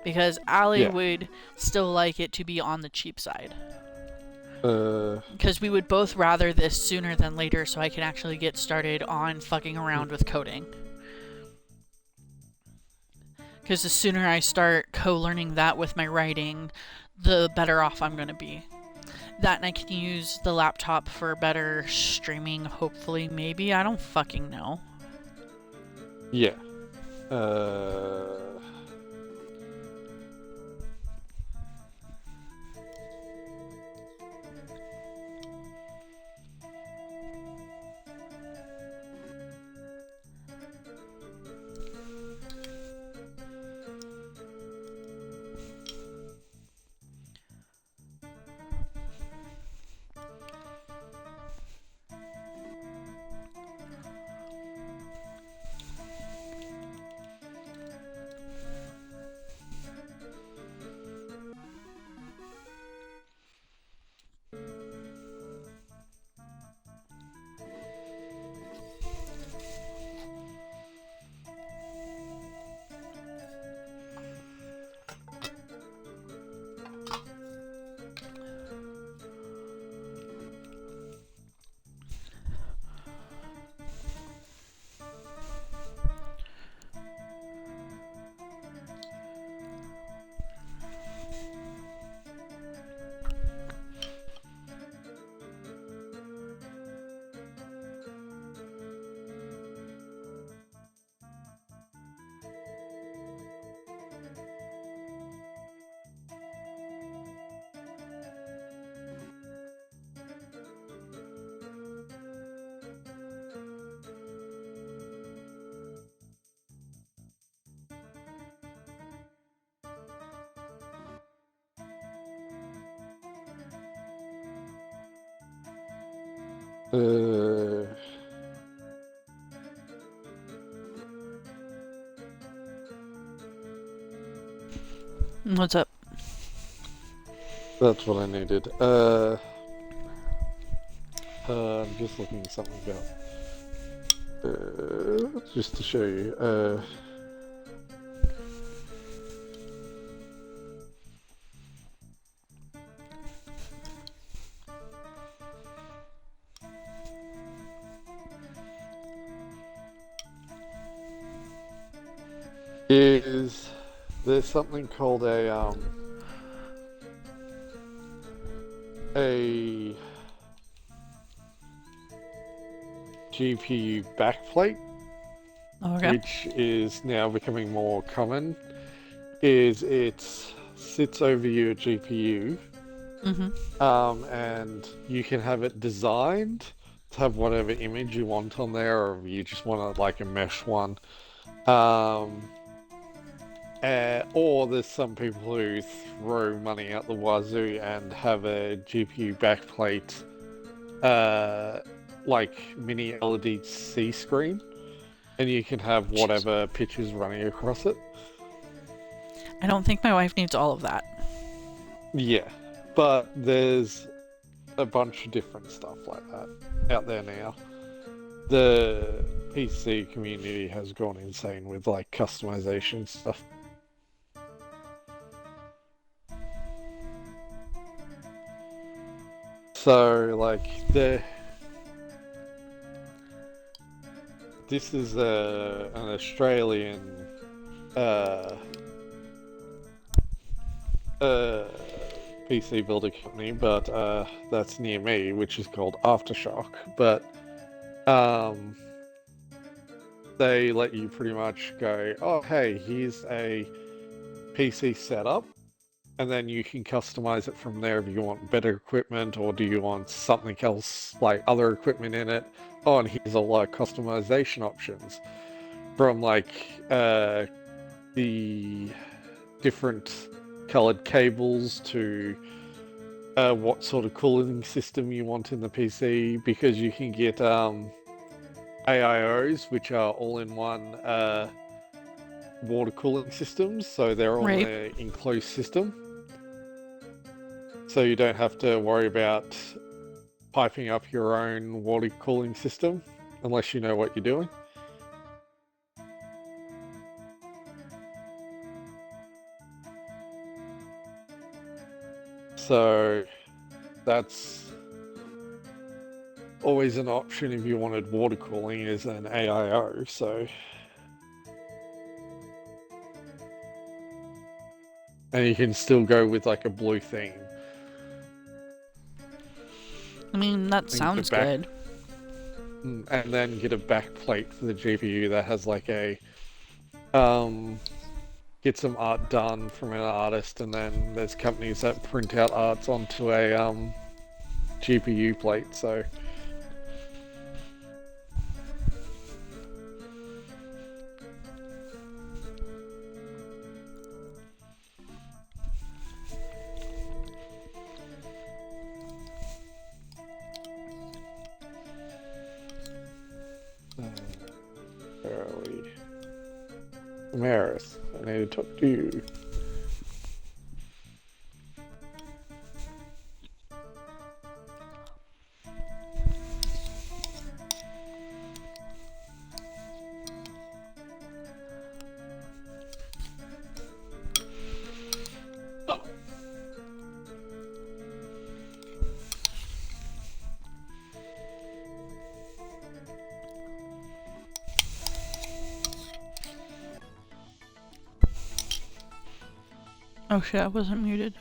because Allie would still like it to be on the cheap side. Because we would both rather this sooner than later, so I can actually get started on fucking around with coding. Because the sooner I start co-learning that with my writing, the better off I'm going to be. That, and I can use the laptop for better streaming, hopefully, maybe. I don't fucking know. Yeah. What's up? That's what I needed. I'm just looking something up. Just to show you. There's something called a GPU backplate, Okay. which is now becoming more common. It sits over your GPU, and you can have it designed to have whatever image you want on there, or you just want like a mesh one. Or there's some people who throw money out the wazoo and have a GPU backplate, like mini LEDC screen, and you can have whatever pictures running across it. I don't think my wife needs all of that. Yeah, but there's a bunch of different stuff like that out there now. The PC community has gone insane with like customization stuff. So like this is an Australian PC builder company, but that's near me, which is called Aftershock. But they let you pretty much go, oh hey, here's a PC setup, and then you can customize it from there if you want better equipment, or do you want something else like other equipment in it. Oh, and here's a lot of customization options, from like the different colored cables to what sort of cooling system you want in the PC, because you can get AIOs, which are all-in-one water cooling systems, so they're all in an enclosed system. So you don't have to worry about piping up your own water cooling system unless you know what you're doing. So that's always an option if you wanted water cooling, is an AIO. So, and you can still go with like a blue theme. I mean, that sounds good. And then get a back plate for the GPU that has like a get some art done from an artist, and then there's companies that print out arts onto a GPU plate. So where are we? Maris, I need to talk to you. Oh shit, I wasn't muted.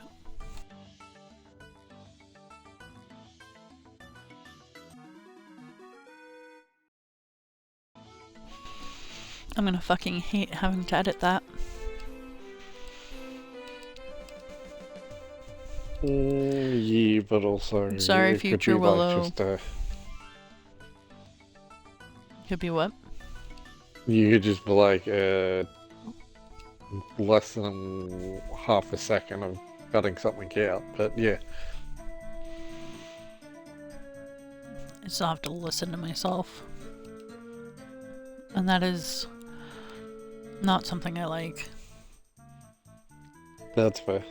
I'm gonna fucking hate having to edit that. Yeah, but also sorry, it future could be Willow. Like just could be what? You could just be like less than half a second of cutting something out, but yeah. I still have to listen to myself. And that is not something I like. That's fair.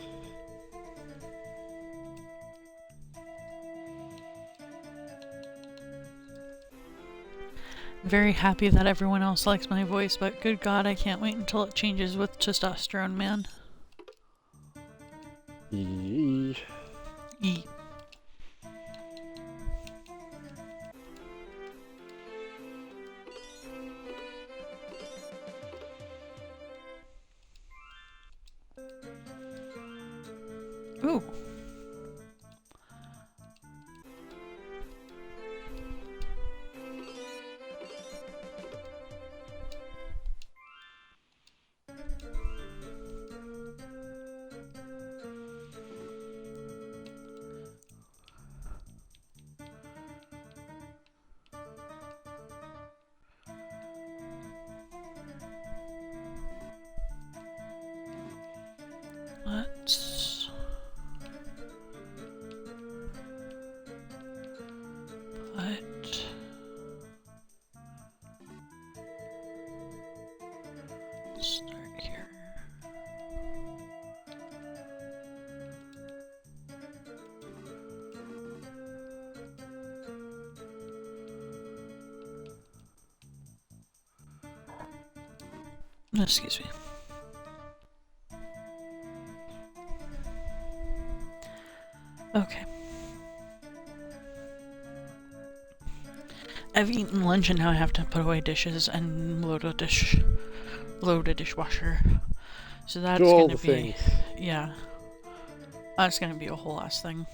Very happy that everyone else likes my voice, but good God, I can't wait until it changes with testosterone, man. Yee. Yee. Ooh. Let's put start here. Excuse me. Okay. I've eaten lunch and now I have to put away dishes and load a dishwasher. So that's gonna be things. yeah. That's gonna be a whole ass thing.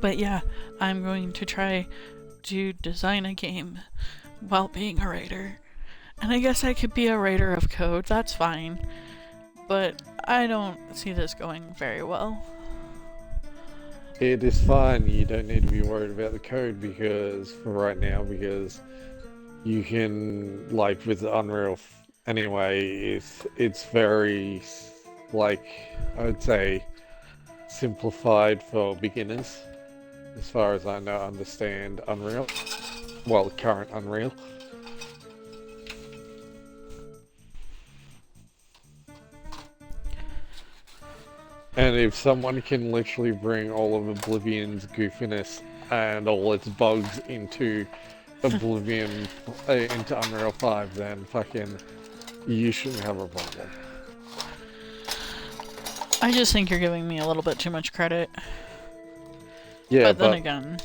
But yeah, I'm going to try to design a game while being a writer. And I guess I could be a writer of code, that's fine. But I don't see this going very well. It is fine. You don't need to be worried about the code because for right now, because you can like with Unreal anyway, it's very like I would say simplified for beginners. As far as I know, understand Unreal. Well, current Unreal. And if someone can literally bring all of Oblivion's goofiness and all its bugs into Oblivion, into Unreal 5, then fucking you shouldn't have a problem. I just think you're giving me a little bit too much credit. Yeah, but then again,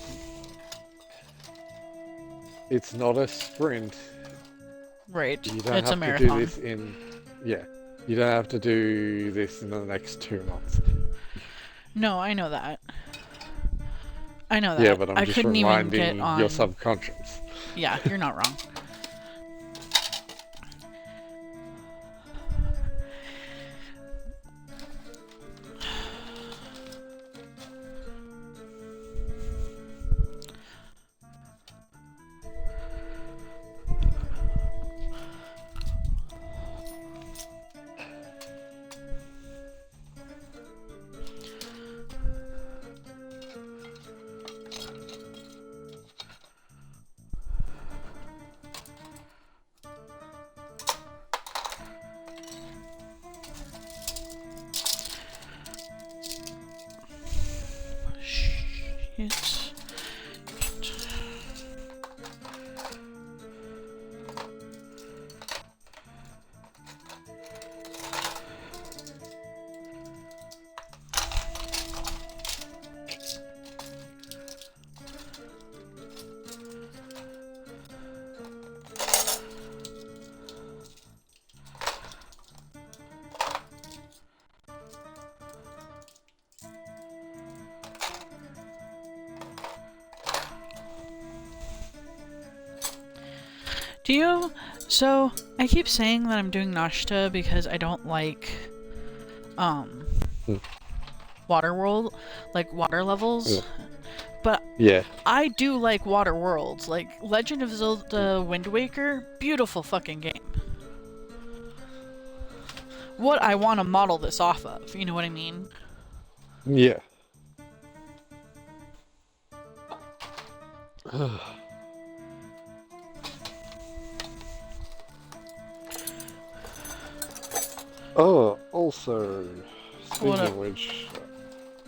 it's not a sprint. Right. You don't it's have a marathon. To do this in, yeah. You don't have to do this in the next 2 months. No, I know that. I know that. Yeah, but I'm I just couldn't reminding even get on your subconscious. Yeah, you're not wrong. Shit. Do you? So, I keep saying that I'm doing Nashta because I don't like, water world, like water levels. Yeah. But yeah, I do like water worlds. Like Legend of Zelda Wind Waker, beautiful fucking game. What I want to model this off of, you know what I mean? Yeah. Oh, also, speaking of which,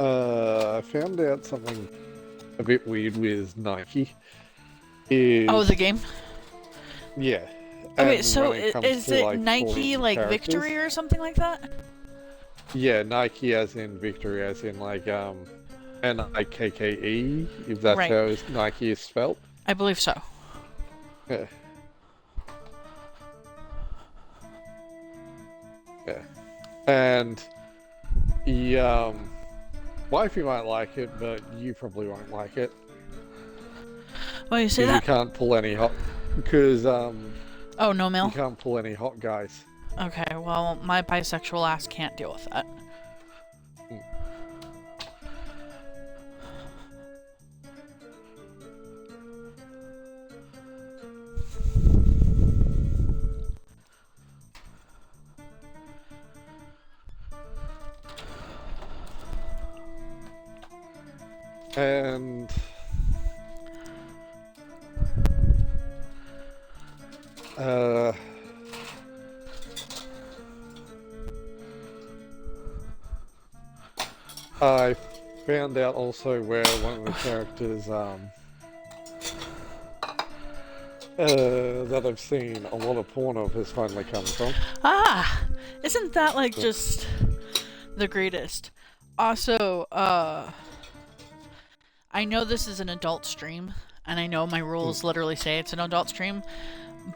I found out something a bit weird with Nike. Oh, the Is game? yeah, Okay, and so when it comes is to it like Nike forming like characters, Victory or something like that? yeah, Nike as in victory, as in like Nikke, if that's Right. how Nike is spelt. I believe so. Yeah, yeah, and the wifey might like it, but you probably won't like it Why you say because you that? can't pull any hot because Oh, no you mail? can't pull any hot guys. Okay, well, my bisexual ass can't deal with that. Mm. And uh, I found out also where one of the characters that I've seen a lot of porn of has finally come from. Ah! Isn't that like So, just the greatest? Also, I know this is an adult stream, and I know my mm. rules literally say it's an adult stream,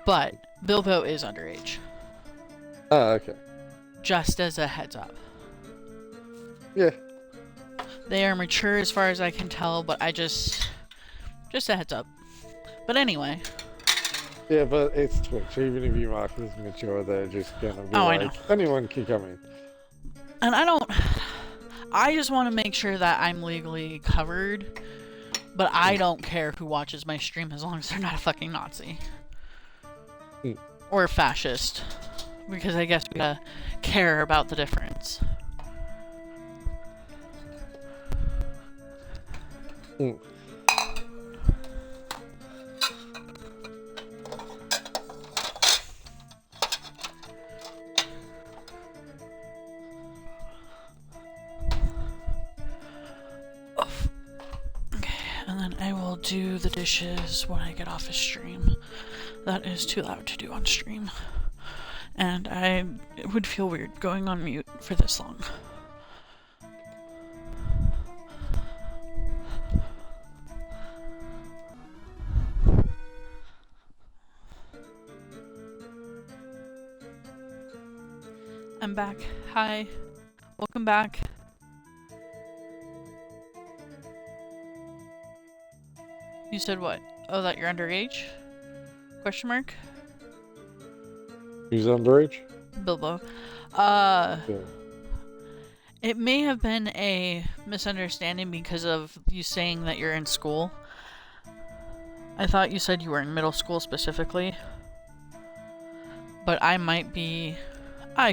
but Bilbo is underage. Okay. Just as a heads up. Yeah. They are mature as far as I can tell, but just a heads up. But anyway. Yeah, but it's Twitch. Even if you mark as mature, they're just gonna be Oh, like, I know. anyone can come in. And I just want to make sure that I'm legally covered, but I don't care who watches my stream as long as they're not a fucking Nazi. Mm. Or fascist. Because I guess we gotta care about the difference. Mm. Okay, and then I will do the dishes when I get off of stream. That is too loud to do on stream. And it would feel weird going on mute for this long. I'm back. Hi. Welcome back. You said what? Oh, that you're underage? Question mark? Who's underage? Bilbo. Yeah. It may have been a misunderstanding because of you saying that you're in school. I thought you said you were in middle school specifically. But I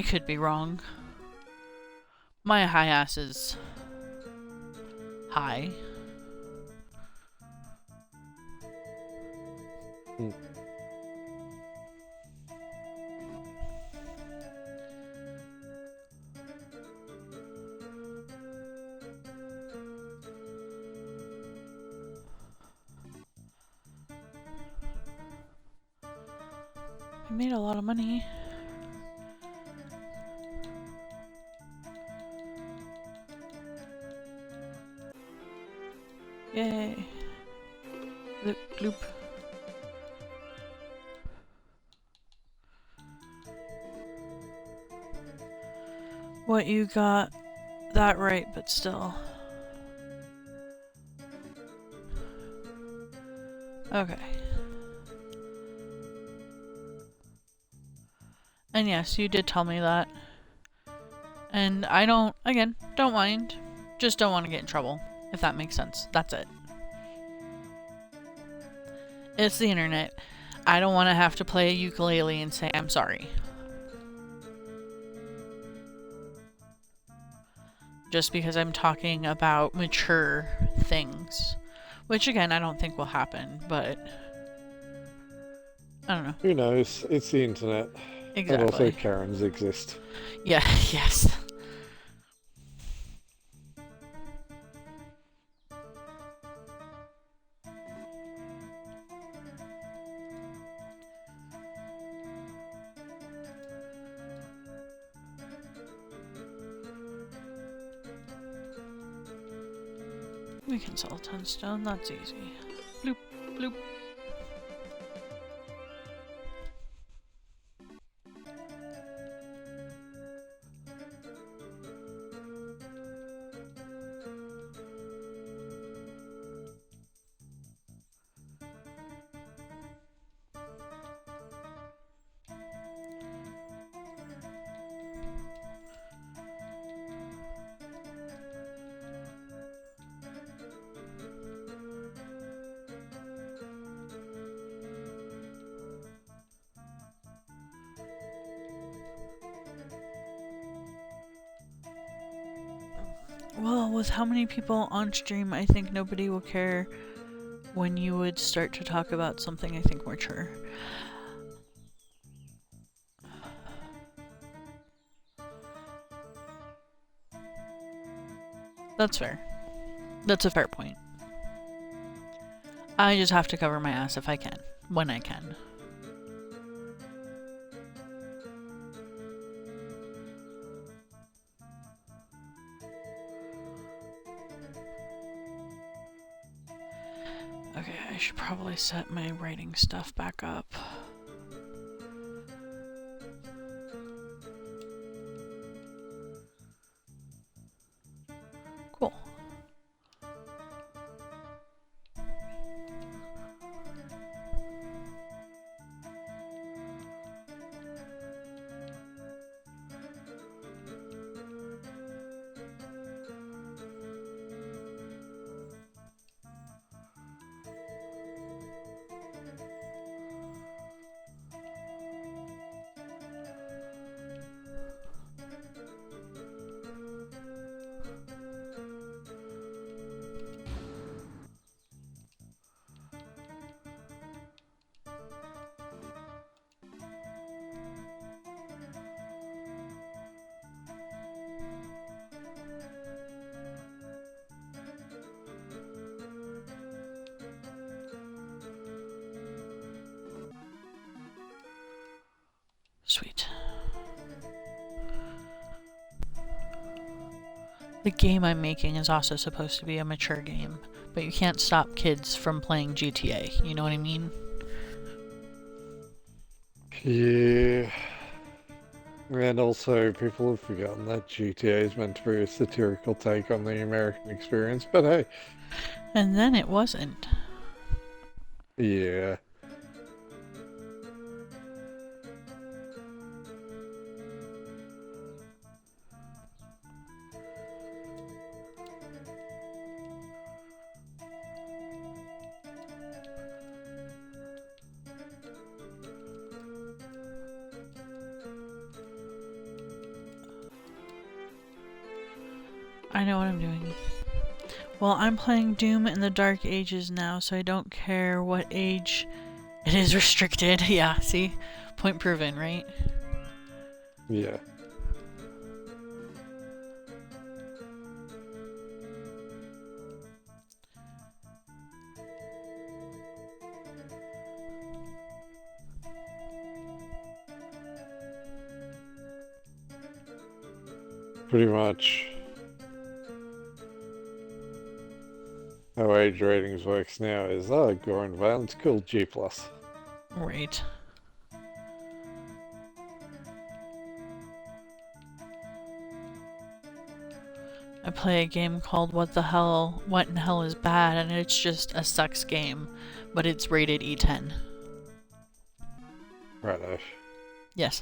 could be wrong. My high ass is high. Mm. I made a lot of money. Yay. Loop, loop. What you got that right, but still. Okay. And yes, you did tell me that. And I don't mind. Just don't want to get in trouble, if that makes sense. That's it. It's the internet. I don't want to have to play a ukulele and say I'm sorry. Just because I'm talking about mature things. Which, again, I don't think will happen, but I don't know. Who knows? It's the internet. Exactly. And also Karens exist. Yeah, yes. We can sell 10 stone, that's easy. Bloop, bloop. Well, with how many people on stream, I think nobody will care when you would start to talk about something, I think, mature. That's fair. That's a fair point. I just have to cover my ass if I can. When I can. Okay, I should probably set my writing stuff back up. Cool. Sweet. The game I'm making is also supposed to be a mature game, but you can't stop kids from playing GTA, you know what I mean? Yeah. And also, people have forgotten that GTA is meant to be a satirical take on the American experience, but hey. And then it wasn't. Yeah. I know what I'm doing. Well, I'm playing Doom in the Dark Ages now, so I don't care what age it is restricted. Yeah, see? Point proven, right? Yeah. Pretty much how age ratings works now is, oh, gore and violence, cool, G+. Right. I play a game called What in Hell is Bad, and it's just a sucks game, but it's rated E10. Righto. Yes.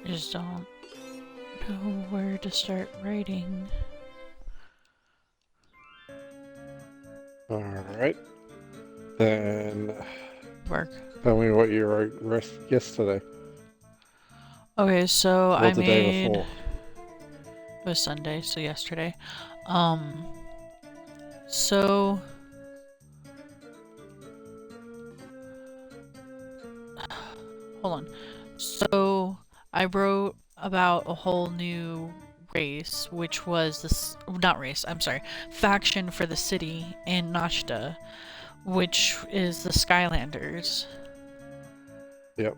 I just don't know where to start writing. Alright. Then... Work. Tell me what you wrote yesterday. Okay, so Or the day before. It was Sunday, so yesterday. So... Hold on. So, I wrote about a whole new race, which was this... Not race, I'm sorry. Faction for the city in Nashta, which is the Skylanders. Yep.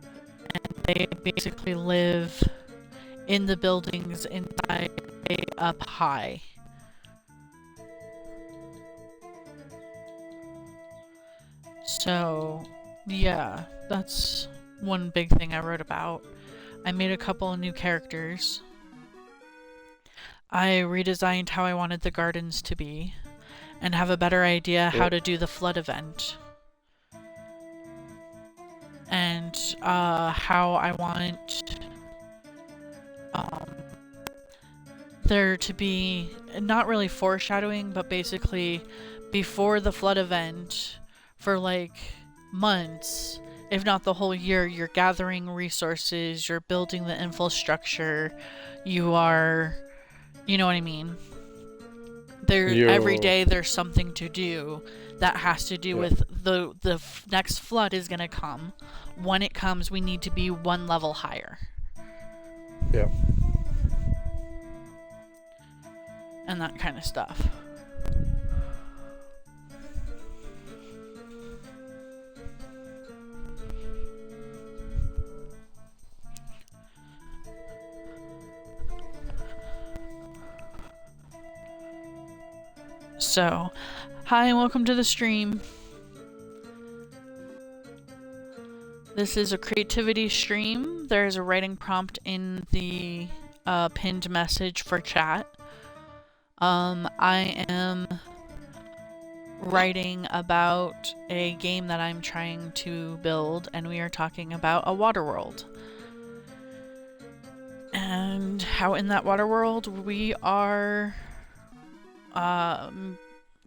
And they basically live in the buildings inside, up high. So, yeah, that's one big thing I wrote about. I made a couple of new characters. I redesigned how I wanted the gardens to be, and have a better idea how to do the flood event. And how I want there to be, not really foreshadowing, but basically before the flood event, for like months, if not the whole year, you're gathering resources, you're building the infrastructure, you are, you know what I mean? Every day there's something to do that has to do with the next flood is going to come. When it comes, we need to be one level higher. Yep. And that kind of stuff. So, hi and welcome to the stream. This is a creativity stream. There is a writing prompt in the pinned message for chat. I am writing about a game that I'm trying to build, and we are talking about a water world. And how in that water world we are...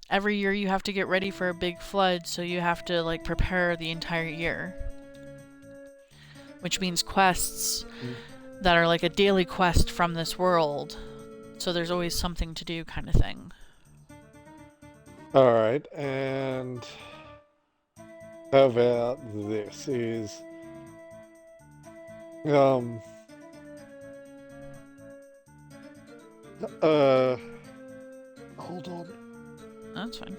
every year you have to get ready for a big flood, so you have to like prepare the entire year. Which means quests that are like a daily quest from this world. So there's always something to do kind of thing. Alright, and how about this is hold on. That's fine.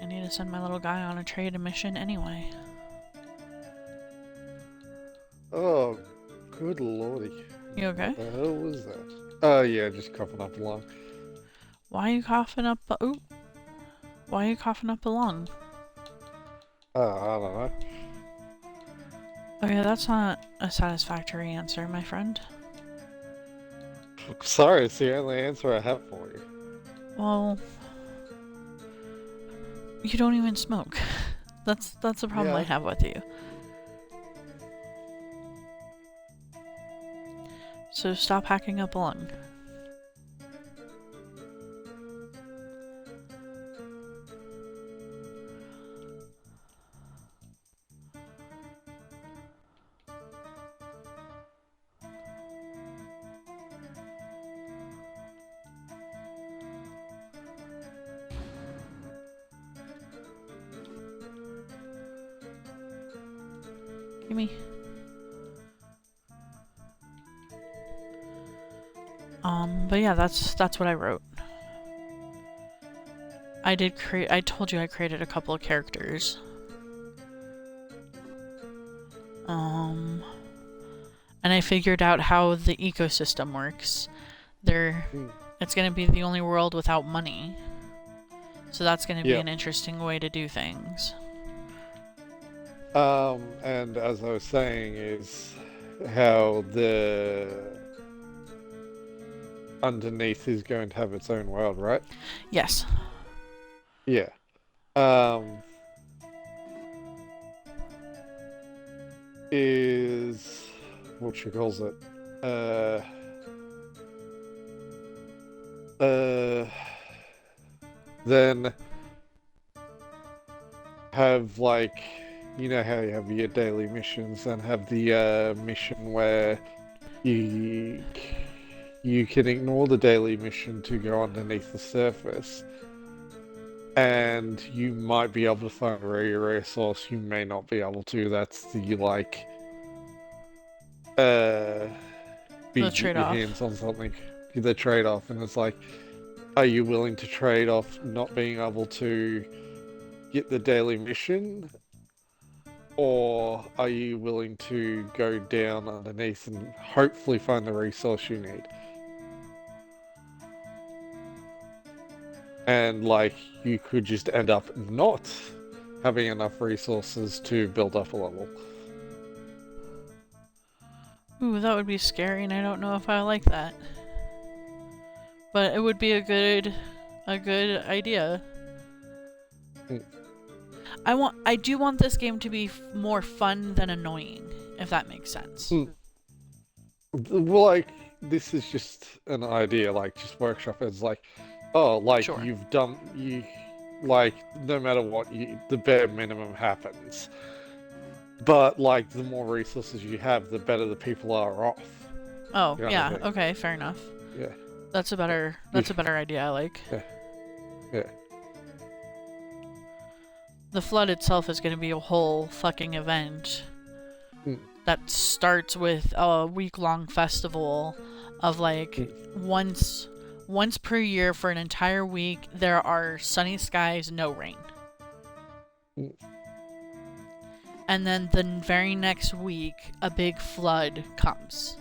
I need to send my little guy on a trade mission anyway. Oh, good lordy. You okay? What the hell was that? Oh, yeah, just coughing up a lung. Why are you coughing up a... Ooh. Why are you coughing up a lung? I don't know. Okay, that's not a satisfactory answer, my friend. Sorry, it's the only answer I have for you. Well... You don't even smoke. That's the problem I have with you. So stop hacking up a lung. Gimme. But yeah, that's what I wrote. I told you I created a couple of characters. And I figured out how the ecosystem works. It's gonna be the only world without money. So that's gonna be an interesting way to do things. And as I was saying, is how the underneath is going to have its own world, right? Yes. Yeah. um, is what she calls it. Uh, then have like, you know how you have your daily missions, and have the mission where you you can ignore the daily mission to go underneath the surface, and you might be able to find a rare resource. You may not be able to. That's the like The be get your trade-off. hands on something. The trade-off, and it's like, are you willing to trade off not being able to get the daily mission, or are you willing to go down underneath and hopefully find the resource you need? And like, you could just end up not having enough resources to build up a level. Ooh, that would be scary, and I don't know if I like that. But it would be a good idea. Mm. I do want this game to be more fun than annoying, if that makes sense. Well, like, this is just an idea, like, just workshop it. It's like, oh, like, Sure. you've done, like, no matter what, the bare minimum happens. But, like, the more resources you have, the better the people are off. Oh, yeah, okay, fair enough. Yeah. That's a better idea, I like. Yeah. Yeah. The flood itself is going to be a whole fucking event that starts with a week-long festival of like once per year for an entire week. There are sunny skies, no rain. And then the very next week, a big flood comes.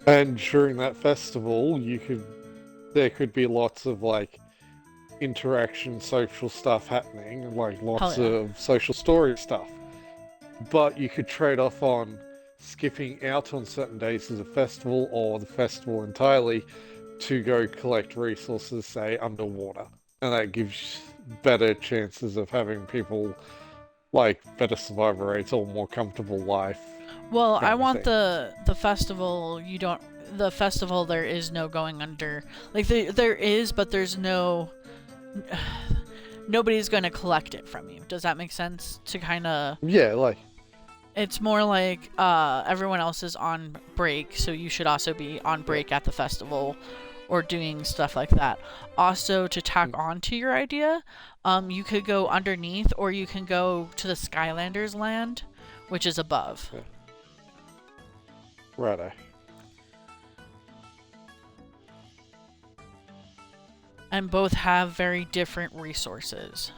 And during that festival, there could be lots of like interaction, social stuff happening, like lots of social story stuff. But you could trade off on skipping out on certain days of the festival, or the festival entirely, to go collect resources, say, underwater. And that gives better chances of having people like better survivor rates or more comfortable life. Well, I want the festival. The festival. There is no going under. Like there is, but there's no. Nobody's going to collect it from you. Does that make sense? To kind of. Yeah, like. It's more like everyone else is on break, so you should also be on break at the festival, or doing stuff like that. Also, to tack on to your idea, you could go underneath, or you can go to the Skylanders land, which is above. Yeah. Righto. And both have very different resources.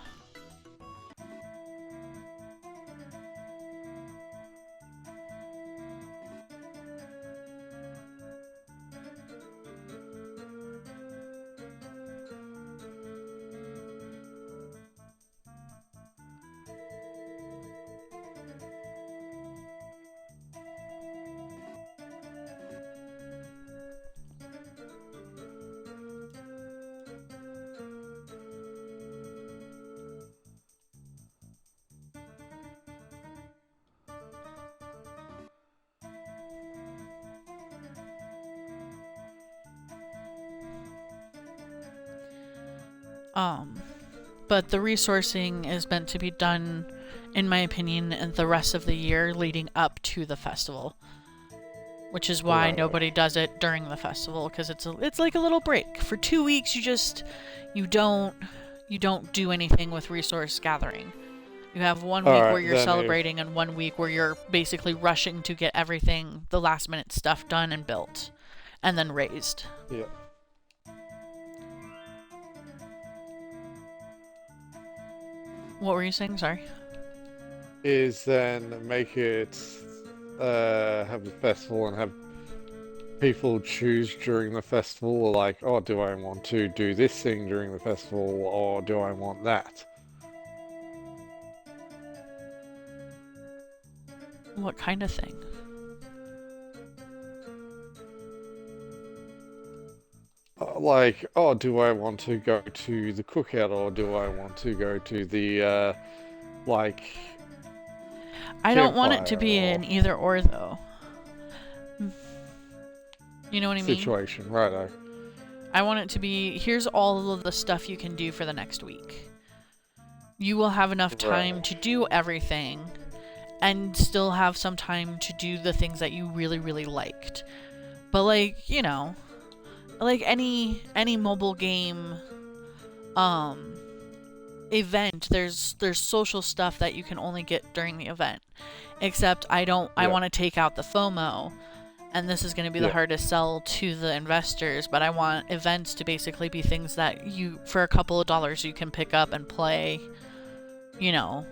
But the resourcing is meant to be done, in my opinion, in the rest of the year leading up to the festival. Which is why nobody does it during the festival, because it's like a little break. For 2 weeks you don't do anything with resource gathering. You have 1 week where you're celebrating and 1 week where you're basically rushing to get everything, the last minute stuff done and built. And then raised. Yeah. What were you saying? Sorry. Is then make it have a festival and have people choose during the festival, like, oh, do I want to do this thing during the festival, or do I want that? What kind of thing? like, oh, do I want to go to the cookout or do I want to go to the like I don't want it to campfire be or an either or though. You know what I mean? situation, righto? I want it to be, here's all of the stuff you can do for the next week. You will have enough time Right. to do everything and still have some time to do the things that you really, really liked. But like, you know, like any mobile game event, there's social stuff that you can only get during the event. Except I Yeah. want to take out the FOMO, and this is going to be the Yeah. hardest sell to the investors, but I want events to basically be things that you, for a couple of dollars, you can pick up and play. You know,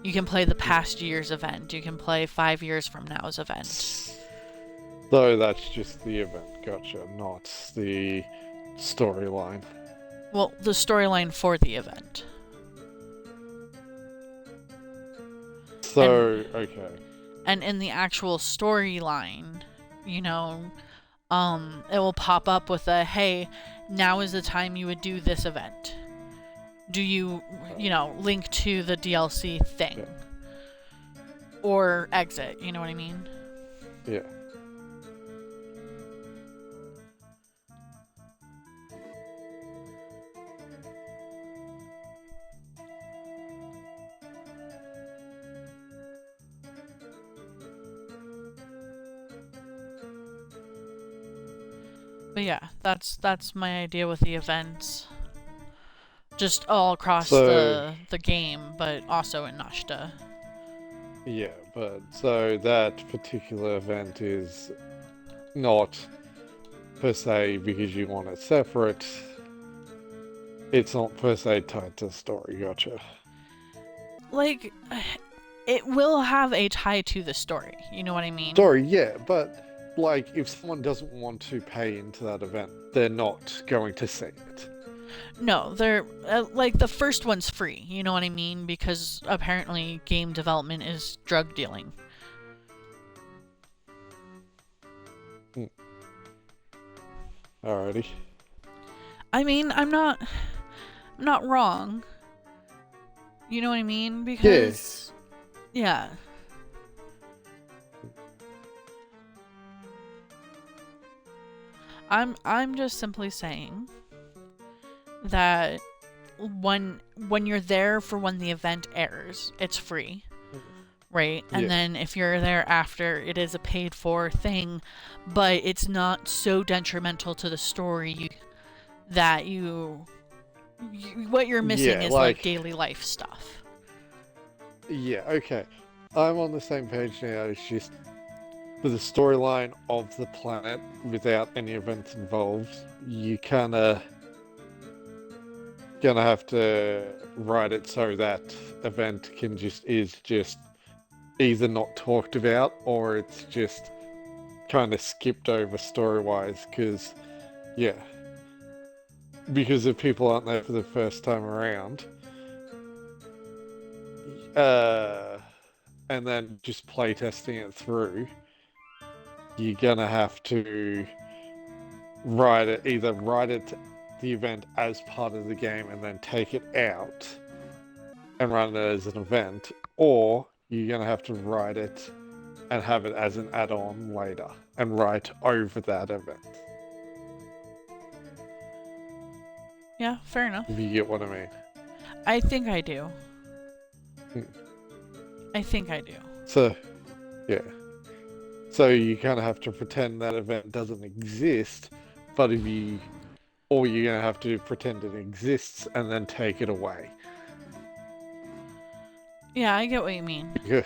you can play the past year's event, you can play 5 years from now's event. So that's just the event, gotcha, not the storyline. Well, the storyline for the event. So, okay. And in the actual storyline, you know, it will pop up with a, hey, now is the time you would do this event. Do you, you know, link to the DLC thing? Yeah. Or exit, you know what I mean? Yeah. But yeah, that's my idea with the events. Just all across So, the game, but also in Nashta. yeah, but so that particular event is not per se because you want it separate. It's not per se tied to the story, gotcha. Like, it will have a tie to the story, you know what I mean? Story, yeah, but like if someone doesn't want to pay into that event, they're not going to see it. No, they're like the first one's free. You know what I mean? Because apparently game development is drug dealing. Alrighty. I mean, I'm not wrong. You know what I mean? Because yeah. I'm just simply saying that when you're there for when the event airs, it's free, right? And Yeah. then if you're there after, it is a paid for thing, but it's not so detrimental to the story that what you're missing Yeah, is like daily life stuff. Yeah, okay. I'm on the same page now. It's just for the storyline of the planet without any events involved, you kinda gonna have to write it so that event is just either not talked about or it's just kind of skipped over story-wise because if people aren't there for the first time around and then just playtesting it through, you're gonna have to write it the event as part of the game and then take it out and run it as an event, or you're gonna have to write it and have it as an add-on later and write over that event. Yeah, fair enough. If you get what I mean. I think I do. I think I do. So, yeah. So you kind of have to pretend that event doesn't exist, but you're gonna have to pretend it exists and then take it away. Yeah, I get what you mean. Yeah.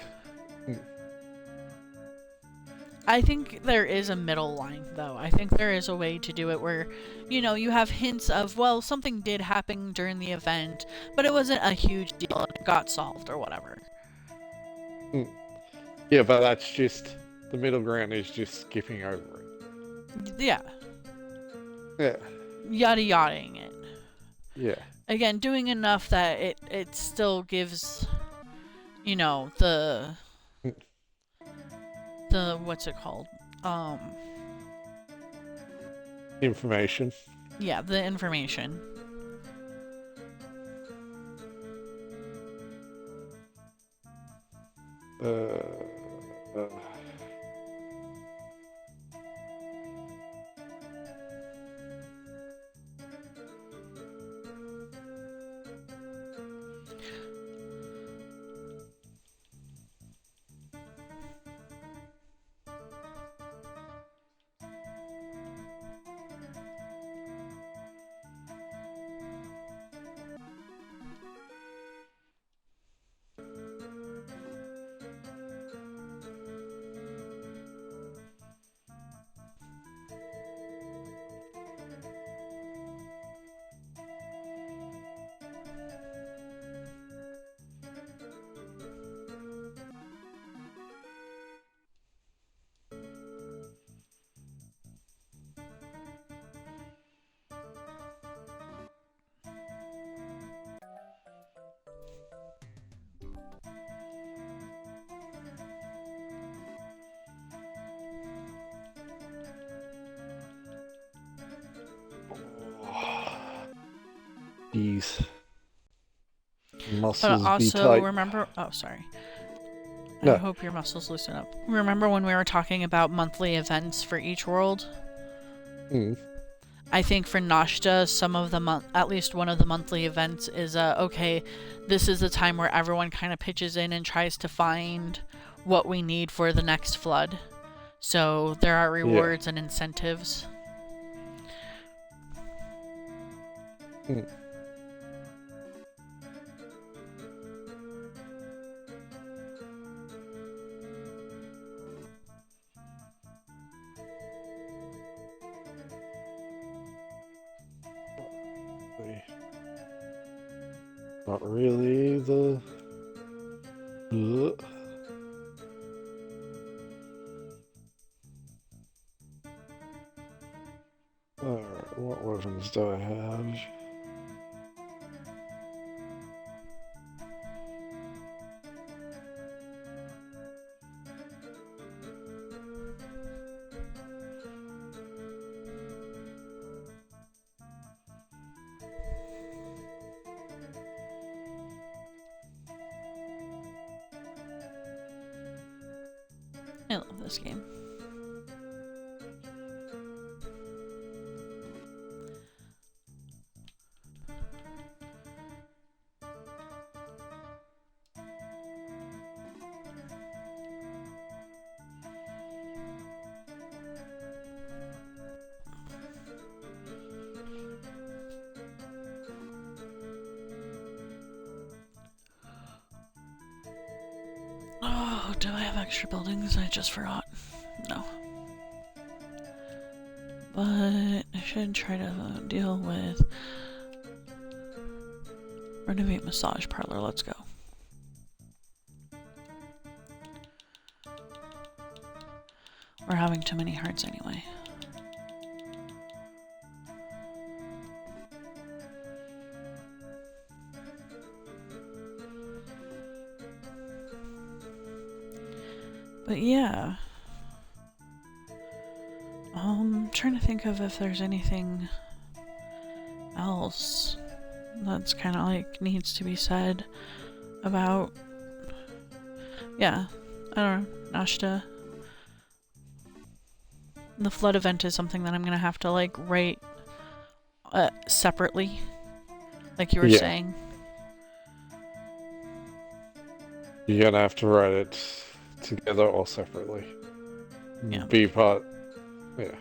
I think there is a middle line, though. I think there is a way to do it where, you know, you have hints of, well, something did happen during the event, but it wasn't a huge deal and it got solved or whatever. Yeah, but that's just, the middle ground is just skipping over it. Yeah. Yeah. Yada yadaing it. Yeah. Again, doing enough that it still gives, you know, the what's it called? Information. Yeah, the information. Jeez. But Muscles be also tight. remember, oh sorry. No. I hope your muscles loosen up. Remember when we were talking about monthly events for each world? I think for Nashta, some of the at least one of the monthly events is okay, this is the time where everyone kind of pitches in and tries to find what we need for the next flood. So there are rewards and incentives. Not really the... Alright, what weapons do I have? I love this game. Oh, do I have extra buildings? I just forgot. No. But I should try to deal with... Renovate massage parlor, let's go. We're having too many hearts anyway. But yeah. Trying to think of if there's anything else that's kind of like needs to be said about, yeah, I don't know, Nashta. The flood event is something that I'm gonna have to like write separately, like you were saying. You're gonna have to write it together or separately. Yeah. Be part, yeah.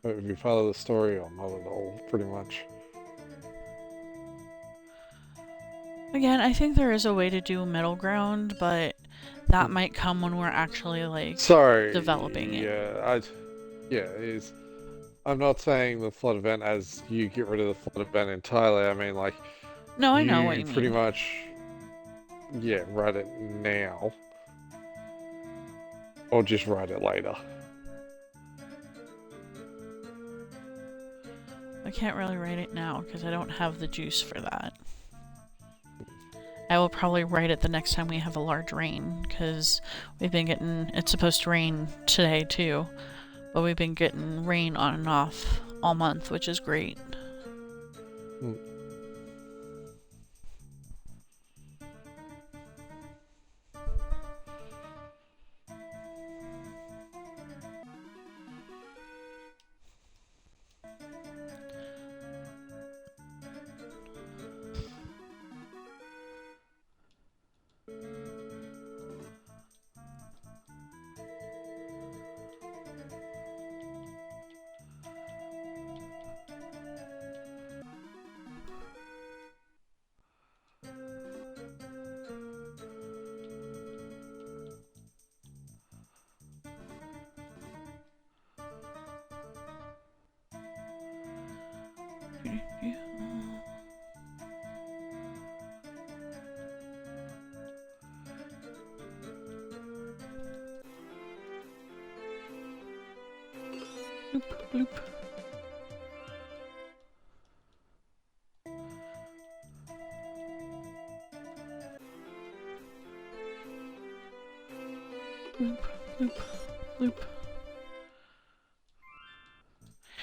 It would be part of the story or not at all, pretty much. Again, I think there is a way to do middle ground, but that might come when we're actually like developing it. Yeah, it is. I'm not saying the flood event as you get rid of the flood event entirely. I mean, like, no, I know what you pretty mean. much, write it now, or just write it later. I can't really write it now because I don't have the juice for that. I will probably write it the next time we have a large rain, because we've been getting... It's supposed to rain today too, but we've been getting rain on and off all month, which is great. Mm. Bloop, bloop. Bloop, bloop, bloop.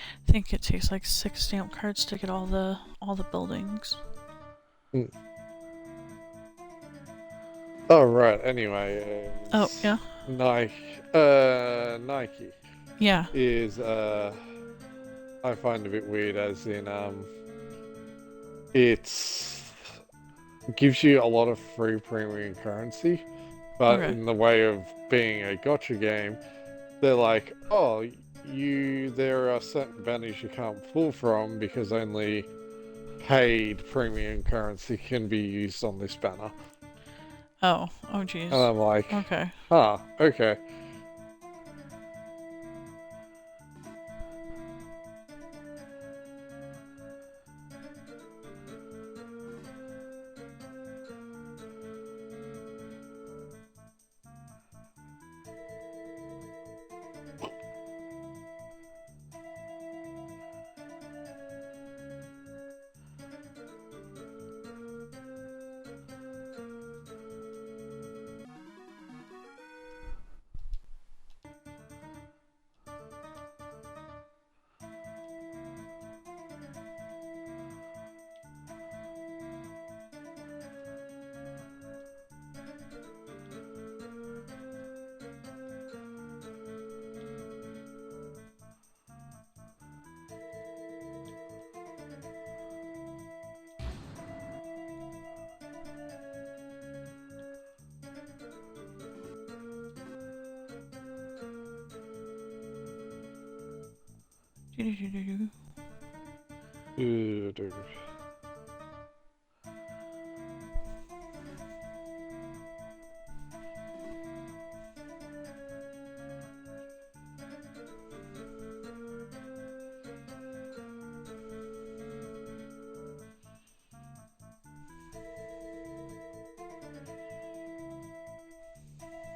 I think it takes like 6 stamp cards to get all the buildings. Mm. Oh right. Anyway. Oh yeah. Nike. Nike. Yeah. Is I find a bit weird, as in it's gives you a lot of free premium currency, but Okay. in the way of being a gotcha game, they're like, oh, there are certain banners you can't pull from because only paid premium currency can be used on this banner. Oh geez. And I'm like, okay. Okay.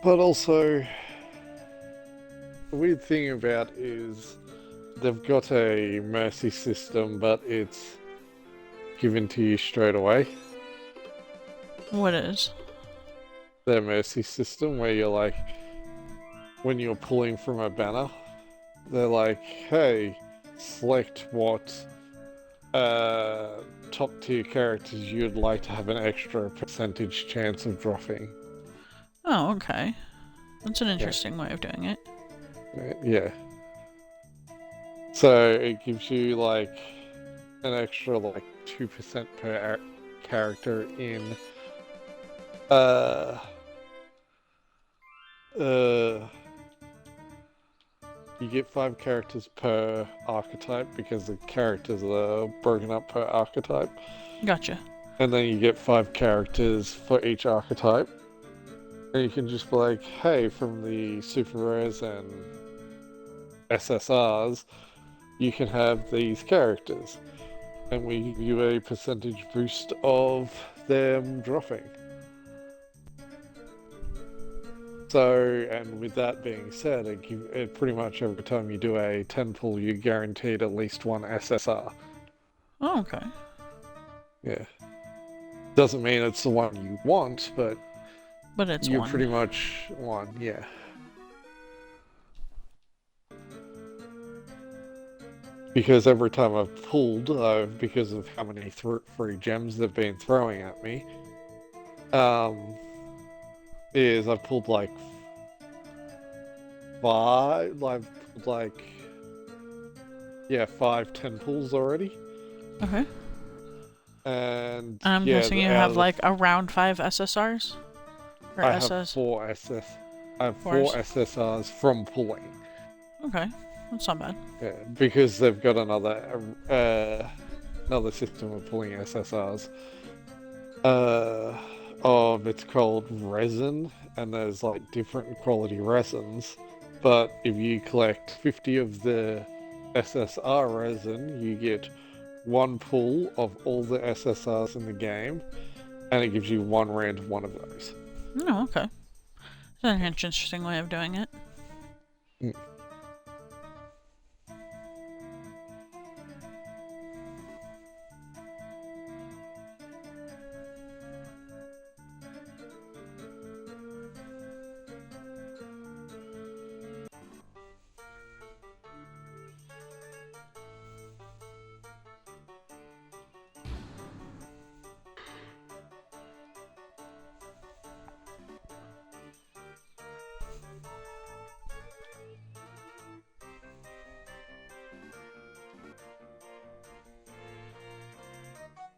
But also, the weird thing about is they've got a mercy system, but it's given to you straight away. What is? Their mercy system, where you're like, when you're pulling from a banner, they're like, hey, select what top tier characters you'd like to have an extra percentage chance of dropping. Oh, okay. That's an interesting way of doing it. Yeah. So it gives you like an extra like 2% per character in you get 5 characters per archetype because the characters are broken up per archetype. Gotcha. And then you get 5 characters for each archetype. And you can just be like, hey, from the super rares and SSRs, you can have these characters. And we give you a percentage boost of them dropping. So, and with that being said, it pretty much every time you do a 10 pull, you're guaranteed at least 1 SSR. Oh, okay. Yeah. Doesn't mean it's the one you want, but it's you're one. pretty much one, yeah. because every time I've pulled, because of how many free gems they've been throwing at me, um, is I've pulled like five, I've pulled like, yeah, 5, 10 pulls already. Okay. And And I'm yeah, guessing you out have of the, like around 5 SSRs? Or I have SS? I have four Fours? SSRs from pulling. Okay. That's not bad. Yeah, because they've got another system of pulling SSRs. Uh, it's called resin, and there's like different quality resins. But if you collect 50 of the SSR resin, you get one pull of all the SSRs in the game, and it gives you one random one of those. Oh, okay. That's an interesting way of doing it. Mm.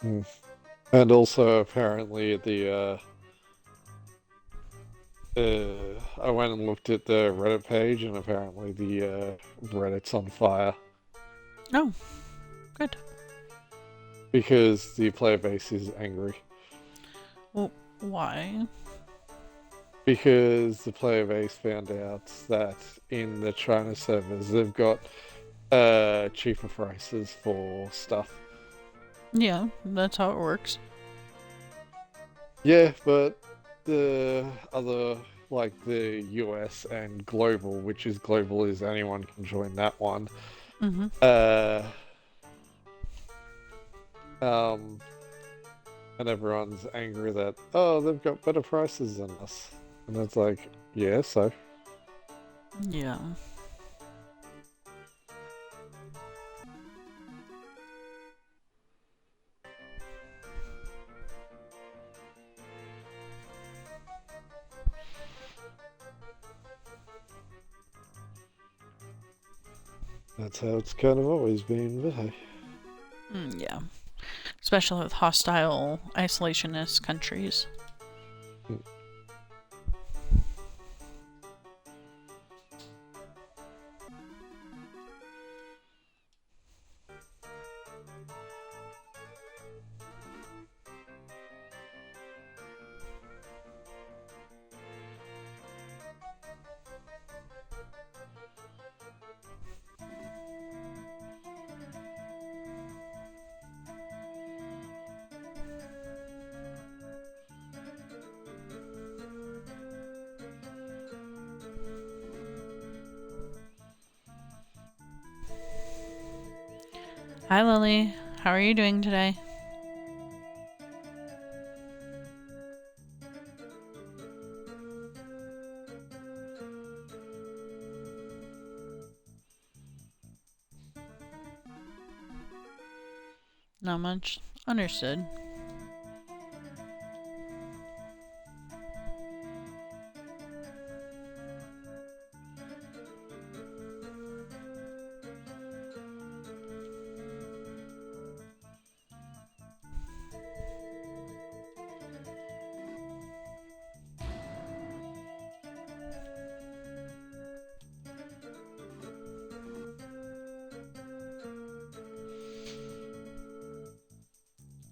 Mm. And also, apparently, I went and looked at the Reddit page, and apparently the Reddit's on fire Oh, good. because the player base is angry. Well, why? Because the player base found out that in the China servers they've got cheaper prices for stuff. Yeah, that's how it works. Yeah, but the other, like the US and global, which is global is anyone can join that one. Mm-hmm. Uh, um, and everyone's angry that, oh, they've got better prices than us, and it's like, yeah, so Yeah. that's how it's kind of always been. But hey. Yeah. Especially with hostile, isolationist countries. Hi, Lily. How are you doing today? Not much. Understood.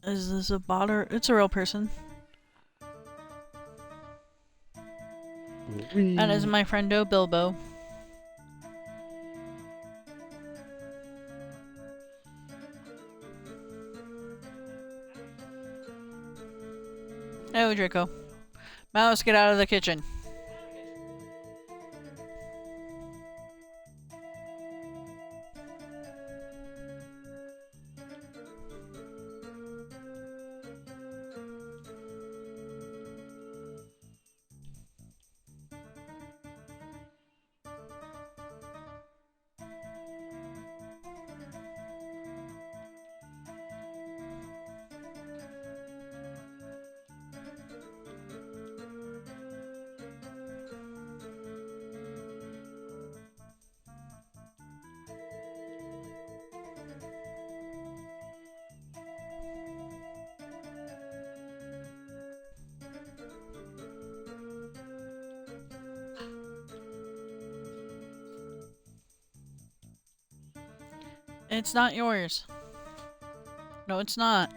Is this a bot or... It's a real person. That is my friendo Bilbo. Oh, Draco. Mouse, get out of the kitchen. It's not yours. No, it's not.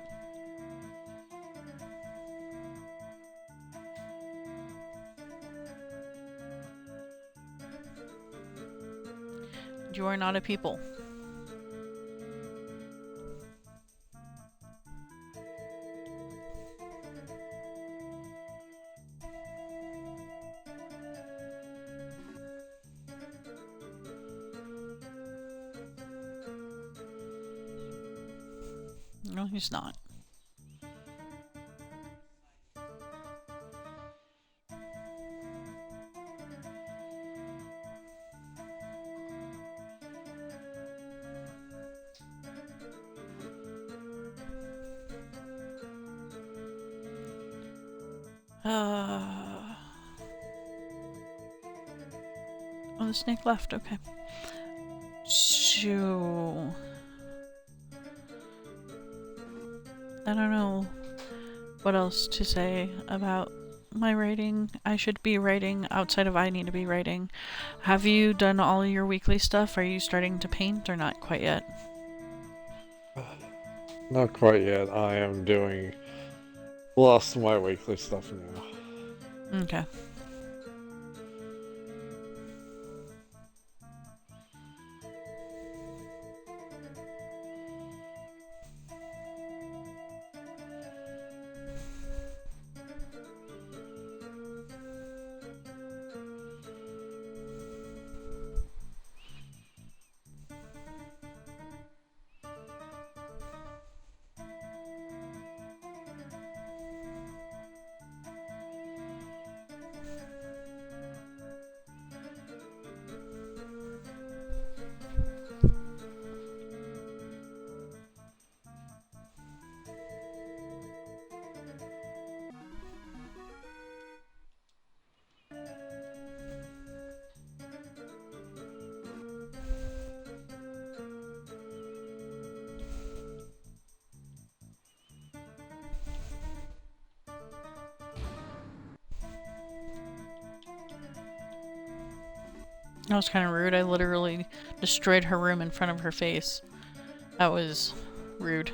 You are not a people. No, he's not. Oh, the snake left. Okay. So... I don't know what else to say about my writing. I should be writing outside of I need to be writing. Have you done all your weekly stuff? Are you starting to paint or not quite yet? Not quite yet. I am doing last of my weekly stuff now. Okay. That was kind of rude. I literally destroyed her room in front of her face. That was rude.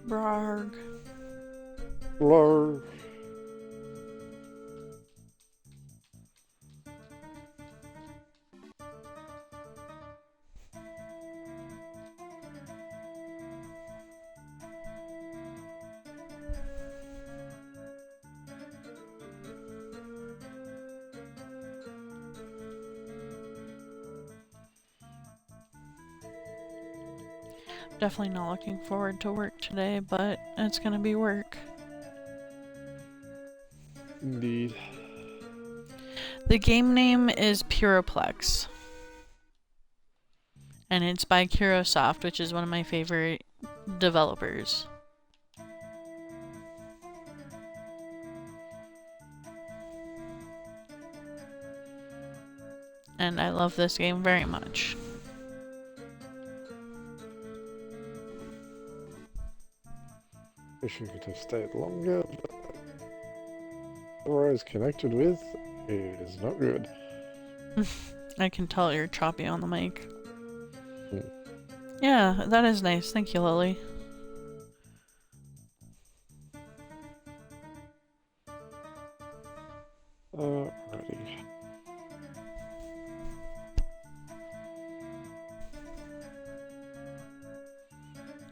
Brarg. Hello. Definitely not looking forward to work today, but it's gonna be work. Indeed. The game name is Puriplex. And it's by Kurosoft, which is one of my favorite developers. And I love this game very much. Wish I could have stayed longer, but whoever I was connected with is not good. I can tell you're choppy on the mic. Hmm. Yeah, that is nice. Thank you, Lily. Alrighty.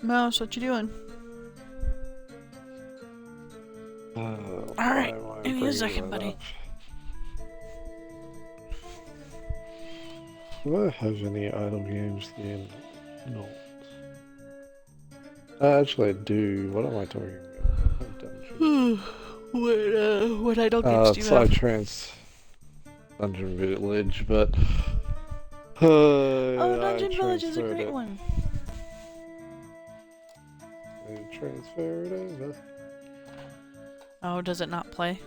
Mouse, what you doing? Alright, give me a second, buddy. Do I have any idle games in? No. Actually, I do. What am I talking about? What idle games do you have? Psytrance Dungeon Village, but Oh, Dungeon Village is a great one. I transfer it over. Oh, does it not play?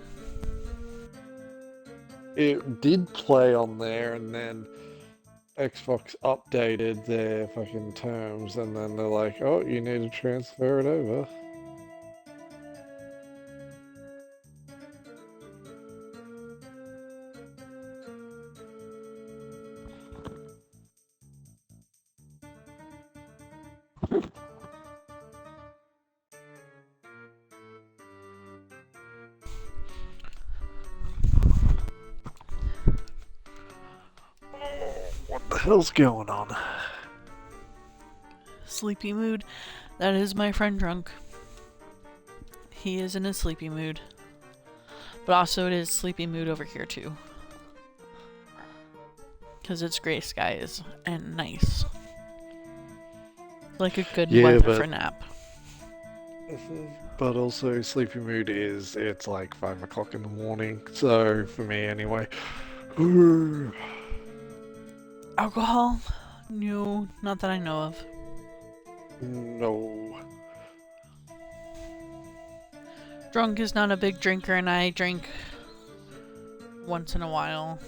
It did play on there, and then Xbox updated their fucking terms, and then they're like, "Oh, you need to transfer it over." What the hell's going on? Sleepy mood. That is my friend Drunk. He is in a sleepy mood. But also it is sleepy mood over here too. Because it's gray skies and nice. Like a good weather for a nap. But also sleepy mood is, it's like 5 o'clock in the morning, so for me anyway. Alcohol? No, not that I know of. No. Drunk is not a big drinker and I drink once in a while.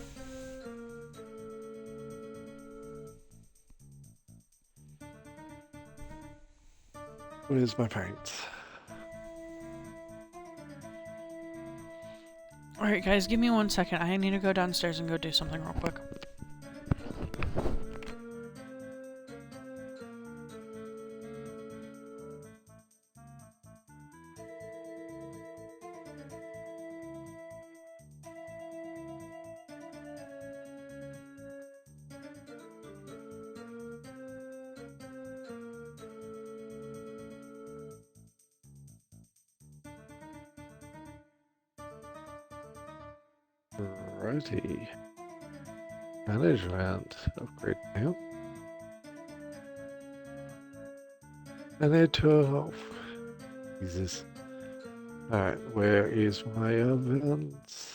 Where's my paints? Alright guys, give me 1 second. I need to go downstairs and go do something real quick. Righty. Management. Upgrade now. And they're 12. Jesus. Alright, where is my events?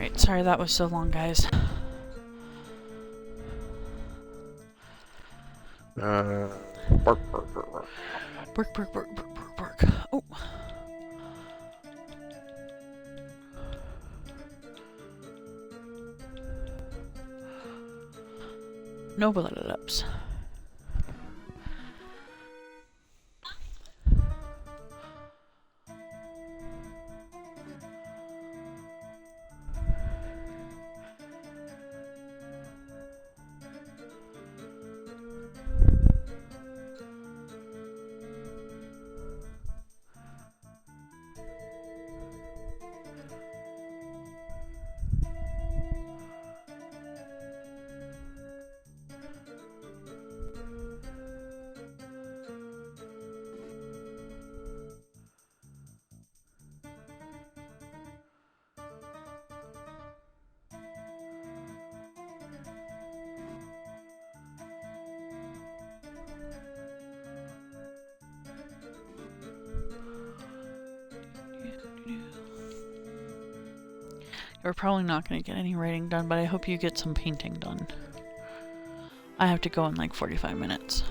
Alright, sorry that was so long, guys. Bark, bark, bark, bark. Bark, bark, bark, bark, bark, bark. Oh. No blooded ups. We're probably not going to get any writing done, but I hope you get some painting done. I have to go in like 45 minutes.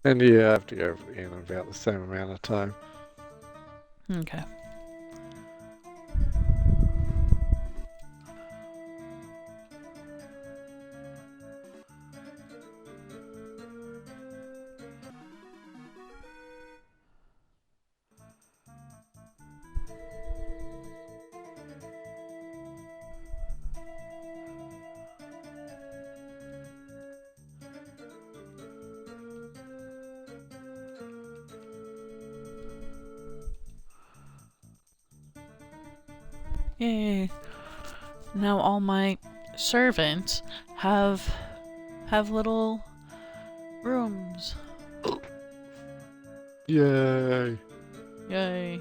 And yeah, I have to go in about the same amount of time. Okay. Yay. Now all my servants have little rooms. Yay. Yay.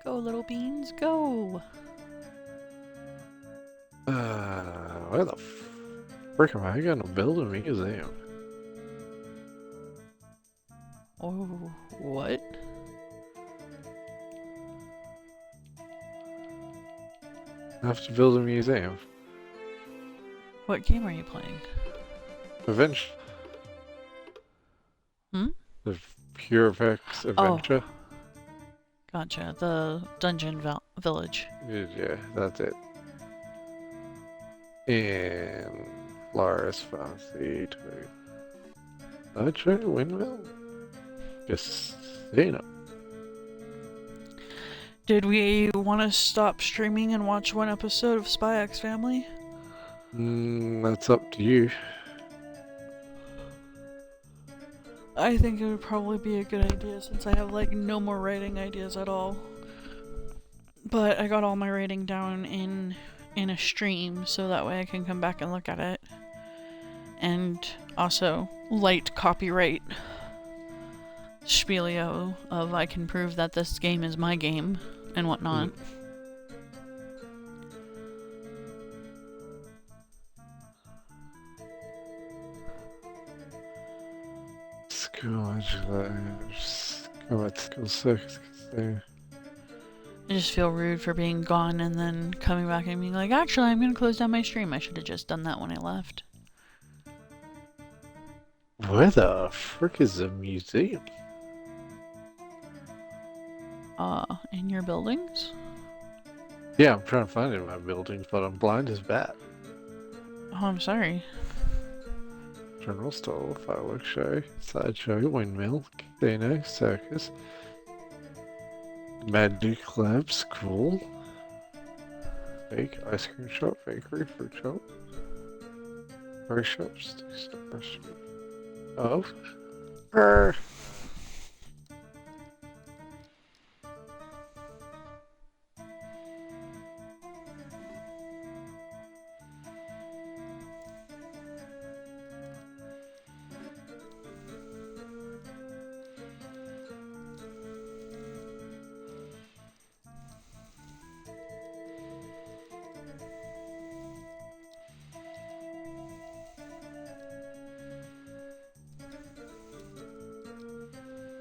Go, little beans, go! Where the frick am I gonna build a museum? Oh, what? I have to build a museum. What game are you playing? Adventure. Hmm? The Purepex Adventure. Oh. Gotcha. The dungeon village. Yeah, that's it. And Flores Fancy too. Nitro Windmill? Just Casino. Did we want to stop streaming and watch one episode of Spy X Family? That's up to you. I think it would probably be a good idea since I have like no more writing ideas at all. But I got all my writing down in a stream so that way I can come back and look at it. And also light copyright spielio of I can prove that this game is my game and whatnot. School circus. I just feel rude for being gone and then coming back and being like, actually, I'm gonna close down my stream. I should have just done that when I left. Where the frick is the museum? In your buildings? Yeah, I'm trying to find it in my buildings, but I'm blind as bat. Oh, I'm sorry. General store, fireworks show, sideshow, windmill, casino, circus, magic lab, school, bake, ice cream shop, bakery, fruit shop, berry shops, restaurant. Oh.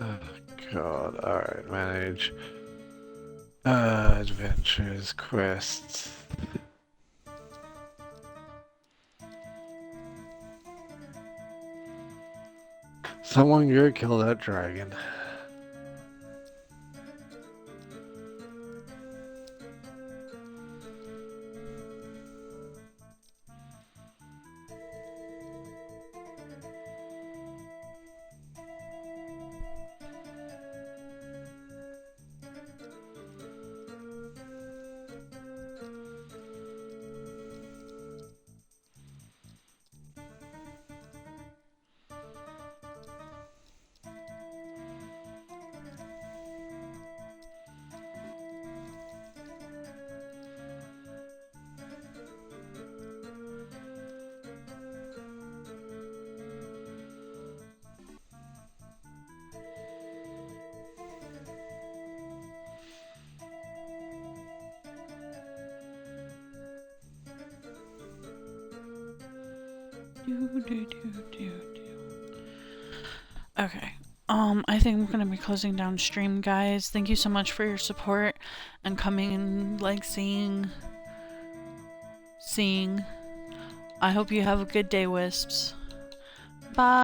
Oh, God. Alright, manage. Adventures, quests. Someone go kill that dragon. Okay. I think I'm gonna be closing down stream, guys. Thank you so much for your support and coming and like seeing. I hope you have a good day, Wisps. Bye.